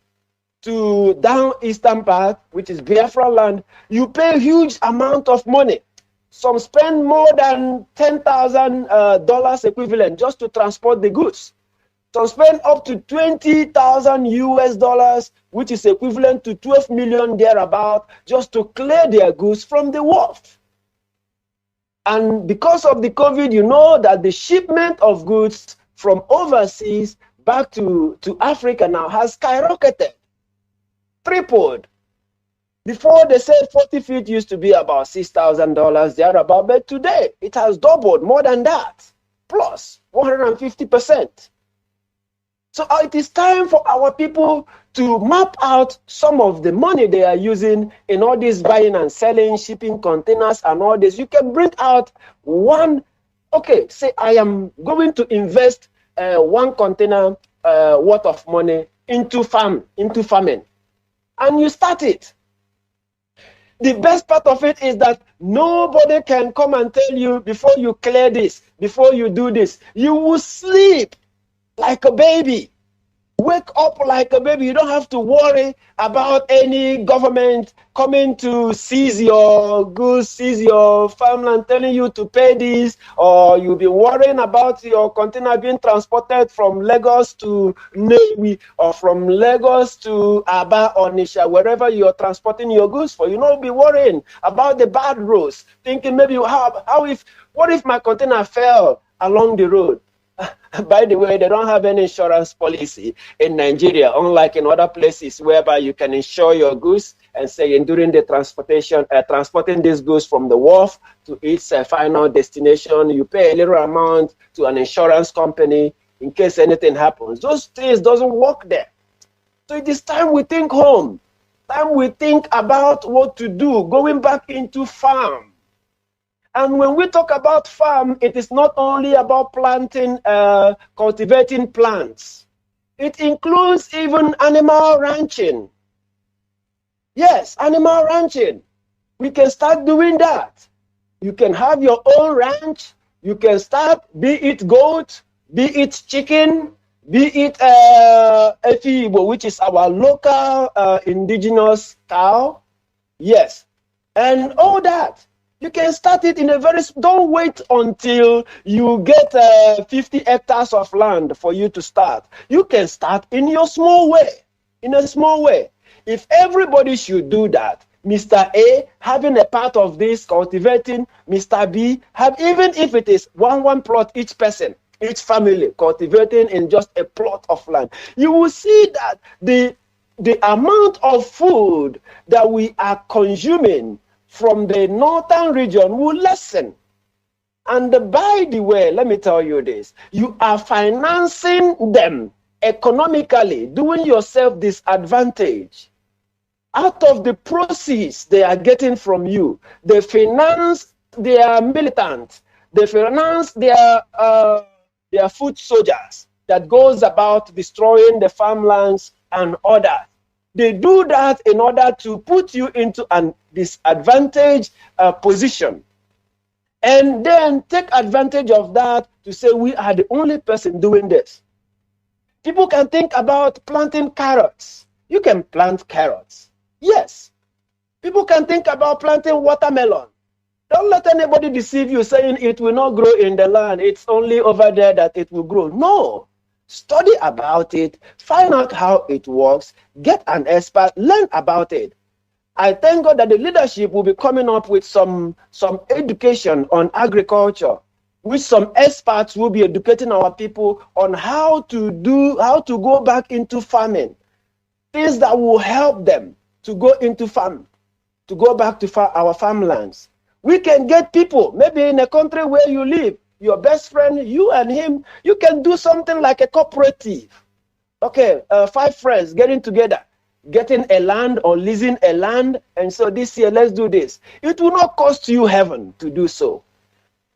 to down eastern part, which is Biafra land, you pay a huge amount of money. Some spend more than $10,000 equivalent just to transport the goods. Some spend up to 20,000 US dollars, which is equivalent to 12 million thereabout, just to clear their goods from the wharf. And because of the COVID, you know that the shipment of goods from overseas back to Africa now has skyrocketed, tripled. Before, they said 40 feet used to be about $6,000 thereabout, but today it has doubled, more than that, plus 150%. So it is time for our people to map out some of the money they are using in all this buying and selling, shipping containers and all this. You can bring out one, okay, say I am going to invest 1 container worth of money into farming. And you start it. The best part of it is that nobody can come and tell you before you clear this, before you do this. You will sleep like a baby. Wake up like a baby. You don't have to worry about any government coming to seize your goods, seize your farmland, telling you to pay this, or you'll be worrying about your container being transported from Lagos to Nnewi or from Lagos to Aba or Nisha, wherever you're transporting your goods for. You don't be worrying about the bad roads, thinking maybe what if my container fell along the road? By the way, they don't have any insurance policy in Nigeria, unlike in other places whereby you can insure your goods and say during the transporting these goods from the wharf to its final destination, you pay a little amount to an insurance company in case anything happens. Those things doesn't work there. So it is time we think home, time we think about what to do, going back into farm. And when we talk about farm, it is not only about planting, cultivating plants. It includes even animal ranching. Yes, animal ranching. We can start doing that. You can have your own ranch. You can start, be it goat, be it chicken, be it Efibo, which is our local indigenous cow. Yes, and all that. You can start it in don't wait until you get 50 hectares of land for you to start. You can start in your small way, in a small way. If everybody should do that, Mr. A having a part of this cultivating, Mr. B even if it is one plot each person, each family cultivating in just a plot of land, you will see that the amount of food that we are consuming from the northern region will lessen. And by the way, let me tell you this, you are financing them economically, doing yourself disadvantage. Out of the proceeds they are getting from you, they finance their militants. They finance their foot soldiers that goes about destroying the farmlands and others. They do that in order to put you into a disadvantaged position, and then take advantage of that to say we are the only person doing this. People can think about planting carrots. You can plant carrots. Yes. People can think about planting watermelon. Don't let anybody deceive you saying it will not grow in the land. It's only over there that it will grow. No. Study about it. Find out how it works. Get an expert. Learn about it. I thank God that the leadership will be coming up with some education on agriculture, which some experts will be educating our people on how to go back into farming. Things that will help them to go into farm, to go back to our farmlands. We can get people, maybe in a country where you live, your best friend, you and him, you can do something like a cooperative. Okay, 5 friends getting together, getting a land or leasing a land, and so this year, let's do this. It will not cost you heaven to do so.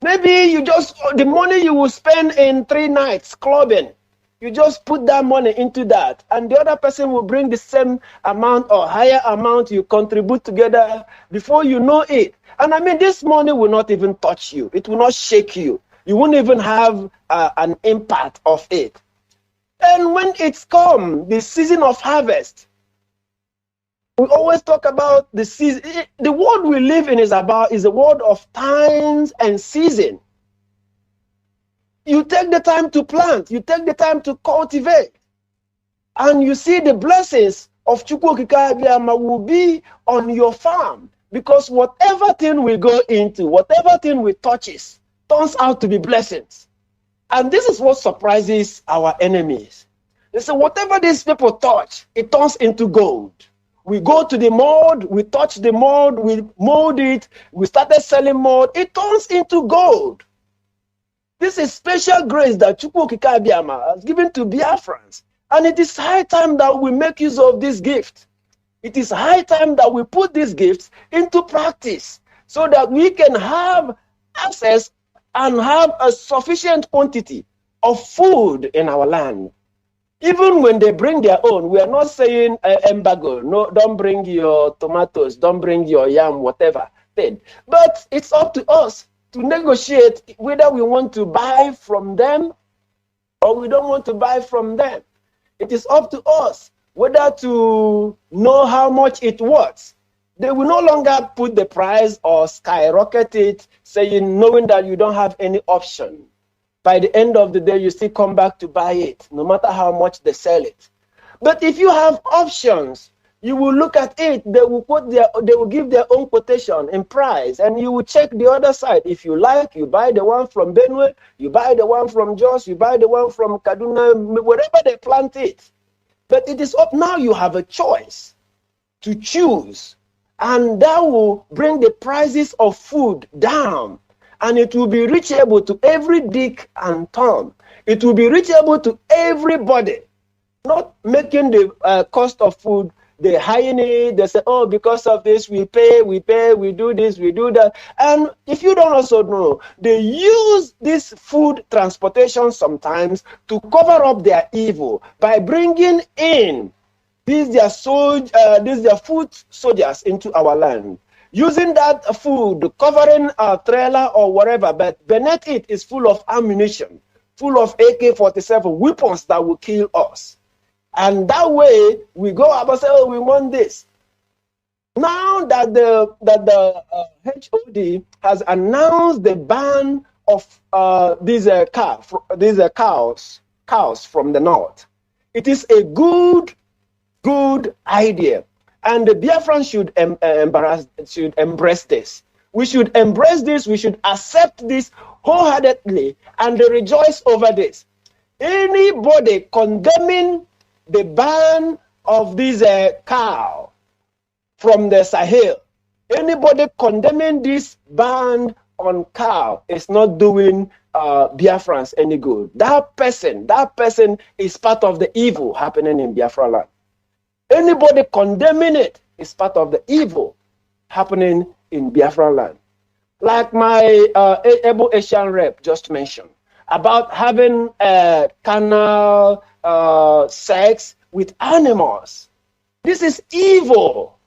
Maybe you just, the money you will spend in 3 nights clubbing, you just put that money into that, and the other person will bring the same amount or higher amount. You contribute together before you know it. And I mean, this money will not even touch you. It will not shake you. You won't even have an impact of it. And when it's come, the season of harvest, we always talk about the season. The world we live in is a world of times and season. You take the time to plant, you take the time to cultivate, and you see the blessings of Chukwu Okike Abiama will be on your farm, because whatever thing we go into, whatever thing we touches, turns out to be blessings. And this is what surprises our enemies. They say, whatever these people touch, it turns into gold. We go to the mold, we touch the mold, we mold it, we started selling mold, it turns into gold. This is special grace that Chukwu Okike Abiama has given to Biafrans. And it is high time that we make use of this gift. It is high time that we put these gifts into practice so that we can have access and have a sufficient quantity of food in our land. Even when they bring their own, we are not saying embargo. No, don't bring your tomatoes, don't bring your yam, whatever. But it's up to us to negotiate whether we want to buy from them or we don't want to buy from them. It is up to us whether to know how much it worth. They will no longer put the price or skyrocket it, saying, knowing that you don't have any option. By the end of the day, you still come back to buy it, no matter how much they sell it. But if you have options, you will look at it, they will give their own quotation in price, and you will check the other side. If you like, you buy the one from Benue, you buy the one from Jos, you buy the one from Kaduna, wherever they plant it. But it is up now, you have a choice to choose, and that will bring the prices of food down, and it will be reachable to every Dick and Tom. It will be reachable to everybody, not making the cost of food. They hire it, they say, oh, because of this, we pay, we do this, we do that. And if you don't also know, they use this food transportation sometimes to cover up their evil by bringing in these their food soldiers into our land. Using that food, covering a trailer or whatever, but beneath it is full of ammunition, full of AK-47 weapons that will kill us. And that way, we go up and say, oh, we want this. Now that the HOD has announced the ban of these cows from the north, it is a good idea. And the Biafrans should embrace this. We should embrace this. We should accept this wholeheartedly and rejoice over this. Anybody condemning the ban of this cow from the Sahel, anybody condemning this ban on cow is not doing Biafrans any good. That person is part of the evil happening in Biafra land. Anybody condemning it is part of the evil happening in Biafra land. like my able Asian rep just mentioned, about having carnal sex with animals. This is evil.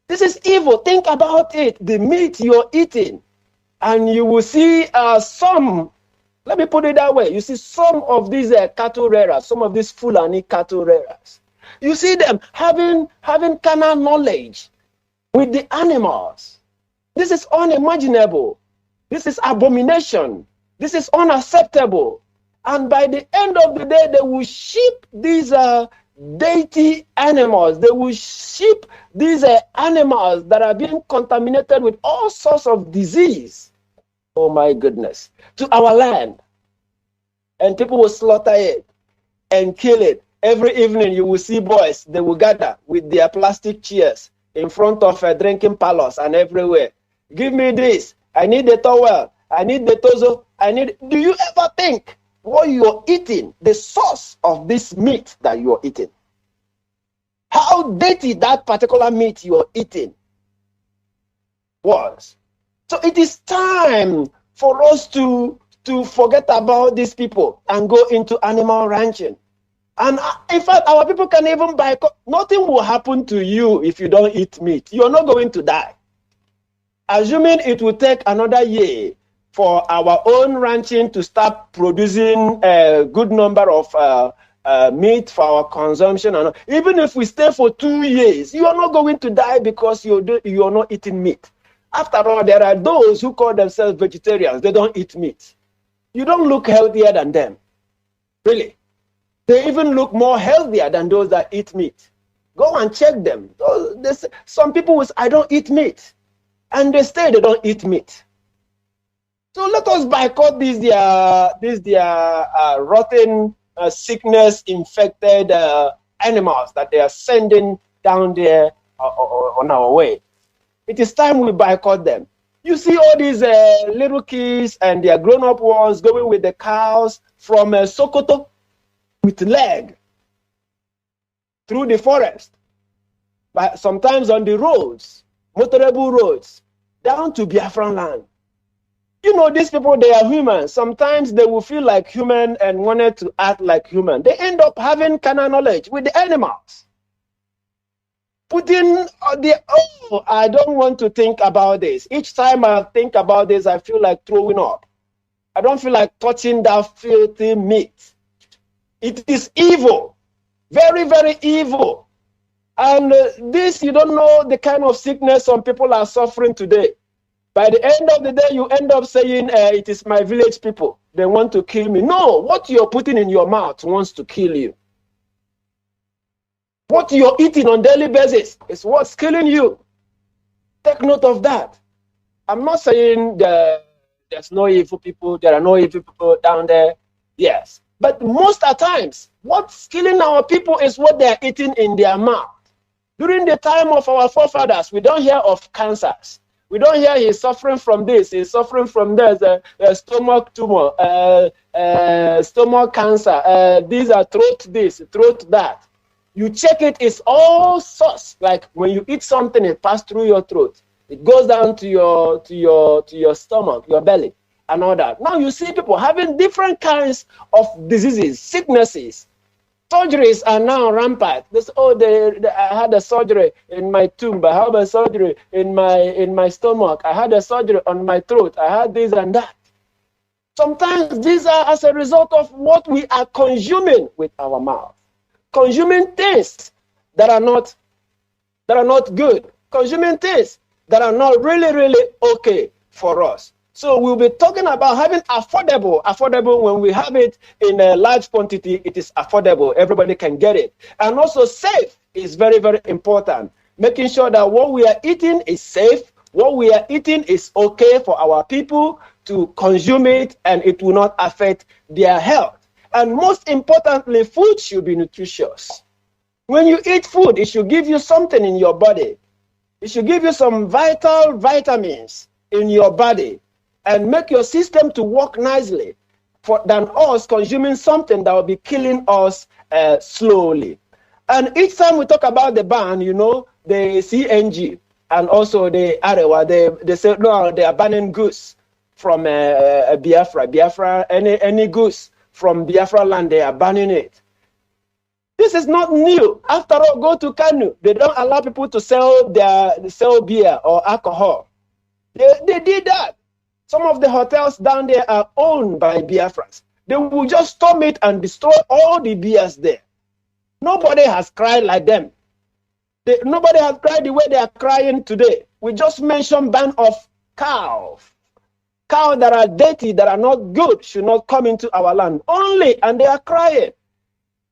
This is evil. Think about it. The meat you're eating, and you will see some, let me put it that way, you see some of these cattle rearers, some of these Fulani cattle rearers, you see them having carnal knowledge with the animals. This is unimaginable. This is abomination. This is unacceptable. And by the end of the day, they will ship these deity animals. They will ship these animals that are being contaminated with all sorts of disease. Oh my goodness. To our land. And people will slaughter it and kill it. Every evening you will see boys, they will gather with their plastic chairs in front of drinking parlors and everywhere. Give me this. I need the towel. I need the tozo. Do you ever think what you're eating, the source of this meat that you're eating? How dirty that particular meat you're eating was. So it is time for us to forget about these people and go into animal ranching. And in fact, our people can even buy. Nothing will happen to you if you don't eat meat. You're not going to die. Assuming it will take another year for our own ranching to start producing a good number of meat for our consumption. And even if we stay for 2 years, you are not going to die because you are not eating meat. After all, there are those who call themselves vegetarians. They don't eat meat. You don't look healthier than them. Really. They even look more healthier than those that eat meat. Go and check them. Some people will say, I don't eat meat. And they say they don't eat meat. So let us boycott these rotten, sickness-infected animals that they are sending down there on our way. It is time we boycott them. You see all these little kids and their grown-up ones going with the cows from Sokoto with leg through the forest, but sometimes on the roads, motorable roads, down to Biafran land. You know, these people, they are human. Sometimes they will feel like human and wanted to act like human. They end up having carnal knowledge with the animals. Putting I don't want to think about this. Each time I think about this, I feel like throwing up. I don't feel like touching that filthy meat. It is evil. Very, very evil. And this, you don't know the kind of sickness some people are suffering today. By the end of the day, you end up saying, it is my village people. They want to kill me. No, what you're putting in your mouth wants to kill you. What you're eating on a daily basis is what's killing you. Take note of that. I'm not saying there's no evil people. There are no evil people down there. Yes. But most of the times, what's killing our people is what they're eating in their mouth. During the time of our forefathers, we don't hear of cancers. We don't hear he's suffering from this, he's suffering from this, stomach tumor, stomach cancer, these are throat this, throat that. You check it, it's all sorts. Like when you eat something, it passes through your throat. It goes down to your stomach, your belly, and all that. Now you see people having different kinds of diseases, sicknesses. Surgeries are now rampant. I had a surgery in my tomb. I had a surgery in my stomach. I had a surgery on my throat. I had this and that. Sometimes these are as a result of what we are consuming with our mouth. Consuming things that are not good. Consuming things that are not really, really okay for us. So we'll be talking about having affordable. Affordable, when we have it in a large quantity, it is affordable. Everybody can get it. And also safe is very, very important. Making sure that what we are eating is safe. What we are eating is okay for our people to consume it, and it will not affect their health. And most importantly, food should be nutritious. When you eat food, it should give you something in your body. It should give you some vital vitamins in your body and make your system to work nicely than us consuming something that will be killing us slowly. And each time we talk about the ban, you know, the CNG, and also the Arewa, they say no, they are banning goods from Biafra. Any goods from Biafra land, they are banning it. This is not new. After all, go to Kanu. They don't allow people to sell beer or alcohol. They did that. Some of the hotels down there are owned by Biafrans. They will just storm it and destroy all the beers there. Nobody has cried like them. Nobody has cried the way they are crying today. We just mentioned ban of cows. Cows that are dirty, that are not good, should not come into our land. Only, and they are crying.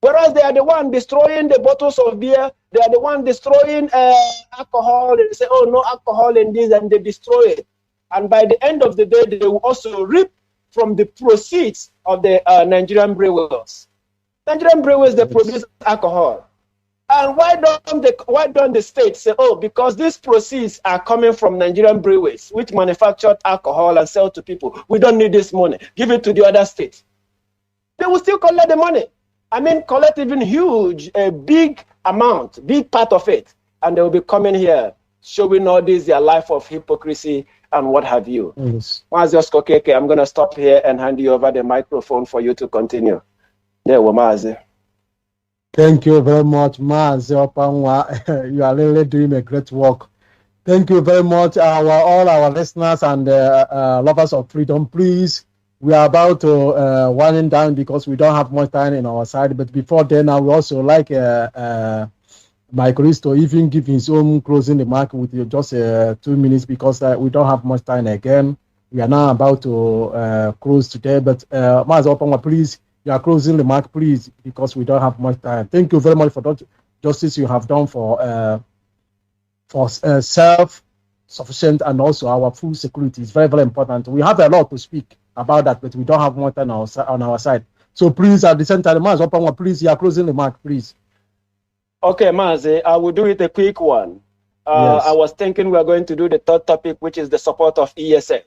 Whereas they are the one destroying the bottles of beer, they are the one destroying alcohol. They say, oh, no alcohol in this, and they destroy it. And by the end of the day, they will also reap from the proceeds of the Nigerian brewers. Nigerian brewers, they produce alcohol. And why don't the state say, oh, because these proceeds are coming from Nigerian breweries, which manufactured alcohol and sell to people, we don't need this money. Give it to the other states. They will still collect the money. I mean, collect even a big amount, big part of it. And they will be coming here, showing all this, their life of hypocrisy and what have you. Yes. Mazi Nwachineke, I'm going to stop here and hand you over the microphone for you to continue. There, Mazi. Thank you very much, Mazi Opanwa. You are really doing a great work. Thank you very much, all our listeners and lovers of freedom. Please, we are about to winding down because we don't have much time in our side. But before then, I would also like Mike Risto even give his own closing remark with just 2 minutes because we don't have much time again. We are now about to close today. But Mazi Opanwa, please, your closing remark, please, because we don't have much time. Thank you very much for that justice you have done for self-sufficient and also our food security. It's very, very important. We have a lot to speak about that, but we don't have more time on our side. So please, at the same time, Mazi Opanwa, please, your closing remark, please. Okay, Mazi, I will do it a quick one. Yes. I was thinking we are going to do the third topic, which is the support of ESN.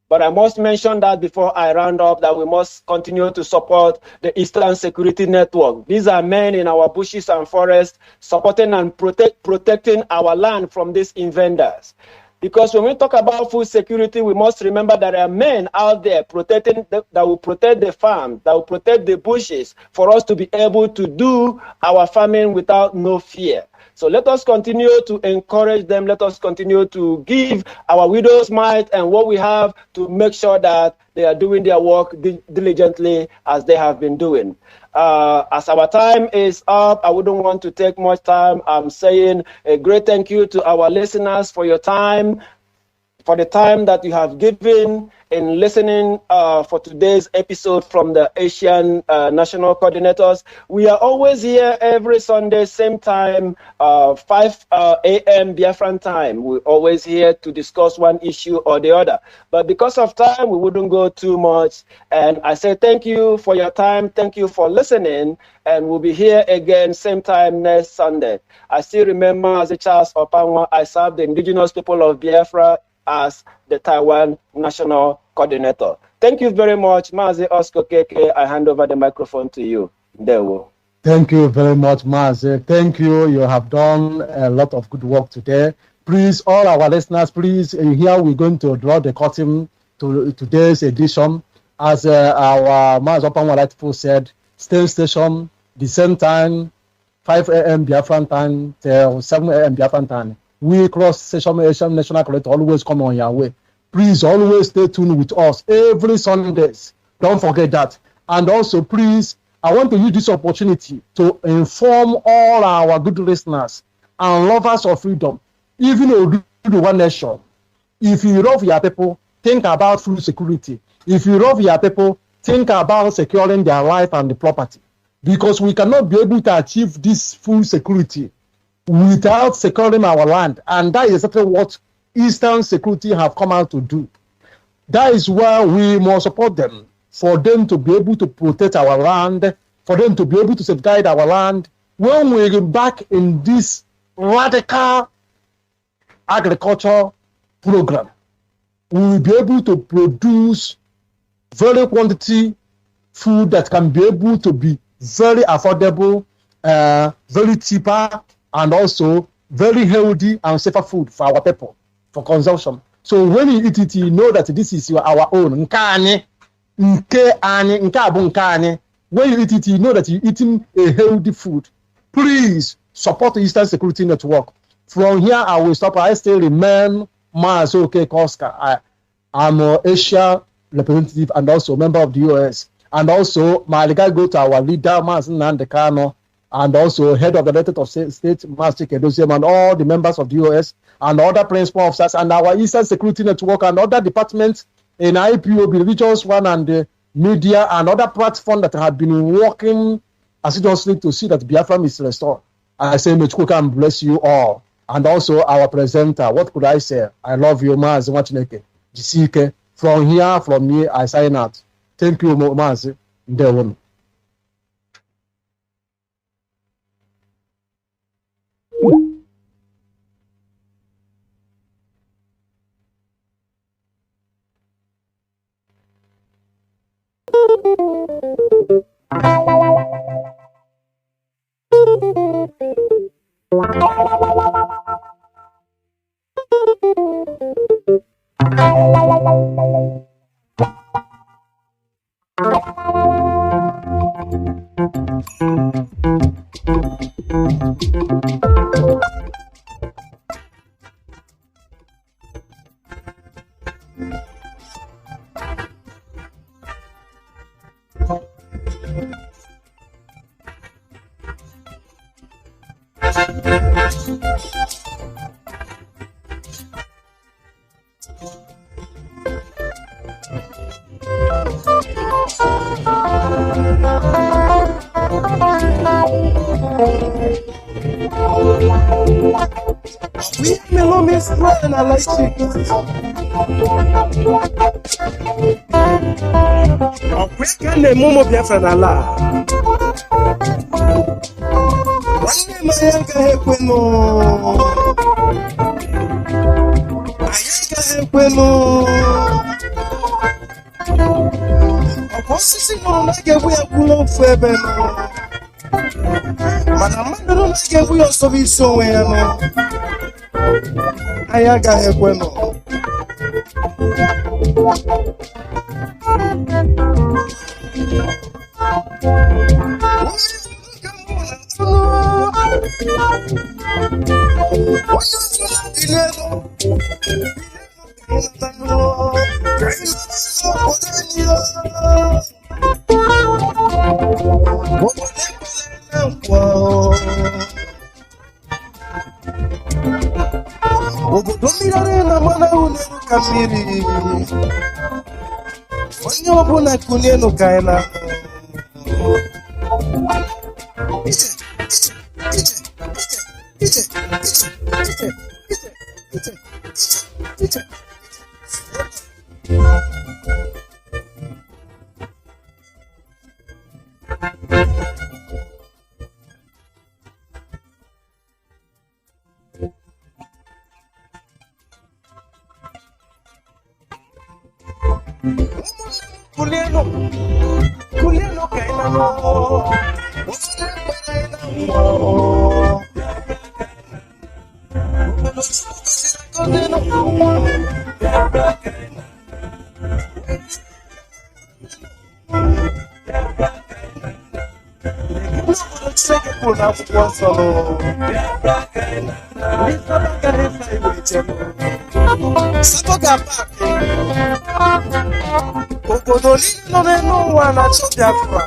But I must mention that before I round up, that we must continue to support the Eastern Security Network. These are men in our bushes and forests supporting and protecting our land from these invaders. Because when we talk about food security, we must remember that there are men out there that will protect the farm, that will protect the bushes for us to be able to do our farming without no fear. So let us continue to encourage them. Let us continue to give our widows' might and what we have to make sure that they are doing their work diligently as they have been doing. As our time is up, I wouldn't want to take much time. I'm saying a great thank you to our listeners for your time, for the time that you have given in listening for today's episode from the Asian National Coordinators. We are always here every Sunday, same time, 5 a.m. Biafran time. We're always here to discuss one issue or the other. But because of time, we wouldn't go too much. And I say thank you for your time. Thank you for listening. And we'll be here again, same time next Sunday. I still remember as a Charles Opanwa, I served the indigenous people of Biafra as the Taiwan National Coordinator. Thank you very much, Mazi Nwachineke. I hand over the microphone to you. Thank you very much, Mazi. Thank you. You have done a lot of good work today. Please, all our listeners, please, here we're going to draw the curtain to today's edition. As our Mazi Opanwa rightfully said, stay station, the same time, 5 a.m. Biafran time till 7 a.m. Biafran time. We cross session Asian National Coordinator always come on your way. Please always stay tuned with us every Sundays. Don't forget that. And also, please, I want to use this opportunity to inform all our good listeners and lovers of freedom, even though the one nation. If you love your people, think about food security. If you love your people, think about securing their life and the property. Because we cannot be able to achieve this food security without securing our land. And that is exactly what Eastern Security have come out to do. That is why we must support them, for them to be able to protect our land, for them to be able to safeguard our land. When we embark in this radical agriculture program, we will be able to produce very quantity food that can be able to be very affordable, very cheaper, and also very healthy and safer food for our people for consumption. So when you eat it, you know that this is our own. When you eat it, you know that you're eating a healthy food. Please support the Eastern Security Network. From here, I will stop. I still remain Mazi Nwachineke. I'm an Asia representative and also a member of the US. And also, my regard go to our leader, Mazi Nnamdi Kanu, and also head of the United States, Mazi Nwachineke, and all the members of the US, and other principal officers, and our Eastern Security Network, and other departments in IPOB, Regions 1, and the media, and other platforms that have been working assiduously to see that Biafra is restored. I say, may God bless you all. And also our presenter, what could I say? I love you, Mazi Nwachineke. Jisike. From here, from me, I sign out. Thank you, Mazi. Ndewonu. Momo Biafra na la. Wanne mayanga hekweno. Ayanga hekweno. Oposisi no nage buya kulo febe no. Mana mandoro nage buya service onwe ya no. Ayanga hekweno. Kuneno kaena Kuleno kaena no. No one at Biafra.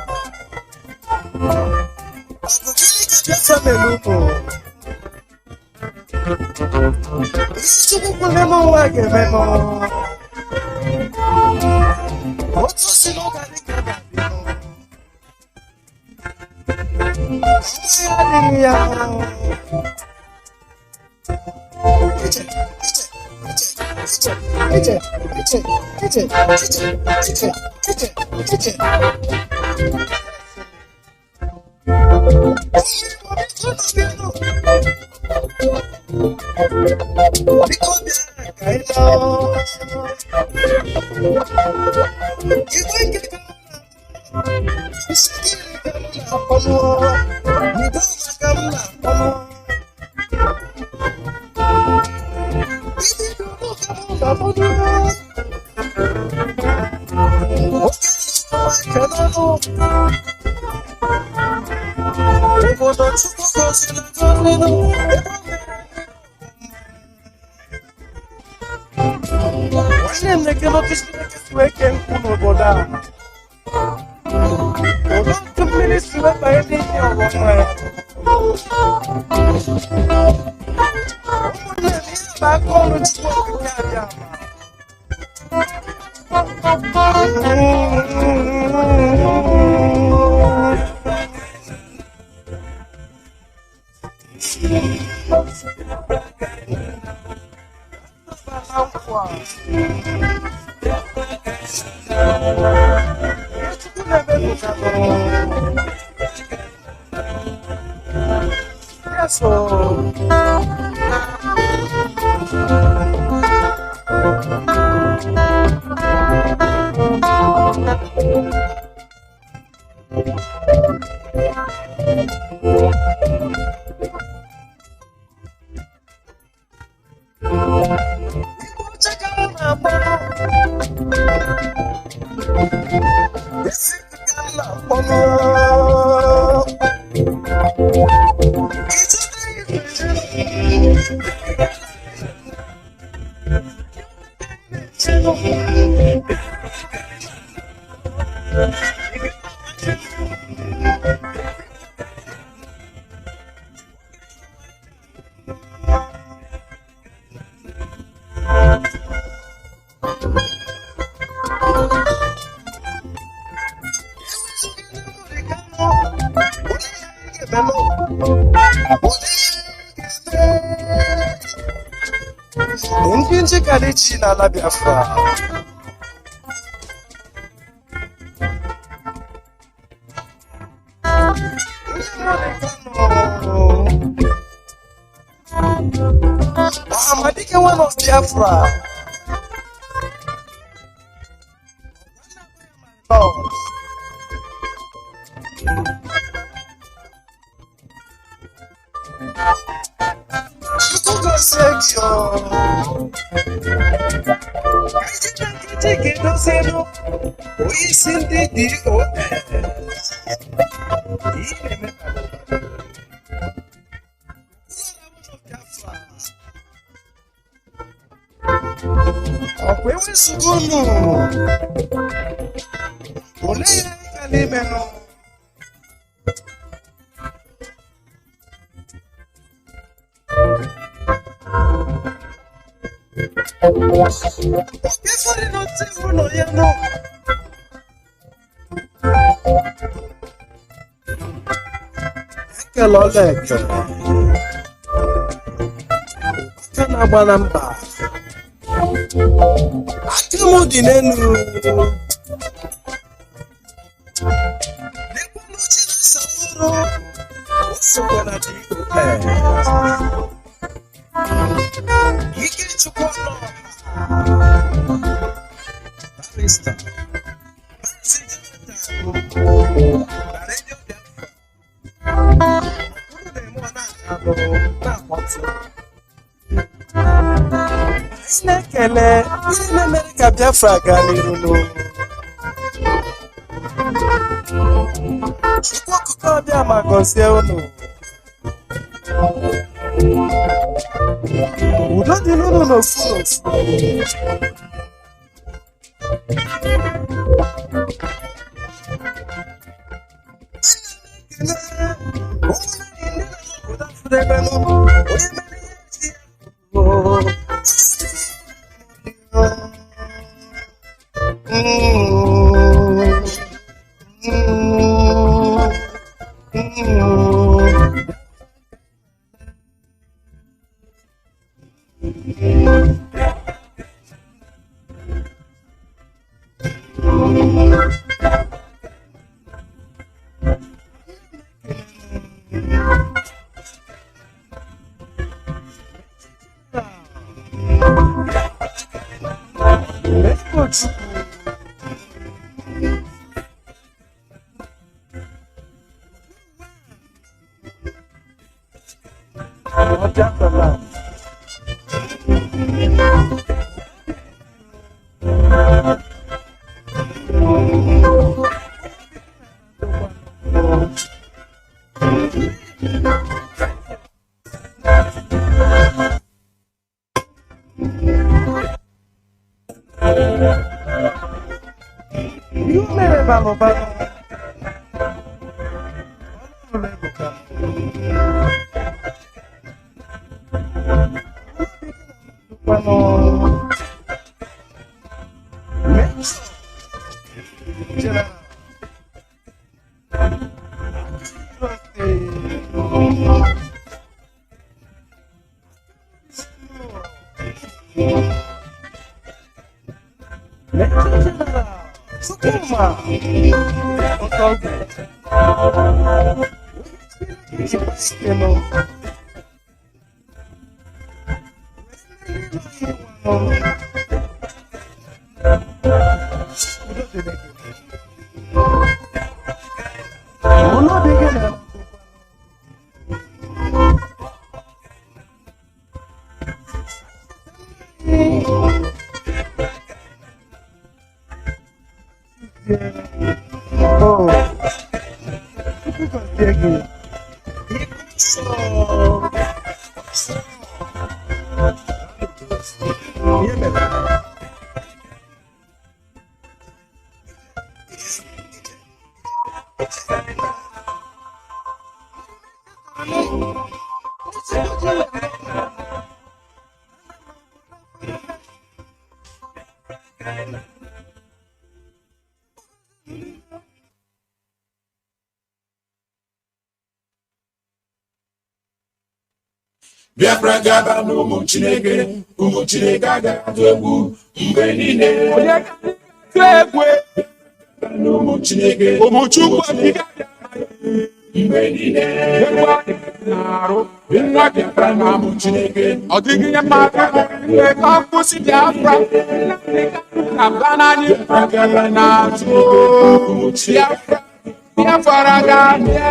Illegality na Biafra. Amadike one of Biafra. Biafra Galileo. Chukwu bịa ma gọzie unu. Udo dị n'ụlọ n'ofu n'ofu. Biafra gaba n'ụmụ Chineke aga-atụ egwu mgbe niile. Onye ga-atụ egwu n'ụmụ Chineke, ụmụ Chukwu mgbe niile. Egwu na-arụ nwa Biafra na ụmụ Chineke. Ọ dịghị ihe mmadụ mgbe ka ọ kwụsị Biafra. Na mba n'anyị Biafra na-atụ Biafra ga-abịa.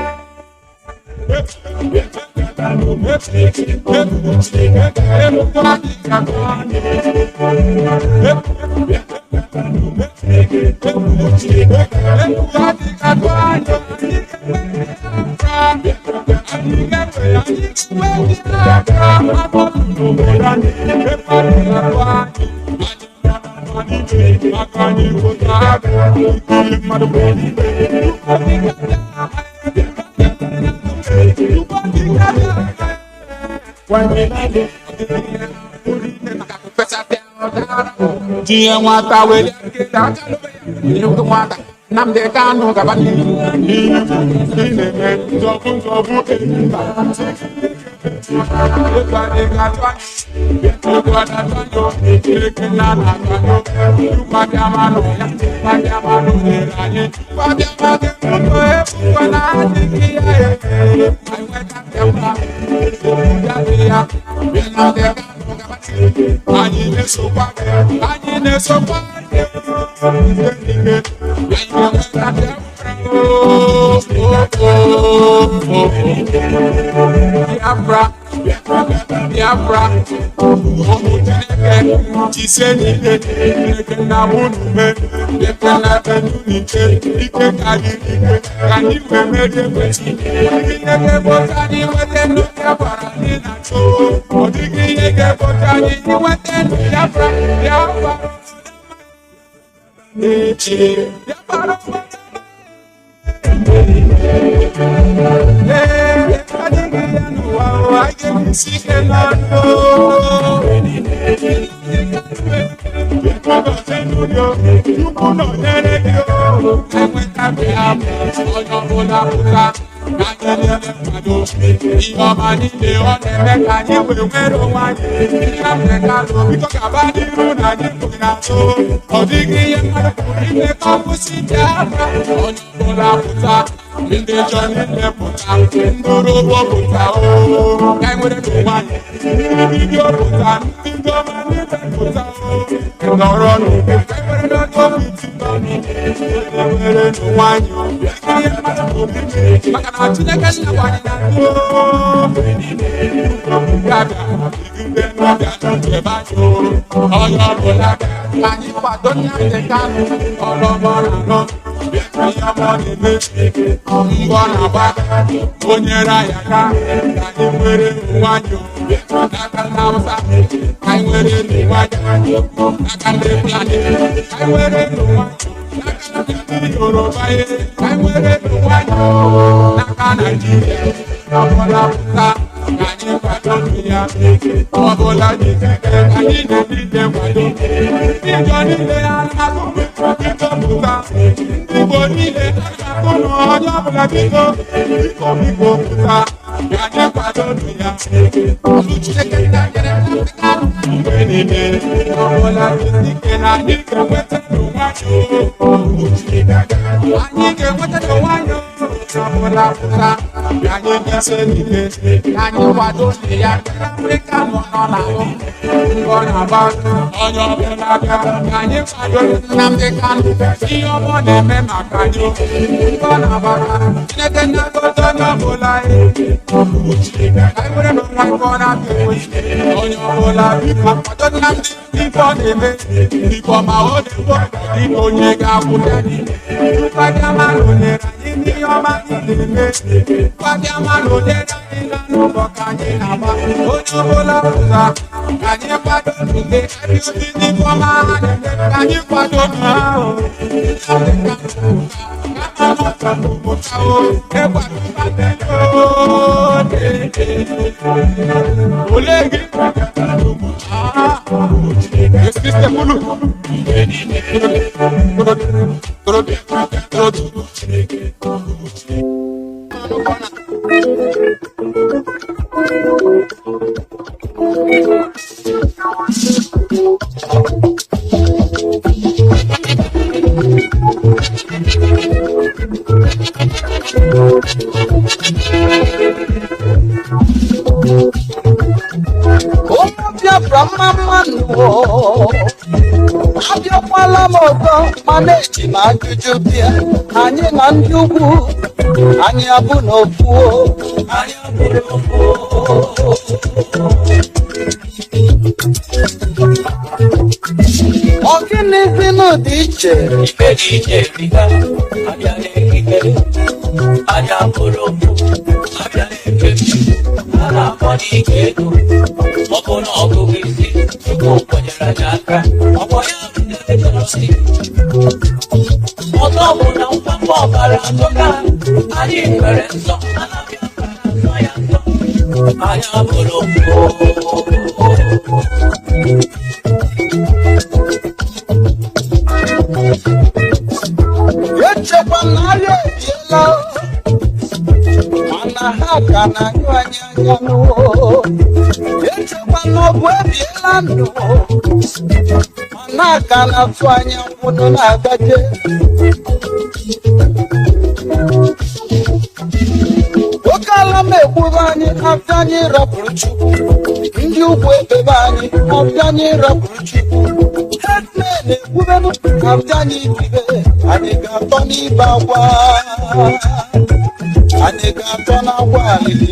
Tinye nwata were nwata Nnamdi Kanu gaba n'ihu na-eme nzọbụ anyị na-esokwa Biafra ụmụ Chineke jise n'ike Chineke na ụnụme eke na n'ike ike karịrị ike ka anyị wee merie ekwesị. Ọ dịghị ihe ga-egbochi anyị nweta ndụ Biafra anyị na-achọ. Ọ dịghị ihe ga-egbochi anyị nweta ndụ Biafra ndị chọrọ imepụta ndụrụ pụta o ka nwere n'ụwanyị ndị opụta ndị ọma n'imepụta o nọrọ n'ụwa ka nwere n'ọtọbiti nwere n'ụwanyị o ihe mmadụ obibi maka na Chineke nnakwanyị na ndụ ga-abịa igide n'ọbịa ebe anyị onye ọbụla anyị kwado Nnamdi Kanu ọlọmọrọ mbọ na-agba onyere anyị aka ka anyị nwere nwanyị n'aka ndị Hausa, ka anyị nwere nwanyị n'aka ndị Fulani, ka anyị nwere nwanyị n'aka Yoruba ye, I nwere n'ụwanyo n'aka Naịjirịa. Ọbụla pụta ka anyị kwado ya. Ọbụla dị ike anyị na-edide kwado. Ịjọ niile a na-atụ biko pụta. Ndị Igbo niile a na-atụ n'ọjọ ọbụla biko pụta. Ka anyị kwado ya. Ọlụ Chineke na-enyere aka mgbe niile. Ọbụla dị ike na anyị ga-enweta n'ụwanyo. Anyị ga-enweta n'ụwanyo. Ọbụla pụta. Anyị ga-ese n'ike. Anyị kwado ya. Afrịka nọ n'ahụ. Ngọ na-agba onye ọbụla aka. Anyị kwado Nnamdi Kanu. Ihe ọma na-eme maka anyị. Ngọ na-agba Chineke na-agọzi onye ọbụla. Anyị nwere n'ụwa nke ọ na-apịa onye ọbụla biko kwado Nnamdi ife ọ na-eme. Biko ma ọ dịkwa dịka onye ga-akwụrụ anyị. Kwadiama na onyere anyị n'ihe ọma anyị na-eme. Kwadiama na onyere anyị na n'ụbọ ka anyị na-agba. Onye ọbụla pụta ka anyị kwado n'ude ebe obi ndị ọma ha na-eme ka anyị kwado n'ahụ. Olegi Sister Kulu Biafra mama no abịakwala m ọzọ mana eji m ajụjụ bịa anyị na ndị ugwu anyị abụ n'ofu ọ gịnịzi n'ụdị iche ife dị iche dịga abịa n'ekike anyị abụrụ ofu abịa n'ekike a na-akpọ n'ike ego ọ bụ na ọgụgụ isi tupu kwenyere anyị aka ọgbọ ya ọzọ bụ na mkpakọ ọbara atụka anyị nwere nsọ anabịa nsọ ya nsọ anyị abụrụ echekwa na arịa ebiela mana ha ka na-anyụ anyị anya n'ụwa echekwa na ọgwụ ebiela ndụ mana ka na-atụ anya mkpụrụ na-agaje oke ala m egburu anyị afọ anyị rapụrụ Chukwu ndị ugwu ebebe anyị afọ anyị rapụrụ Chukwu headmen ekwubenu afọ anyị ibibe anyị ga-atọ n'ibe agwa anyị ga-atọ n'agwa alili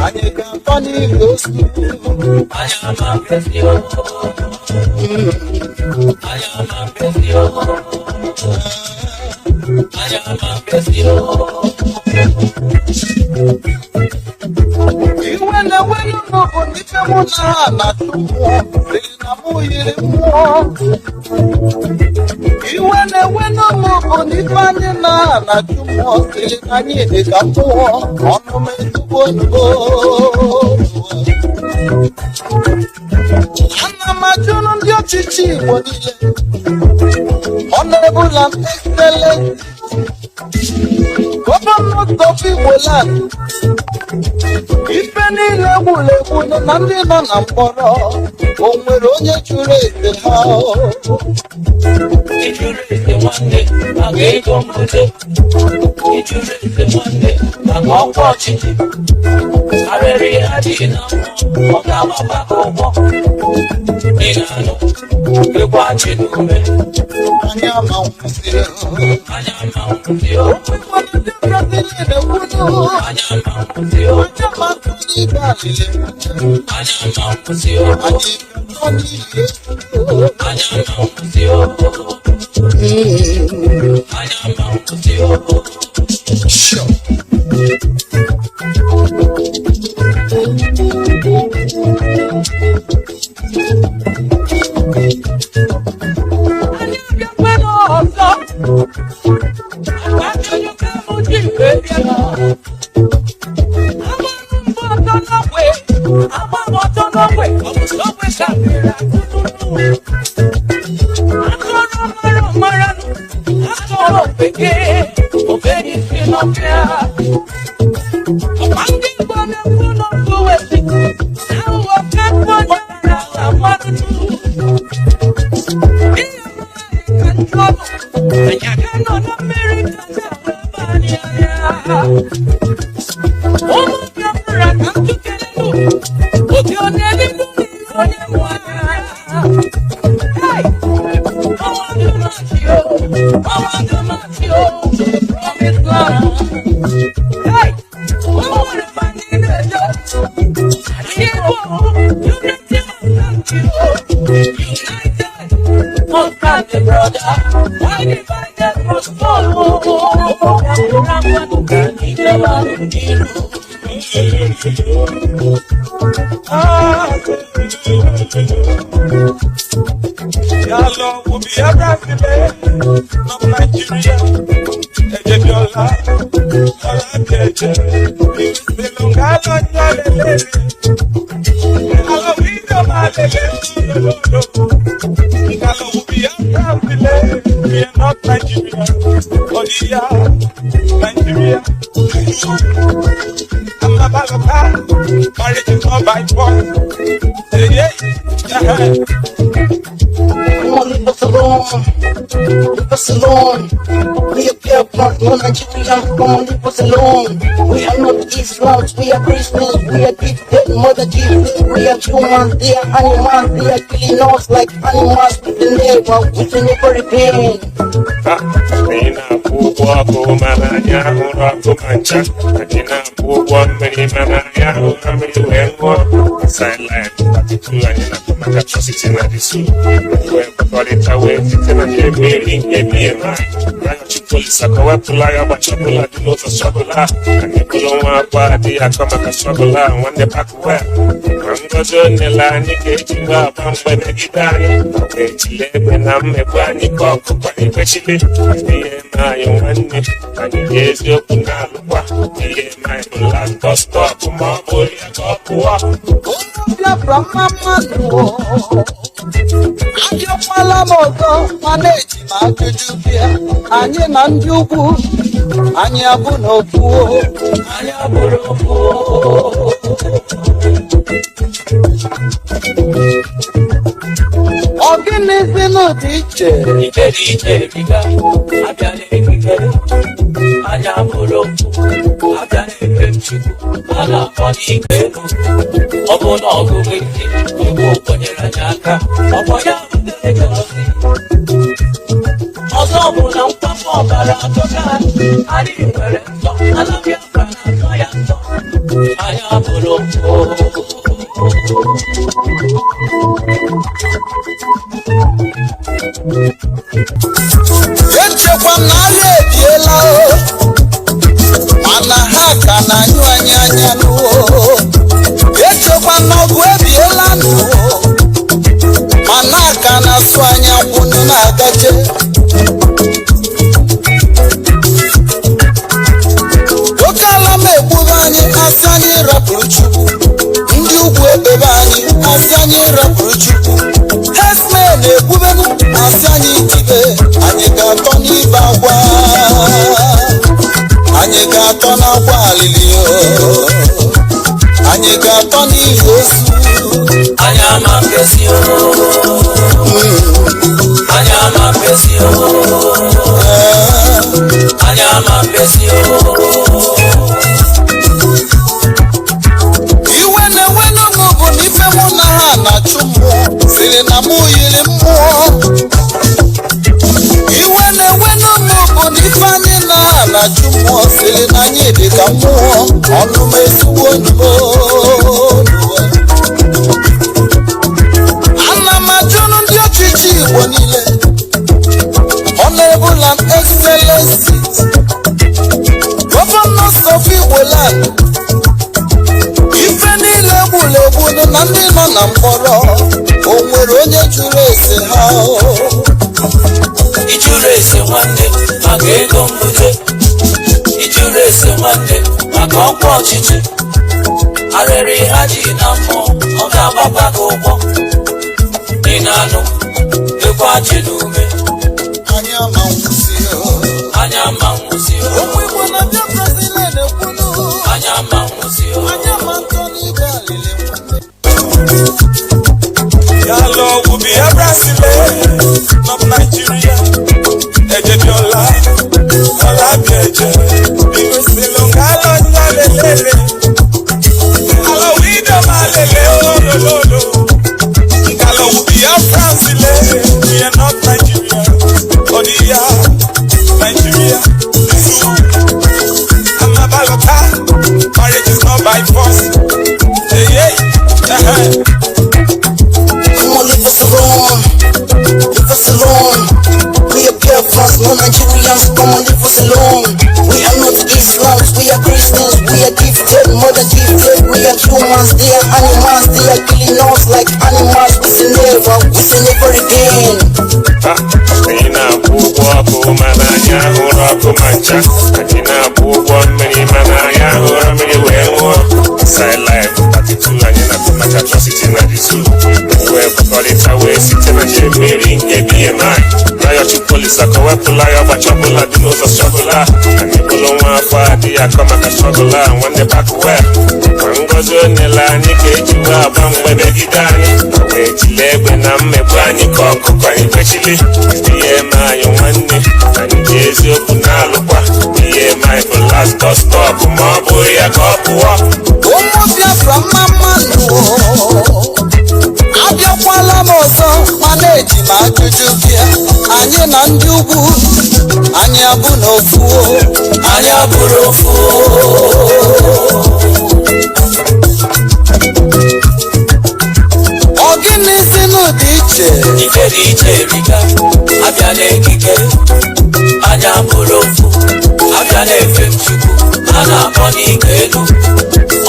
anyị ga-atọ n'ihi osu anyị ama-apịasị iwe na-enweghị n'obodo ife mụ na ha na-atụ mmụọ siri na mụ yiri mmụọ iwe na-enwe n'obodo ife anyị na ha na-atụ mmụọ siri na anyị dị ka mmụọ ọnụ m ezigbo oyibo ana m ajụrụ ndị ọchịchị Igbo niile Honorable and Excelency Governor of Igbo land ife niile egwuregwu na ndị nọ na mkpọrọ o nwere onye jụrụ eze ha ijuru eze nwanne maka ego mbute ijuru eze nwanne maka ọkwa ọchịchị arịrị adịghị na mmụọ ọ ga-agbabaka ụgbọ ị na-anụ ịgwachi n'ume anya ma nwụsịrị anya ma nwụsịrị Yalo will be a Biafra, not Nigeria. Ejebiola, Alajeje, Belongalo Nyalele, Alawido Malele, Yalo will be a Biafra, we are not Nigeria. Odia, Nigeria. I'm a Balaka, marriage is not by force. Yeah. Come on, leave us alone. Leave us alone. We are Biafrans, no Nigerians. Come on, leave us alone. We are not Islams, we are Christians. We are gifted, mother gifted. We are humans, they are animals. They are killing us like animals with the never, with the never repent. Nina kubwa kumananya uraku mancha Nina kubwa meni mananya uramilu engo Silent Atitula nina kumaka trusiti na disu Uwe kutorita we fitina jemiri Yemi Raya chukulisa kawe pulaya Bachakula dinoza strugula Kanikulo kwa diya kamaka strugula Wande pakuwe Mangojo nila nikejiwa Bambe negidani Wechilebe na mbani Koko kwa nipechile Yema yomane Kanyezi okunalukwa Yema yolanda stop Maboli akapuwa Biafra mama nuo Ayo malamoto Maneji makujubia Anye na ndị ugwu Anyị abụ n'ofuo Anyị abụ n'ofuo Ọgịnịzi n'ụdị iche Ike dị iche biga Abịa n'ekike Anyị abụ n'ofuo Abịa n'efe mchukwu A na-akpọ n'ike elu Ọ bụ na ọgụgụ ike Igbo kwenyere anyị aka Ọkwa ya butere jealousy Ọzọ bụ na mkpafọ ọbara atọka Anyị nwere nsọ Ala Biafra na-atọ ya nsọ Anyị abụ n'ofuo Echekwa na ala ebiela Mana ha ka na-anyụ anyị anya n'ụọ Echekwa na ọgụ ebiela n'ụọ Mana ha ka na-asụ anya kwụnụ na-agaje Oke ala m egburu anyị asị anyị rapụrụ Chukwu Ndị ugwu ebebe anyị asị anyị rapụrụ Chukwu Herdsmen egbubenu asị anyị tibe Anyị ga-atọ n'ibe agwa Anyị ga-atọ n'akwa alili Anyị ga-atọ n'ihi ozu Anyị ama mkpesi Anyị ama mkpesi Anyị ama mkpesi Iwe na-ewe n'ụmụ bụ n'ife mụ na ha na-achụ mmụọ Siri na mụ yiri mmụọ Iwe na-ewe n'ụmụ bụ n'ife anyị na ha na-achụ mmụọ Siri na anyị dị ka mmụọ Ọnụ m ezigbo onubo Ana m ajụrụ ndị ọchịchị Igbo niile Honorable and Excelency Governors of Igbo land Ife niile egbulegbu na ndị nọ na mkpọrọ O nwere onye jụrụ ese ha Ijuru ese nwanne maka ego mbute Ijuru ese nwanne maka ọkwa ọchịchị Arịrị ha ji na mmụọ ọ ga-agbakwa gị ụgwọ Ị na-anụ ekwe achị n'ume sin never again. Anyị na-akwụ ụgwọ ọkụ mana anyị ahụrụ ọkụ ma ncha. Anyị na-akwụ ụgwọ mmiri mana anyị ahụrụ mmiri wee ṅụọ. Silent 32 anyị na-atụ maka atrocity na the zoo. Wee kwekọrịta wee site na nje mmiri nke BMI. Riot police akọwepụla ya ọgbachi ọbụla dị n'ụzọ strọgụl a. Anyị bụrụ nwa afọ adịghị akọ maka strọgụl a nwanne bakwuwe. Ma ngozi o nyere anyị ga-eji wee agba mgbe megide anyị. Ma wee jile egbe na mmegbu anyị ka ọkụkọ anyị kwechili. Ihe eme anyị nwanne anyị ji eziokwu na-alụkwa. Ihe eme anyị bụ last bus stop ma ọ bụghị ya ka ọ pụọ. Ụmụ Biafra mama nụ abịakwala m ọzọ mana eji m ajụjụ bịa. Anyị na ndị ugwu anyị abụ n'ofu anyị abụrụ ofu. Ọ gịnị si n'ụdị iche ife dị iche riga abịa n'ekike anyị abụrụ ofu abịa na-efe m Chukwu a na-akpọ n'ike elu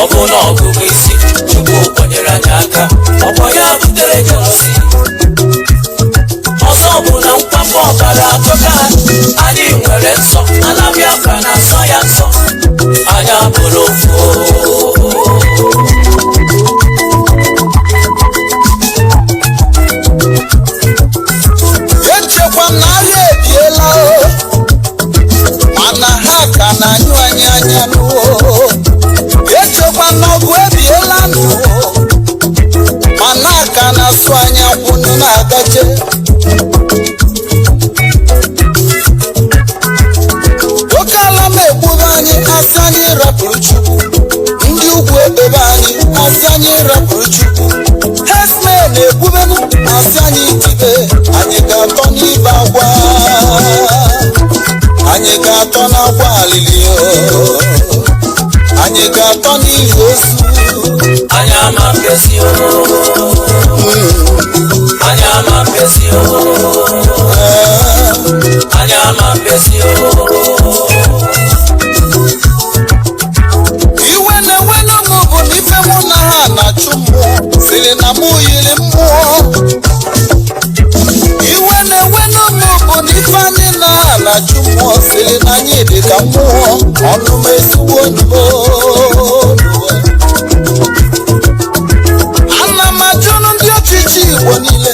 ọ bụ na ọgụgụ isi Chukwu kwenyere anyị aka ọkwa ya butere jelosi ọzọ bụ na mkpafọ ọbara atọka anyị nwere nsọ ala Biafra na-asọ ya nsọ anyị abụrụ ofu. echekwa m na agha ebiela mana ha ka na-anyụ anyị anya n'ụọ. Echekwa m na ọgụ ebiela nụ mana ha ka na-asụ anya kwụnụ na-agaje. Oke ala m egburu anyị asị anyị rapụrụ Chukwu. Ndị ugwu ekpebe anyị asị anyị rapụrụ Chukwu. Herdsmen egbubenu asị anyị tibe. Anyị ga-atọ n'ibe agwa anyị ga-atọ n'agwa alili anyị ga-atọ n'ili ozu. Anyị ama mpesi anyị ama mpesi anyị ama mpesi. Iwe na-ewelu m bụ na ife mụ na ha na-achụ mmụọ siri na mụ yiri mmụọ. Iwe na-ewelu m bụ na ife anyị na ha na-achụ mmụọ siri na anyị dị ka mmụọ. Ọnụ m ezigbo onubo. Ana m ajụrụ ndị ọchịchị Igbo niile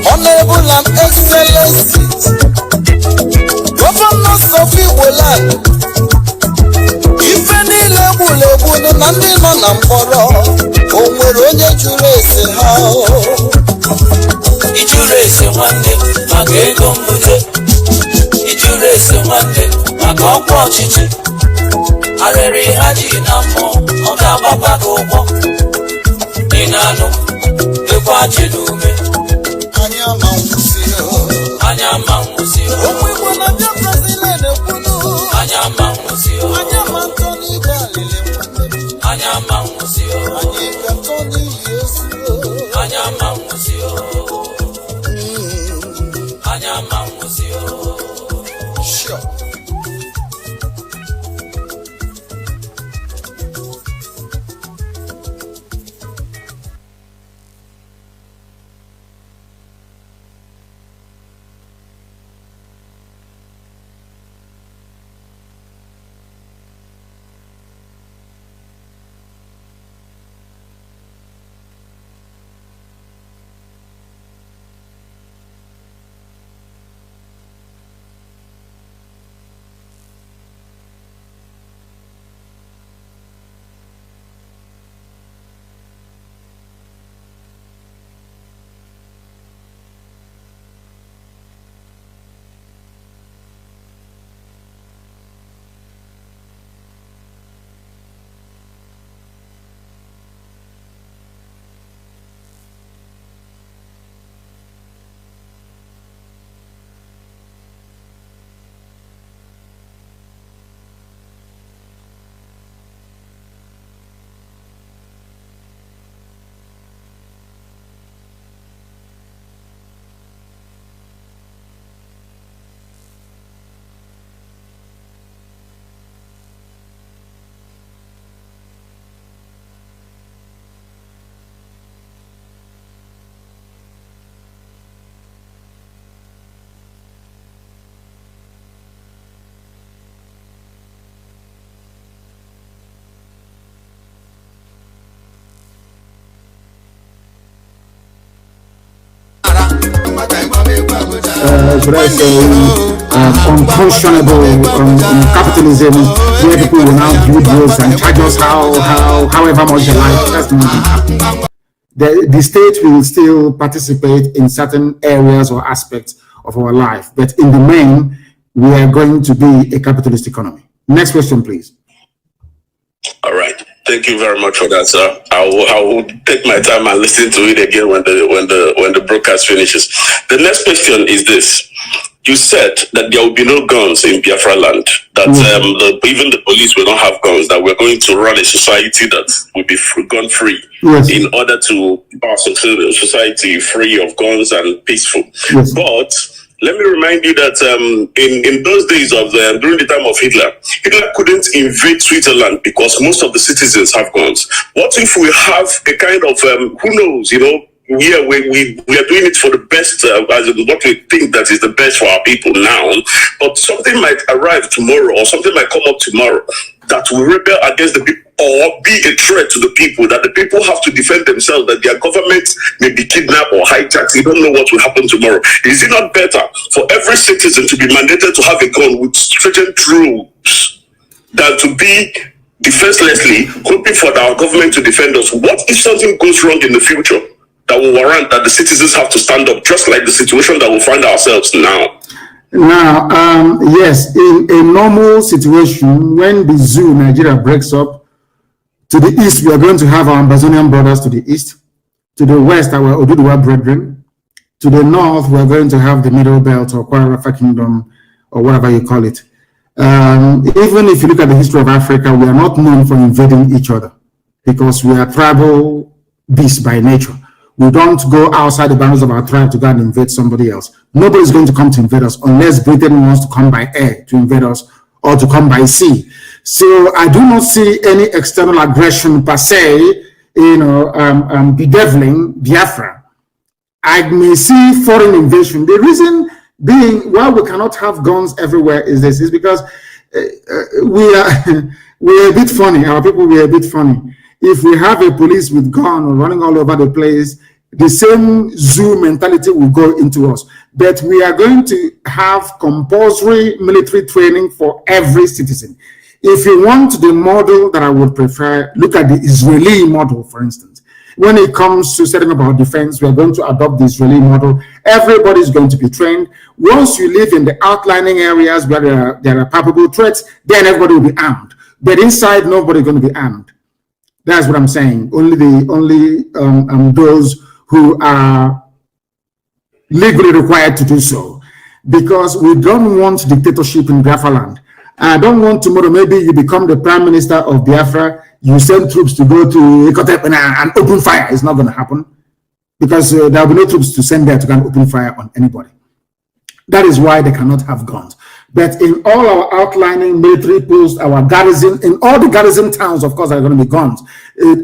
Honorable and Excelency Governors of Igbo land, ife niile egbulegbu na ndị nọ na mkpọrọ o nwere onye jụrụ ese ha. Ijuru ese nwanne maka ego mbute ijuru ese nwanne maka ọkwa ọchịchị arịrị ha ji na mmụọ ọ ga-agbakwa gị ụgwọ ị na-anụ ekwe ji n'ume Anyị ama nwụsị anyị ama nwụsị ụmụ Igbo na Biafra niile na-ekwunu anyị ama nwụsị anyị ama ntọ n'igwe alili anyị ama nwụsị anyị ga-atọ n'ihi ozu. anyị ama nwụsị anyị ama nwụsị. Sure. should I say, unconscionable capitalism, where people will now build roads and charge us however much they like. That's not going to happen. The state will still participate in certain areas or aspects of our life, but in the main, we are going to be a capitalist economy. Next question, please. All right. Thank you very much for that, sir. I will take my time and listen to it again when the broadcast finishes. The next question is this: you said that there will be no guns in Biafra land. That even the police will not have guns. That we're going to run a society that will be gun free in order to pass a society free of guns and peaceful. Yes. But let me remind you that in those days of during the time of Hitler couldn't invade Switzerland because most of the citizens have guns. What if we have a kind of who knows, we are doing it for the best, as in what we think that is the best for our people now, but something might arrive tomorrow or something might come up tomorrow that will rebel against the people or be a threat to the people, that the people have to defend themselves, that their government may be kidnapped or hijacked. You don't know what will happen tomorrow. Is it not better for every citizen to be mandated to have a gun with stringent rules than to be defenselessly hoping for our government to defend us? What if something goes wrong in the future that will warrant that the citizens have to stand up, just like the situation that we find ourselves now? Now, yes, in a normal situation, when the zoo Nigeria breaks up, to the east, we are going to have our Amazonian brothers to the east. To the west, our Oduduwa brethren. To the north, we are going to have the Middle Belt or Kwarafa Kingdom or whatever you call it. Even if you look at the history of Africa, we are not known for invading each other because we are tribal beasts by nature. We don't go outside the boundaries of our tribe to go and invade somebody else. Nobody is going to come to invade us unless Britain wants to come by air to invade us or to come by sea. So I do not see any external aggression per se, bedeviling Biafra. I may see foreign invasion. The reason being why we cannot have guns everywhere is because we're a bit funny. Our people, we're a bit funny. If we have a police with gun running all over the place, the same zoo mentality will go into us. But we are going to have compulsory military training for every citizen. If you want the model that I would prefer, look at the Israeli model, for instance. When it comes to setting up our defense, we are going to adopt the Israeli model. Everybody is going to be trained. Once you live in the outlining areas where there are palpable threats, then everybody will be armed. But inside, nobody is going to be armed. That's what I'm saying. Only those who are legally required to do so, because we don't want dictatorship in Biafra land. I don't want tomorrow maybe you become the prime minister of Biafra, you send troops to go to Ikotep and open fire. It's not going to happen because there will be no troops to send there to go and open fire on anybody. That is why they cannot have guns. But in all our outlining military posts, our garrison, in all the garrison towns, of course, are going to be guns.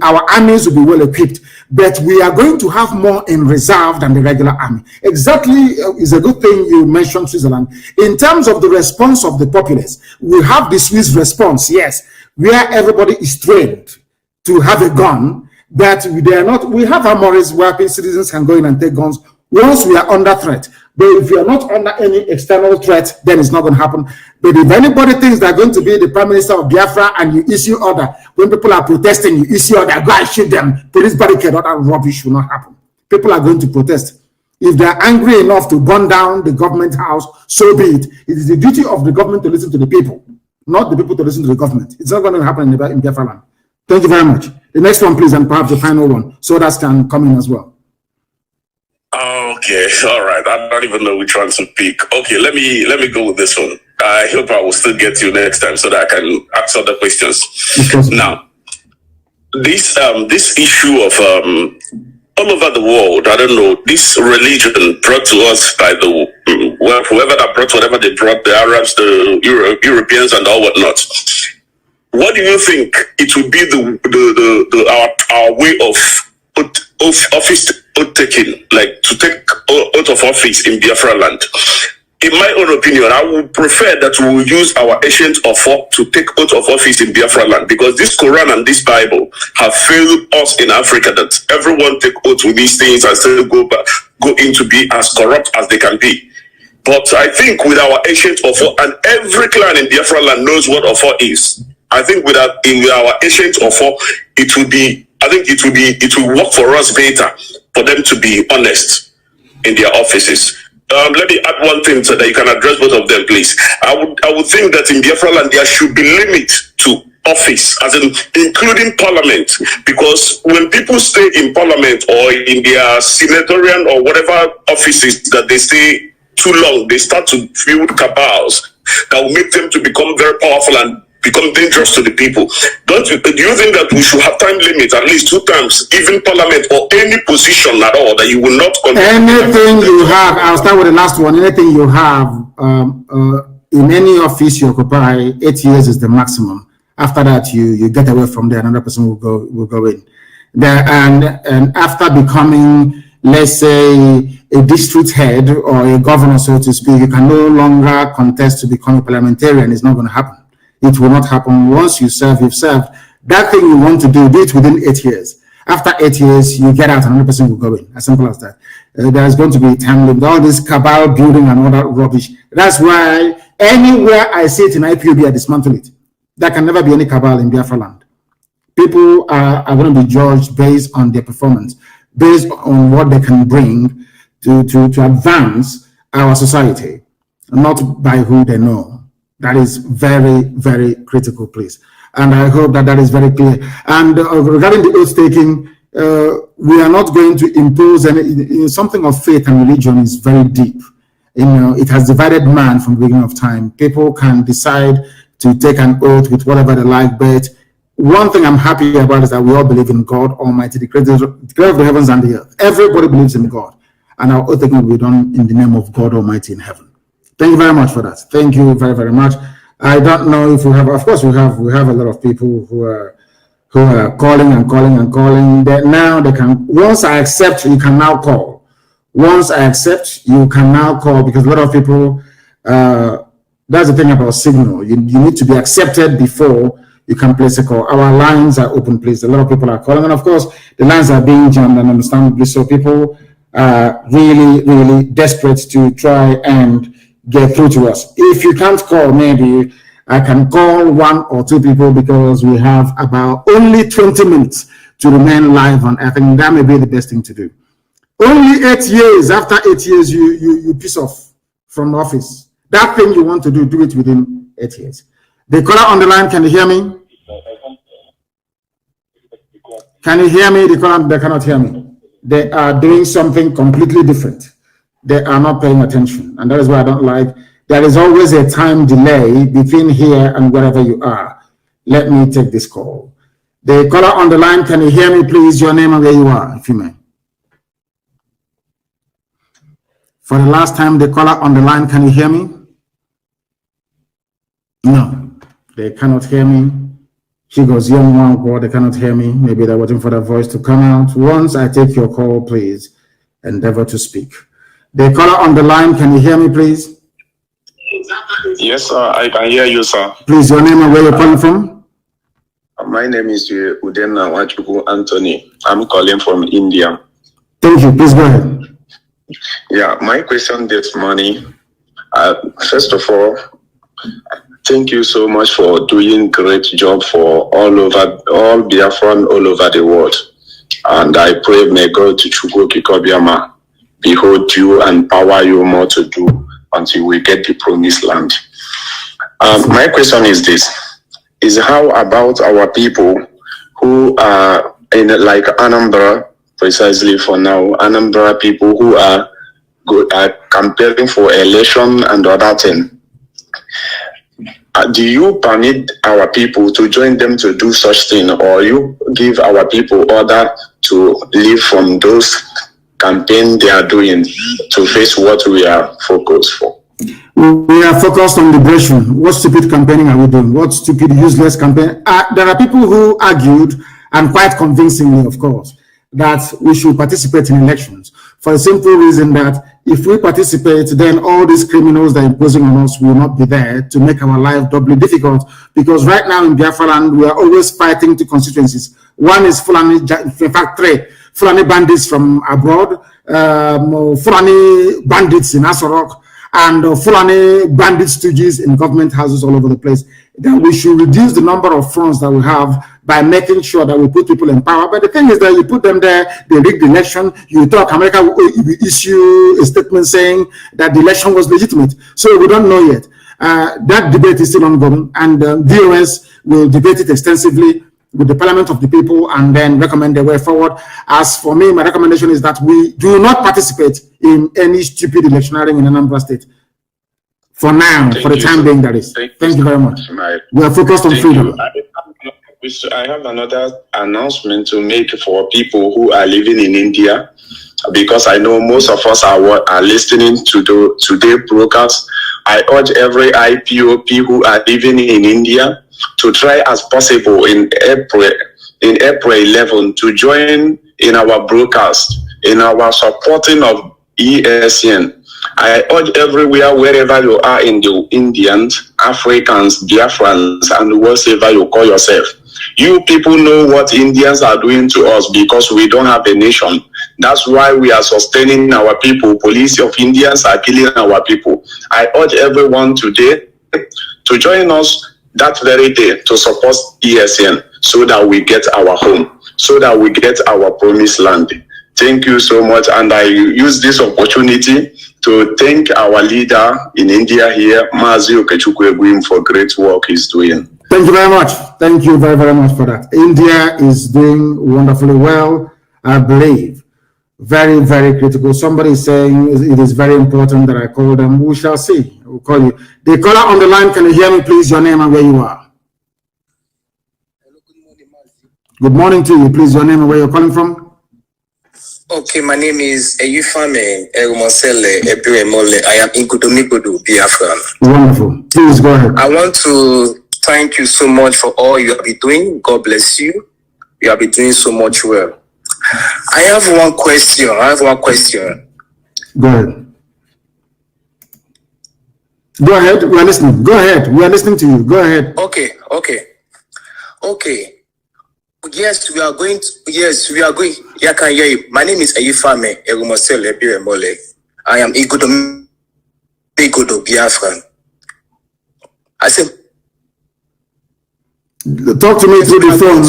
Our armies will be well equipped, but we are going to have more in reserve than the regular army. Exactly, is a good thing you mentioned Switzerland. In terms of the response of the populace, we have the Swiss response, yes, where everybody is trained to have a gun, but they are not. We have armories where citizens can go in and take guns once we are under threat. But if you are not under any external threat, then it's not going to happen. But if anybody thinks they're going to be the prime minister of Biafra and you issue order, when people are protesting, you issue order, go and shoot them, police barricade, all that rubbish will not happen. People are going to protest. If they're angry enough to burn down the government house, so be it. It is the duty of the government to listen to the people, not the people to listen to the government. It's not going to happen in Biafra land. Thank you very much. The next one, please, and perhaps the final one, so that can come in as well. Okay, all right. I don't even know which one to pick. Okay, let me go with this one. I hope I will still get you next time so that I can answer the questions. Now, this issue of all over the world, I don't know, this religion brought to us by whoever that brought whatever they brought, the Arabs, the Europeans, and all whatnot. What do you think it would be our way of office taking, like to take out of office in Biafra land? In my own opinion, I would prefer that we will use our ancient offer to take out of office in Biafra land, because this Quran and this Bible have failed us in Africa, that everyone take oath with these things and still go in to be as corrupt as they can be. But I think with our ancient Ofo, and every clan in Biafra land knows what Ofo is. I think with our ancient Ofo, it will work for us better for them to be honest in their offices. Let me add one thing so that you can address both of them, please. I would think that in Biafra land there should be limit to office, as in including parliament, because when people stay in parliament or in their senatorial or whatever offices that they stay too long, they start to build cabals that will make them to become very powerful and become dangerous to the people. Do you think that we should have time limit at least 2 times, even parliament or any position at all, that you will not anything you have? I'll start with the last one. Anything you have in any office you occupy, 8 years is the maximum. After that, you get away from there. Another person will go in there, and after becoming, let's say, a district head or a governor, so to speak, you can no longer contest to become a parliamentarian. It's not going to happen. It will not happen. Once you serve, you've served. That thing you want to do it within 8 years. After 8 years, you get out, another person will go in. As simple as that. There's going to be a time limit. All this cabal building and all that rubbish. That's why anywhere I see it in IPOB, I dismantle it. There can never be any cabal in Biafra land. People are going to be judged based on their performance, based on what they can bring to advance our society, not by who they know. That is very, very critical, please. And I hope that is very clear. And regarding the oath taking, we are not going to impose any. Something of faith and religion is very deep. It has divided man from the beginning of time. People can decide to take an oath with whatever they like, but one thing I'm happy about is that we all believe in God Almighty, the creator of the heavens and the earth. Everybody believes in God, and our oath taking will be done in the name of God Almighty in heaven. Thank you very much for that. Thank you very, very much. I don't know if we have. Of course, we have a lot of people who are calling and calling and calling. That now they can. Once I accept, you can now call. Once I accept, you can now call, because a lot of people. That's the thing about Signal. You need to be accepted before you can place a call. Our lines are open, please. A lot of people are calling, and of course, the lines are being jammed, and understandably so. People are really, really desperate to try and get through to us. If you can't call, maybe I can call 1 or 2 people, because we have about only 20 minutes to remain live on. I think that may be the best thing to do. Only 8 years. After 8 years, you piss off from the office. That thing you want to do it within 8 years. The caller on the line, can you hear me? Can you hear me? The caller, they cannot hear me. They are doing something completely different. They are not paying attention. And that is why I don't like. There is always a time delay between here and wherever you are. Let me take this call. The caller on the line, can you hear me, please? Your name and where you are, if you may. For the last time, the caller on the line, can you hear me? No, they cannot hear me. She goes, young one, they cannot hear me. Maybe they're waiting for the voice to come out. Once I take your call, please endeavor to speak. The caller on the line, can you hear me, please? Yes, sir, I can hear you, sir. Please, your name and where you're calling from? My name is Nnamdi Anthony. I'm calling from India. Thank you. Please go ahead. Yeah, my question this morning, first of all, thank you so much for doing great job for all Biafran all over the world. And I pray may God to Chugo Kikobiama behold you and power you more to do until we get the promised land. My question is this, is how about our people who are in like Anambra, precisely for now, Anambra people who are campaigning for election and other thing. Do you permit our people to join them to do such thing, or you give our people order to leave from those campaign they are doing to face what we are focused for? We are focused on liberation. What stupid campaigning are we doing? What stupid, useless campaign? There are people who argued, and quite convincingly, of course, that we should participate in elections for a simple reason that if we participate, then all these criminals that are imposing on us will not be there to make our life doubly difficult. Because right now in Biafra land, we are always fighting 2 constituencies. One is Fulani, in fact 3, Fulani bandits from abroad, Fulani bandits in Asorok, and Fulani bandit stooges in government houses all over the place, that we should reduce the number of fronts that we have by making sure that we put people in power. But the thing is that you put them there, they rig the election, you talk, America will issue a statement saying that the election was legitimate. So we don't know yet. That debate is still ongoing, and DOS will debate it extensively with the Parliament of the People and then recommend the way forward. As for me, my recommendation is that we do not participate in any stupid electioneering in Anambra State. For now, for the time being, that is. Thank you very much. We are focused on freedom. I have another announcement to make for people who are living in India, because I know most of us are listening to today's broadcast. I urge every IPOP who are living in India to try as possible in April 11 to join in our broadcast, in our supporting of ESN. I urge everywhere, wherever you are in the Indians, Africans, Biafrans, and whatever you call yourself. You people know what Indians are doing to us because we don't have a nation. That's why we are sustaining our people. Police of Indians are killing our people. I urge everyone today to join us that very day to support ESN so that we get our home, so that we get our promised land. Thank you so much. And I use this opportunity to thank our leader in India here, Mazi Nwachineke, for great work he's doing. Thank you very much. Thank you very, very much for that. India is doing wonderfully well, I believe. Very, very critical. Somebody is saying it is very important that I call them. We shall see. We'll call you. The caller on the line, can you hear me, please? Your name and where you are. Hello, good morning, Mazi. Good morning to you. Please, your name and where you're calling from. Okay, my name is Eyufame Erumosele Ebiremole. I am in Gudomigodo, Biafra. Wonderful. Please go ahead. I want to thank you so much for all you have been doing. God bless you. You have been doing so much well. I have one question. Go ahead. Go ahead. We are listening. Go ahead. We are listening to you. Go ahead. Okay. Yes, we are going. Yeah, I can hear you. My name is Eyufame Erumosele Ebiremole. I am Igodo Biafra. I said, talk to me through the phone.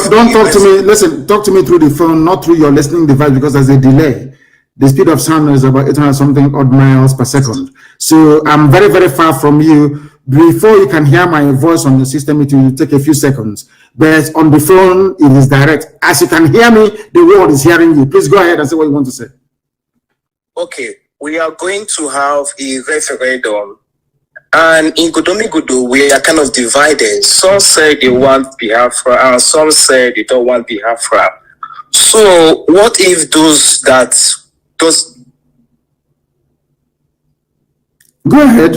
Don't talk to me. Listen, talk to me through the phone, not through your listening device, because there's a delay. The speed of sound is about 800 something odd miles per second. So I'm very, very far from you. Before you can hear my voice on the system, it will take a few seconds. But on the phone, it is direct. As you can hear me, the world is hearing you. Please go ahead and say what you want to say. Okay, we are going to have a referendum. And in Gudomigodo, we are kind of divided. Some say they want Biafra, and some say they don't want Biafra. So what if those... Go ahead.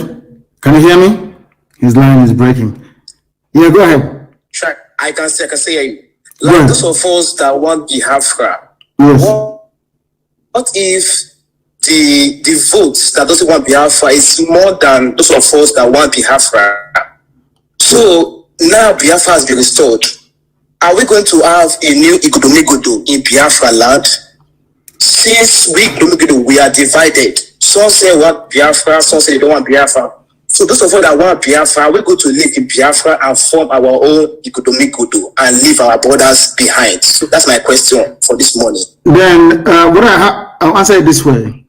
Can you hear me? His line is breaking. Yeah, go ahead. I can say like those of us that want Biafra. Yes. What if the votes that doesn't want Biafra is more than those of us that want Biafra? So now Biafra has been restored. Are we going to have a new Igudomigodo in Biafra land? Since we are divided. Some say want Biafra, some say they don't want Biafra. So those of us that want Biafra, we're going to live in Biafra and form our own Igudomigodo and leave our borders behind. So that's my question for this morning. Then I'll answer it this way.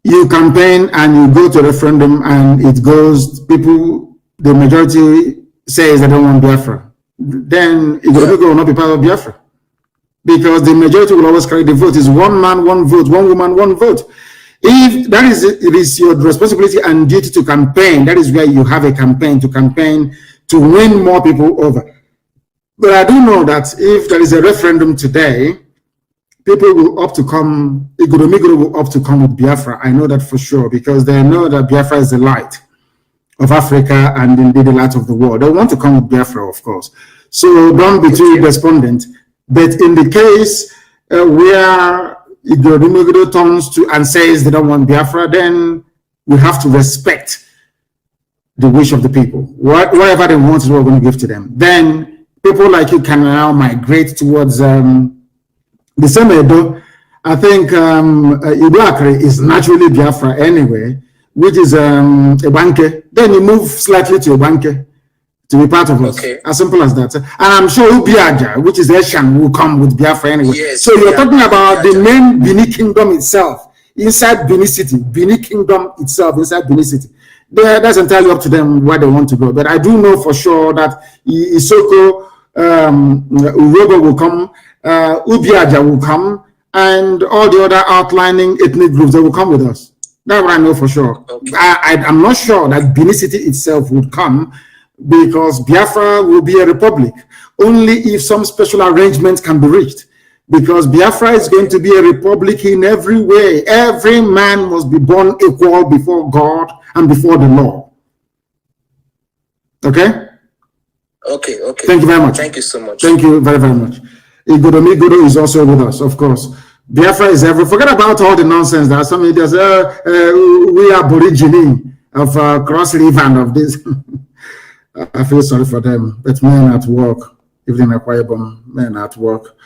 You campaign and you go to a referendum and it goes, people, the majority says they don't want Biafra. Then Igudomigodo will not be part of Biafra. Because the majority will always carry the vote. It's one man, one vote, one woman, one vote. If that is it is your responsibility and duty to campaign, that is where you have a campaign to win more people over. But I do know that if there is a referendum today, people will opt to come, Igudomigodo will opt to come with Biafra. I know that for sure, because they know that Biafra is the light of Africa and indeed the light of the world. They want to come with Biafra, of course. So don't be too despondent. But in the case where Igudomigodo turns to and says they don't want Biafra, then we have to respect the wish of the people. Whatever they want is what we're going to give to them. Then people like you can now migrate towards the same Edo. I think Ibuakre is naturally Biafra anyway, which is Ebanke. Then you move slightly to Ebanke to be part of us. As simple as that. And I'm sure Ubiaja, which is Eshan, will come with Biafra anyway. Yes, so you're talking about the main Bini Kingdom itself, inside Bini City, Bini Kingdom itself, inside Bini City. That's entirely up to them where they want to go. But I do know for sure that Isoko, Urobo will come, Ubiaja will come, and all the other outlining ethnic groups, they will come with us. That's what I know for sure. I'm not sure that Bini City itself would come, because Biafra will be a republic only if some special arrangements can be reached, because Biafra is going to be a republic in every way. Every man must be born equal before God and before the law. Okay? Okay. Thank you very much. Thank you so much. Thank you very, very much. Igodomigodo is also with us, of course. Biafra is every. Forget about all the nonsense that some idiots we are Aborigine of Cross River and of this. I feel sorry for them, but men at work, even in Akwa men at work.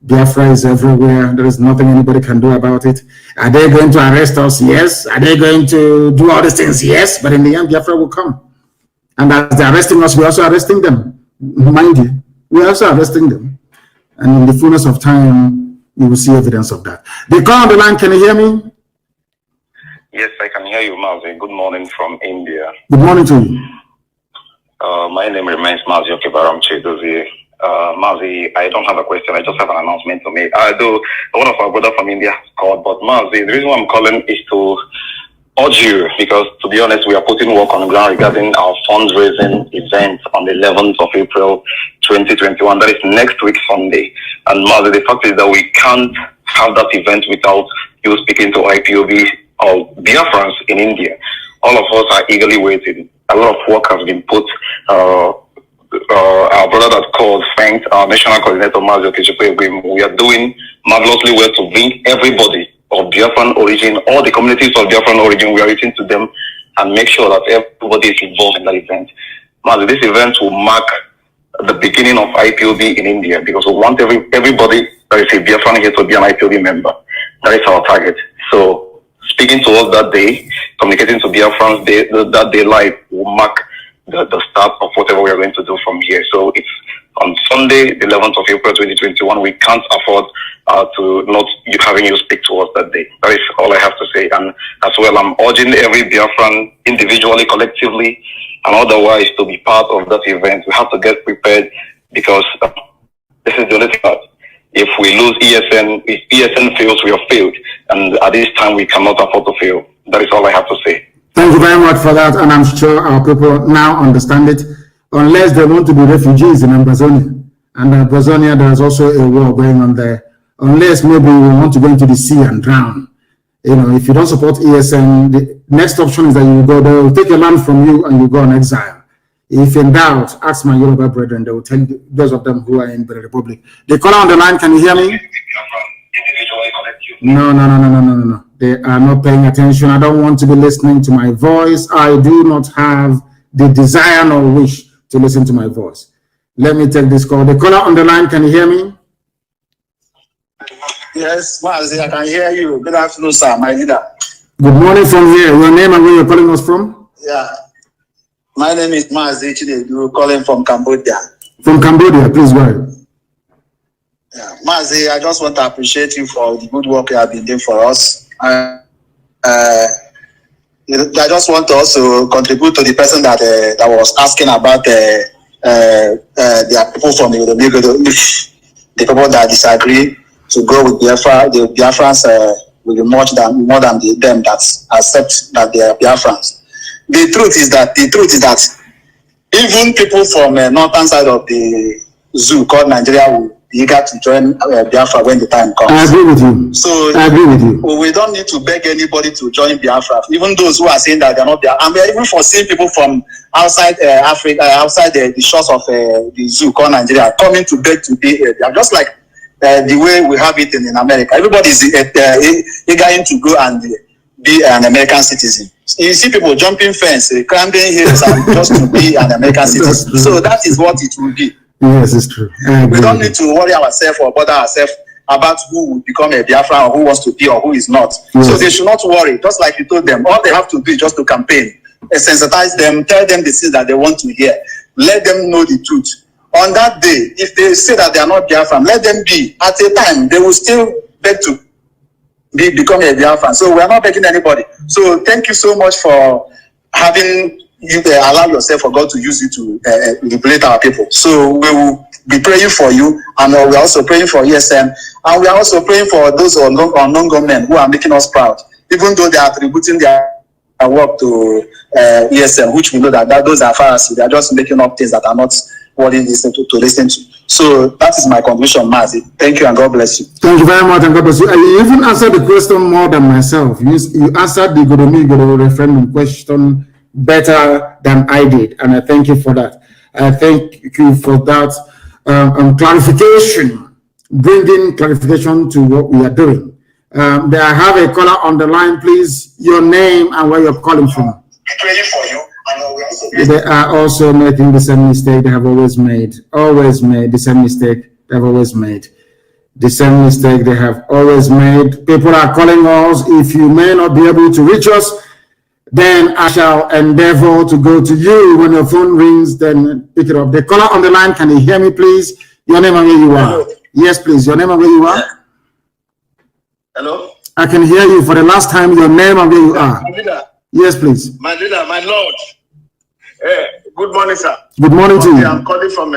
Biafra is everywhere. There is nothing anybody can do about it. Are they going to arrest us? Yes. Are they going to do all these things? Yes. But in the end, Biafra will come. And as they're arresting us, we're also arresting them. Mind you, we're also arresting them. And in the fullness of time, you will see evidence of that. They call on the line. Can you hear me? Yes, I can hear you, Mazi. Good morning from India. Good morning to you. My name remains Mazi Nwachineke. Mazi, I don't have a question. I just have an announcement to make. Though one of our brothers from India called, but Mazi, the reason why I'm calling is to urge you, because to be honest, we are putting work on the ground regarding our fundraising event on the 11th of April 2021. That is next week, Sunday. And Mazi, the fact is that we can't have that event without you speaking to IPOB or Biafrans in India. All of us are eagerly waiting. A lot of work has been put. Our brother that called thanked our national coordinator, Mazi Nwachineke. We are doing marvelously well to bring everybody of Biafran origin, all the communities of Biafran origin, we are reaching to them and make sure that everybody is involved in that event. Mazi, this event will mark the beginning of IPOB in India, because we want everybody that is a Biafran here to be an IPOB member. That is our target. So speaking to us that day, communicating to Biafrans that day live will mark the start of whatever we are going to do from here. So it's on Sunday, the 11th of April 2021. We can't afford to not having you speak to us that day. That is all I have to say. And as well, I'm urging every Biafran individually, collectively, and otherwise to be part of that event. We have to get prepared, because this is the only thing that if we lose ESN, if ESN fails, we have failed. And at this time, we cannot afford to fail. That is all I have to say. Thank you very much for that, and I'm sure our people now understand it, unless they want to be refugees in Amazonia. And in Amazonia, there's also a war going on there. Unless maybe we want to go into the sea and drown. You know, if you don't support ESN, the next option is that you go, they will take your land from you and you go on exile. If in doubt, ask my Yoruba brethren, they will tell you, those of them who are in the Republic. The caller on the line, can you hear me? No. They are not paying attention. I don't want to be listening to my voice. I do not have the desire nor wish to listen to my voice. Let me take this call. The caller on the line, can you hear me? Yes, Mazi, I can hear you. Good afternoon, sir, my leader. Good morning from here. Your name and where you're calling us from? Yeah. My name is Mazi Nwachineke. You're calling from Cambodia. From Cambodia, please go ahead. Yeah. Mazi, I just want to appreciate you for the good work you have been doing for us. I just want to also contribute to the person that was asking about the people from the people that disagree to go with Biafra. The Biafrans will be more than them that accept that they are Biafrans. The truth is that even people from northern side of the zoo called Nigeria will be eager to join Biafra when the time comes. I agree with you. So I agree with you. We don't need to beg anybody to join Biafra. Even those who are saying that they're not Biafra. And we're even foreseeing people from outside Africa, outside the shores of the zoo called Nigeria, coming to beg to be Biafra. Just like the way we have it in America. Everybody is eager to go and be an American citizen. You see people jumping fence, climbing hills, and just to be an American citizen. So that is what it will be. Yes, it's true. We don't need to worry ourselves or bother ourselves about who will become a Biafra or who wants to be or who is not. So they should not worry. Just like you told them, all they have to do is just to campaign, sensitize them, tell them the things that they want to hear, let them know the truth. On that day, if they say that they are not Biafran, let them be. At a time, they will still beg to become a Biafran. So we are not begging anybody. So thank you so much for having you allow yourself for God to use you to liberate our people. So we will be praying for you, and we are also praying for ESM, and we are also praying for those unknown government who are making us proud, even though they are attributing their work to ESM, which we know that those are Pharisees. They are just making up things that are not worthy to listen to. So that is my conclusion, Mazi. Thank you, and God bless you. Thank you very much, and God bless you. You even answered the question more than myself. You answered the Godomi referendum question better than I did, and I thank you for that. I thank you for that clarification, bringing clarification to what we are doing. I have a caller on the line, please. Your name and where you're calling from. Praying for you. They are also making the same mistake they have always made the same mistake they have always made. The same mistake they have always made. People are calling us. If you may not be able to reach us, then I shall endeavor to go to you. When your phone rings, then pick it up. The caller on the line, can you hear me, please? Your name and where you are. Hello. Yes, please. Your name and where you are. Hello? I can hear you for the last time. Your name and where you are. Yes, please. My leader, my lord. Good morning, sir. Good morning to you. I'm calling from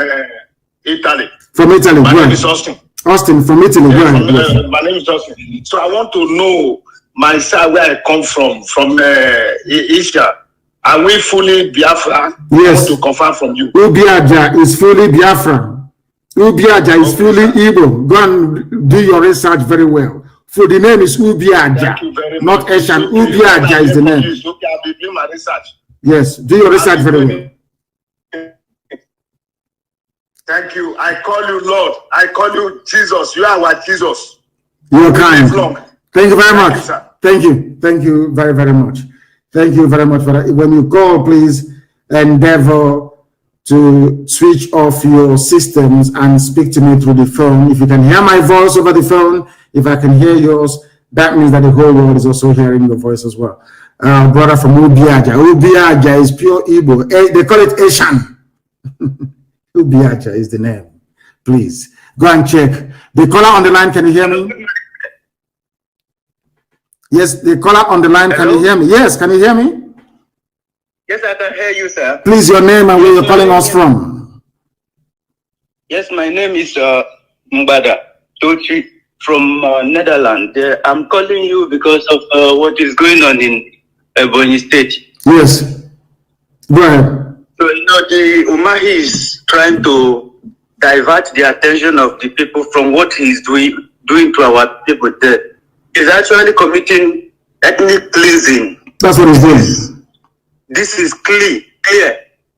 Italy. From Italy. My name is Austin. Austin, from Italy. Yes. My name is Austin. So I want to know my side where I come from Asia. Are we fully Biafra? Yes. I want to confirm from you. Ubiaja is fully Biafra. Ubiaja is fully Igbo. Go and do your research very well. For the name is Ubiaja, not Asian. Ubiaja is the name. Okay, I'll be doing my research. Yes, do your research very well. Thank you. I call you Lord. I call you Jesus. You are our Jesus. You're kind. Thank you very much. Thank you. Thank you very, very much. Thank you very much for that. When you call, please endeavor to switch off your systems and speak to me through the phone. If you can hear my voice over the phone, if I can hear yours, that means that the whole world is also hearing your voice as well. Brother from Ubiaja. Ubiaja is pure Igbo. They call it Asian. Ubiaja is the name. Please go and check. The caller on the line, can you hear me? Yes, the caller on the line, Hello? Can you hear me? Yes, can you hear me? Yes, I can hear you, sir. Please, your name and where you're calling us from. Yes, my name is Mbada Tochi from Netherlands. I'm calling you because of what is going on in Ebonyi State. Yes. Go ahead. So, the Umahi is trying to divert the attention of the people from what he's doing to our people there. He's actually committing ethnic cleansing. That's what he's doing. This is clear.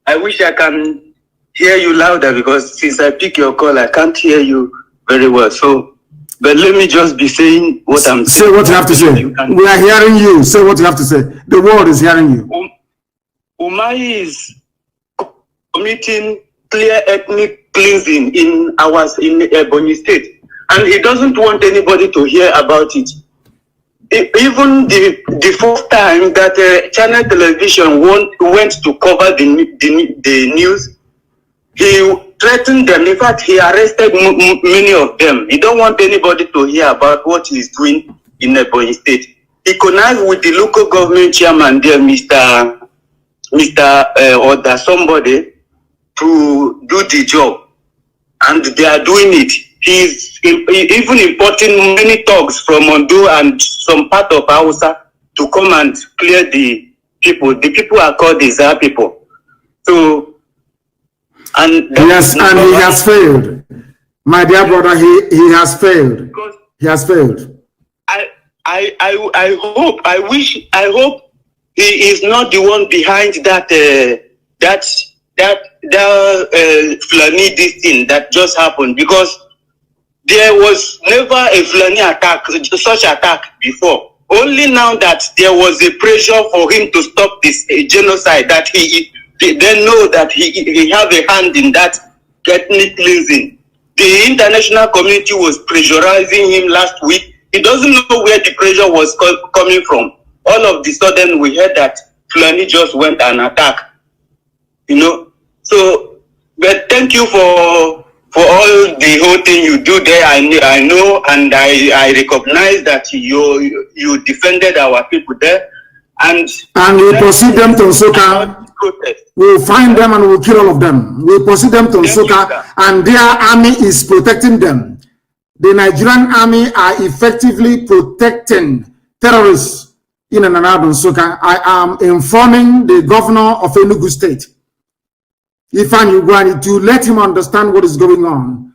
I wish I can hear you louder because since I pick your call, I can't hear you very well. So, but let me just be saying what I'm saying. Say what you have to say. We are hearing you. Say what you have to say. The world is hearing you. Umahi is committing clear ethnic cleansing in Ebonyi State, and he doesn't want anybody to hear about it. Even the first time that Channel Television went to cover the news, he threatened them. In fact, he arrested many of them. He don't want anybody to hear about what he's doing in Ebonyi State. He connived with the local government chairman there, Mr. Or somebody, to do the job, and they are doing it. He's even importing many thugs from Ondo and some part of Hausa to come and clear the people. The people are called the Zar people. So, and yes, and he has failed. My dear brother, he has failed. He has failed. I hope he is not the one behind that Fulani this thing that just happened, because there was never a Fulani attack, such attack before. Only now that there was a pressure for him to stop this genocide, that he then know that he have a hand in that ethnic cleansing. The international community was pressurizing him last week. He doesn't know where the pressure was coming from. All of the sudden, we heard that Fulani just went and attacked. You know, so, but thank you for all the whole thing you do there. I know, and I recognize that you defended our people there, and we proceed them to Soka. We'll find them and we'll kill all of them. We'll proceed them to Soka, and their army is protecting them. The Nigerian army are effectively protecting terrorists in and around Soka. I am informing the governor of Enugu State, Ifan Ugwani, to let him understand what is going on.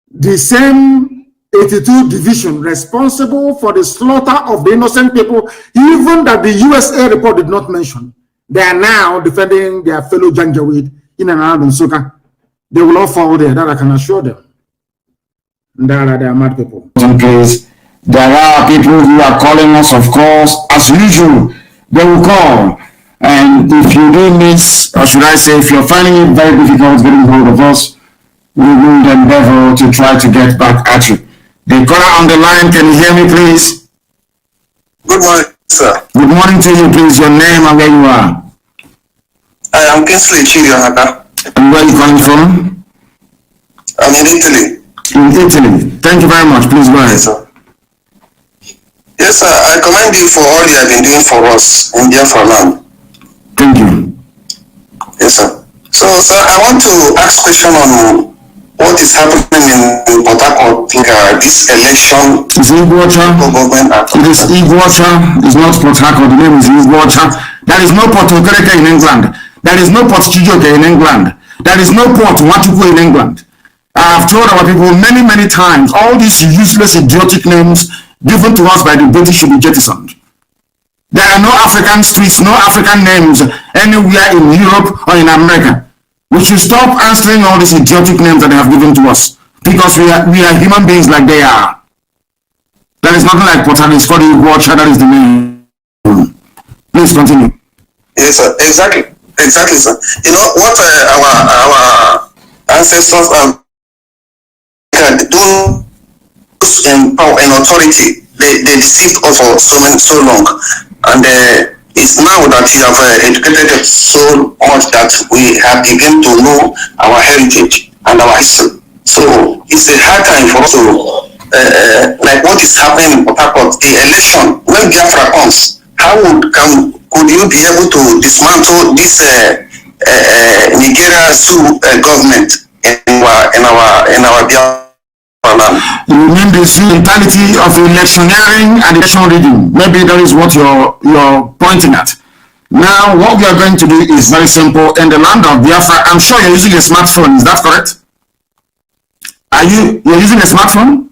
The same 82 division responsible for the slaughter of the innocent people, even that the USA report did not mention, they are now defending their fellow Janjaweed in and around Soka. They will all fall there, that I can assure them. They are mad people. There are people who are calling us, of course, as usual. They will call. And if you do miss, or should I say, if you're finding it very difficult getting hold of us, we will endeavor to try to get back at you. The caller on the line, can you hear me, please? Good morning, sir. Good morning to you, please. Your name and where you are. I am Kingsley Chirionaga. And where are you calling from? I'm in Italy. In Italy. Thank you very much. Please go ahead. Yes, sir. Yes, sir. I commend you for all you have been doing for us in Biafra land. Thank you. Yes, sir. So, sir, I want to ask a question on what is happening in Port Harcourt, this election. It's Iguacha. It is Iguacha. It's not Port Harcourt. The name is Iguacha. There is no Port Okereke in England. There is no Port Chijoke in England. There is no Port Watuku in England. I have told our people many, many times, all these useless, idiotic names given to us by the British should be jettisoned. There are no African streets, no African names anywhere in Europe or in America. We should stop answering all these idiotic names that they have given to us, because we are human beings like they are. There is nothing like Port Harcourt. It's called Iguacha. That is the name. Please continue. Yes, sir. Exactly, sir. You know what our ancestors are doing in power and authority. They deceived us for so long, and it's now that you have educated us so much that we have begun to know our heritage and our history. So it's a hard time for us to, like what is happening in Port Harcourt, the election, when Biafra comes, could you be able to dismantle this Nigeria zoo government in our Biafra? You mean the mentality of electioneering and election rigging? Maybe that is what you're pointing at. Now, what we are going to do is very simple. In the land of Biafra, I'm sure you're using a smartphone. Is that correct? You're using a smartphone?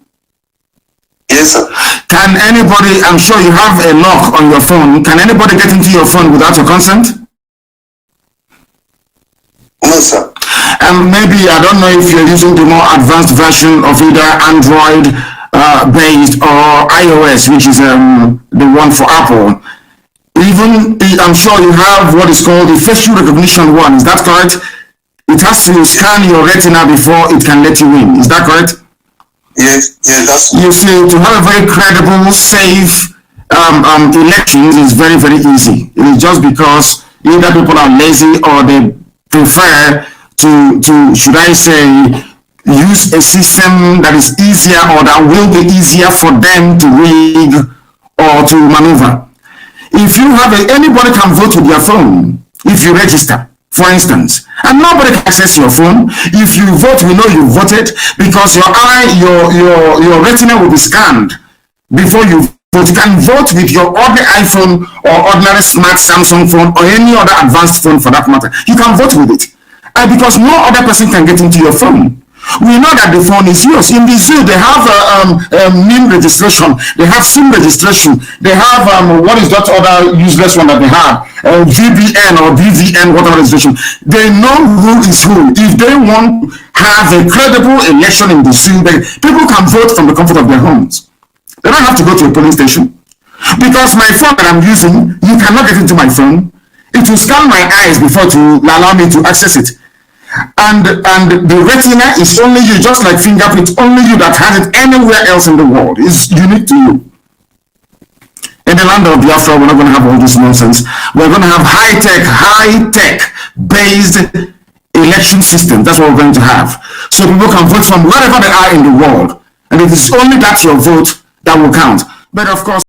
Yes, sir. Can anybody, I'm sure you have a lock on your phone. Can anybody get into your phone without your consent? No, sir. And maybe, I don't know if you're using the more advanced version of either Android based or iOS, which is the one for Apple. Even, I'm sure you have what is called the facial recognition one. Is that correct? It has to scan your retina before it can let you in. Is that correct? Yes, that's... You see, to have a very credible, safe elections is very, very easy. It is just because either people are lazy or they prefer to should I say, use a system that is easier or that will be easier for them to rig or to maneuver. If you have anybody can vote with their phone if you register, for instance, and nobody can access your phone. If you vote, we know you voted because your retina will be scanned before you vote. You can vote with your ordinary iPhone or ordinary smart Samsung phone or any other advanced phone for that matter. You can vote with it. Because no other person can get into your phone. We know that the phone is yours. In the zoo, they have NIM registration, they have SIM registration, they have what is that other useless one that they have? VPN or BVN, whatever registration. They know who is who. If they want to have a credible election in the zoo, people can vote from the comfort of their homes. They don't have to go to a polling station. Because my phone that I'm using, you cannot get into my phone. It will scan my eyes before to allow me to access it. And the retina is only you, just like fingerprint, only you that has it anywhere else in the world. It's unique to you. In the land of Biafra, we're not going to have all this nonsense. We're going to have high-tech based election system. That's what we're going to have. So people can vote from wherever they are in the world. And it is only that your vote that will count. But of course,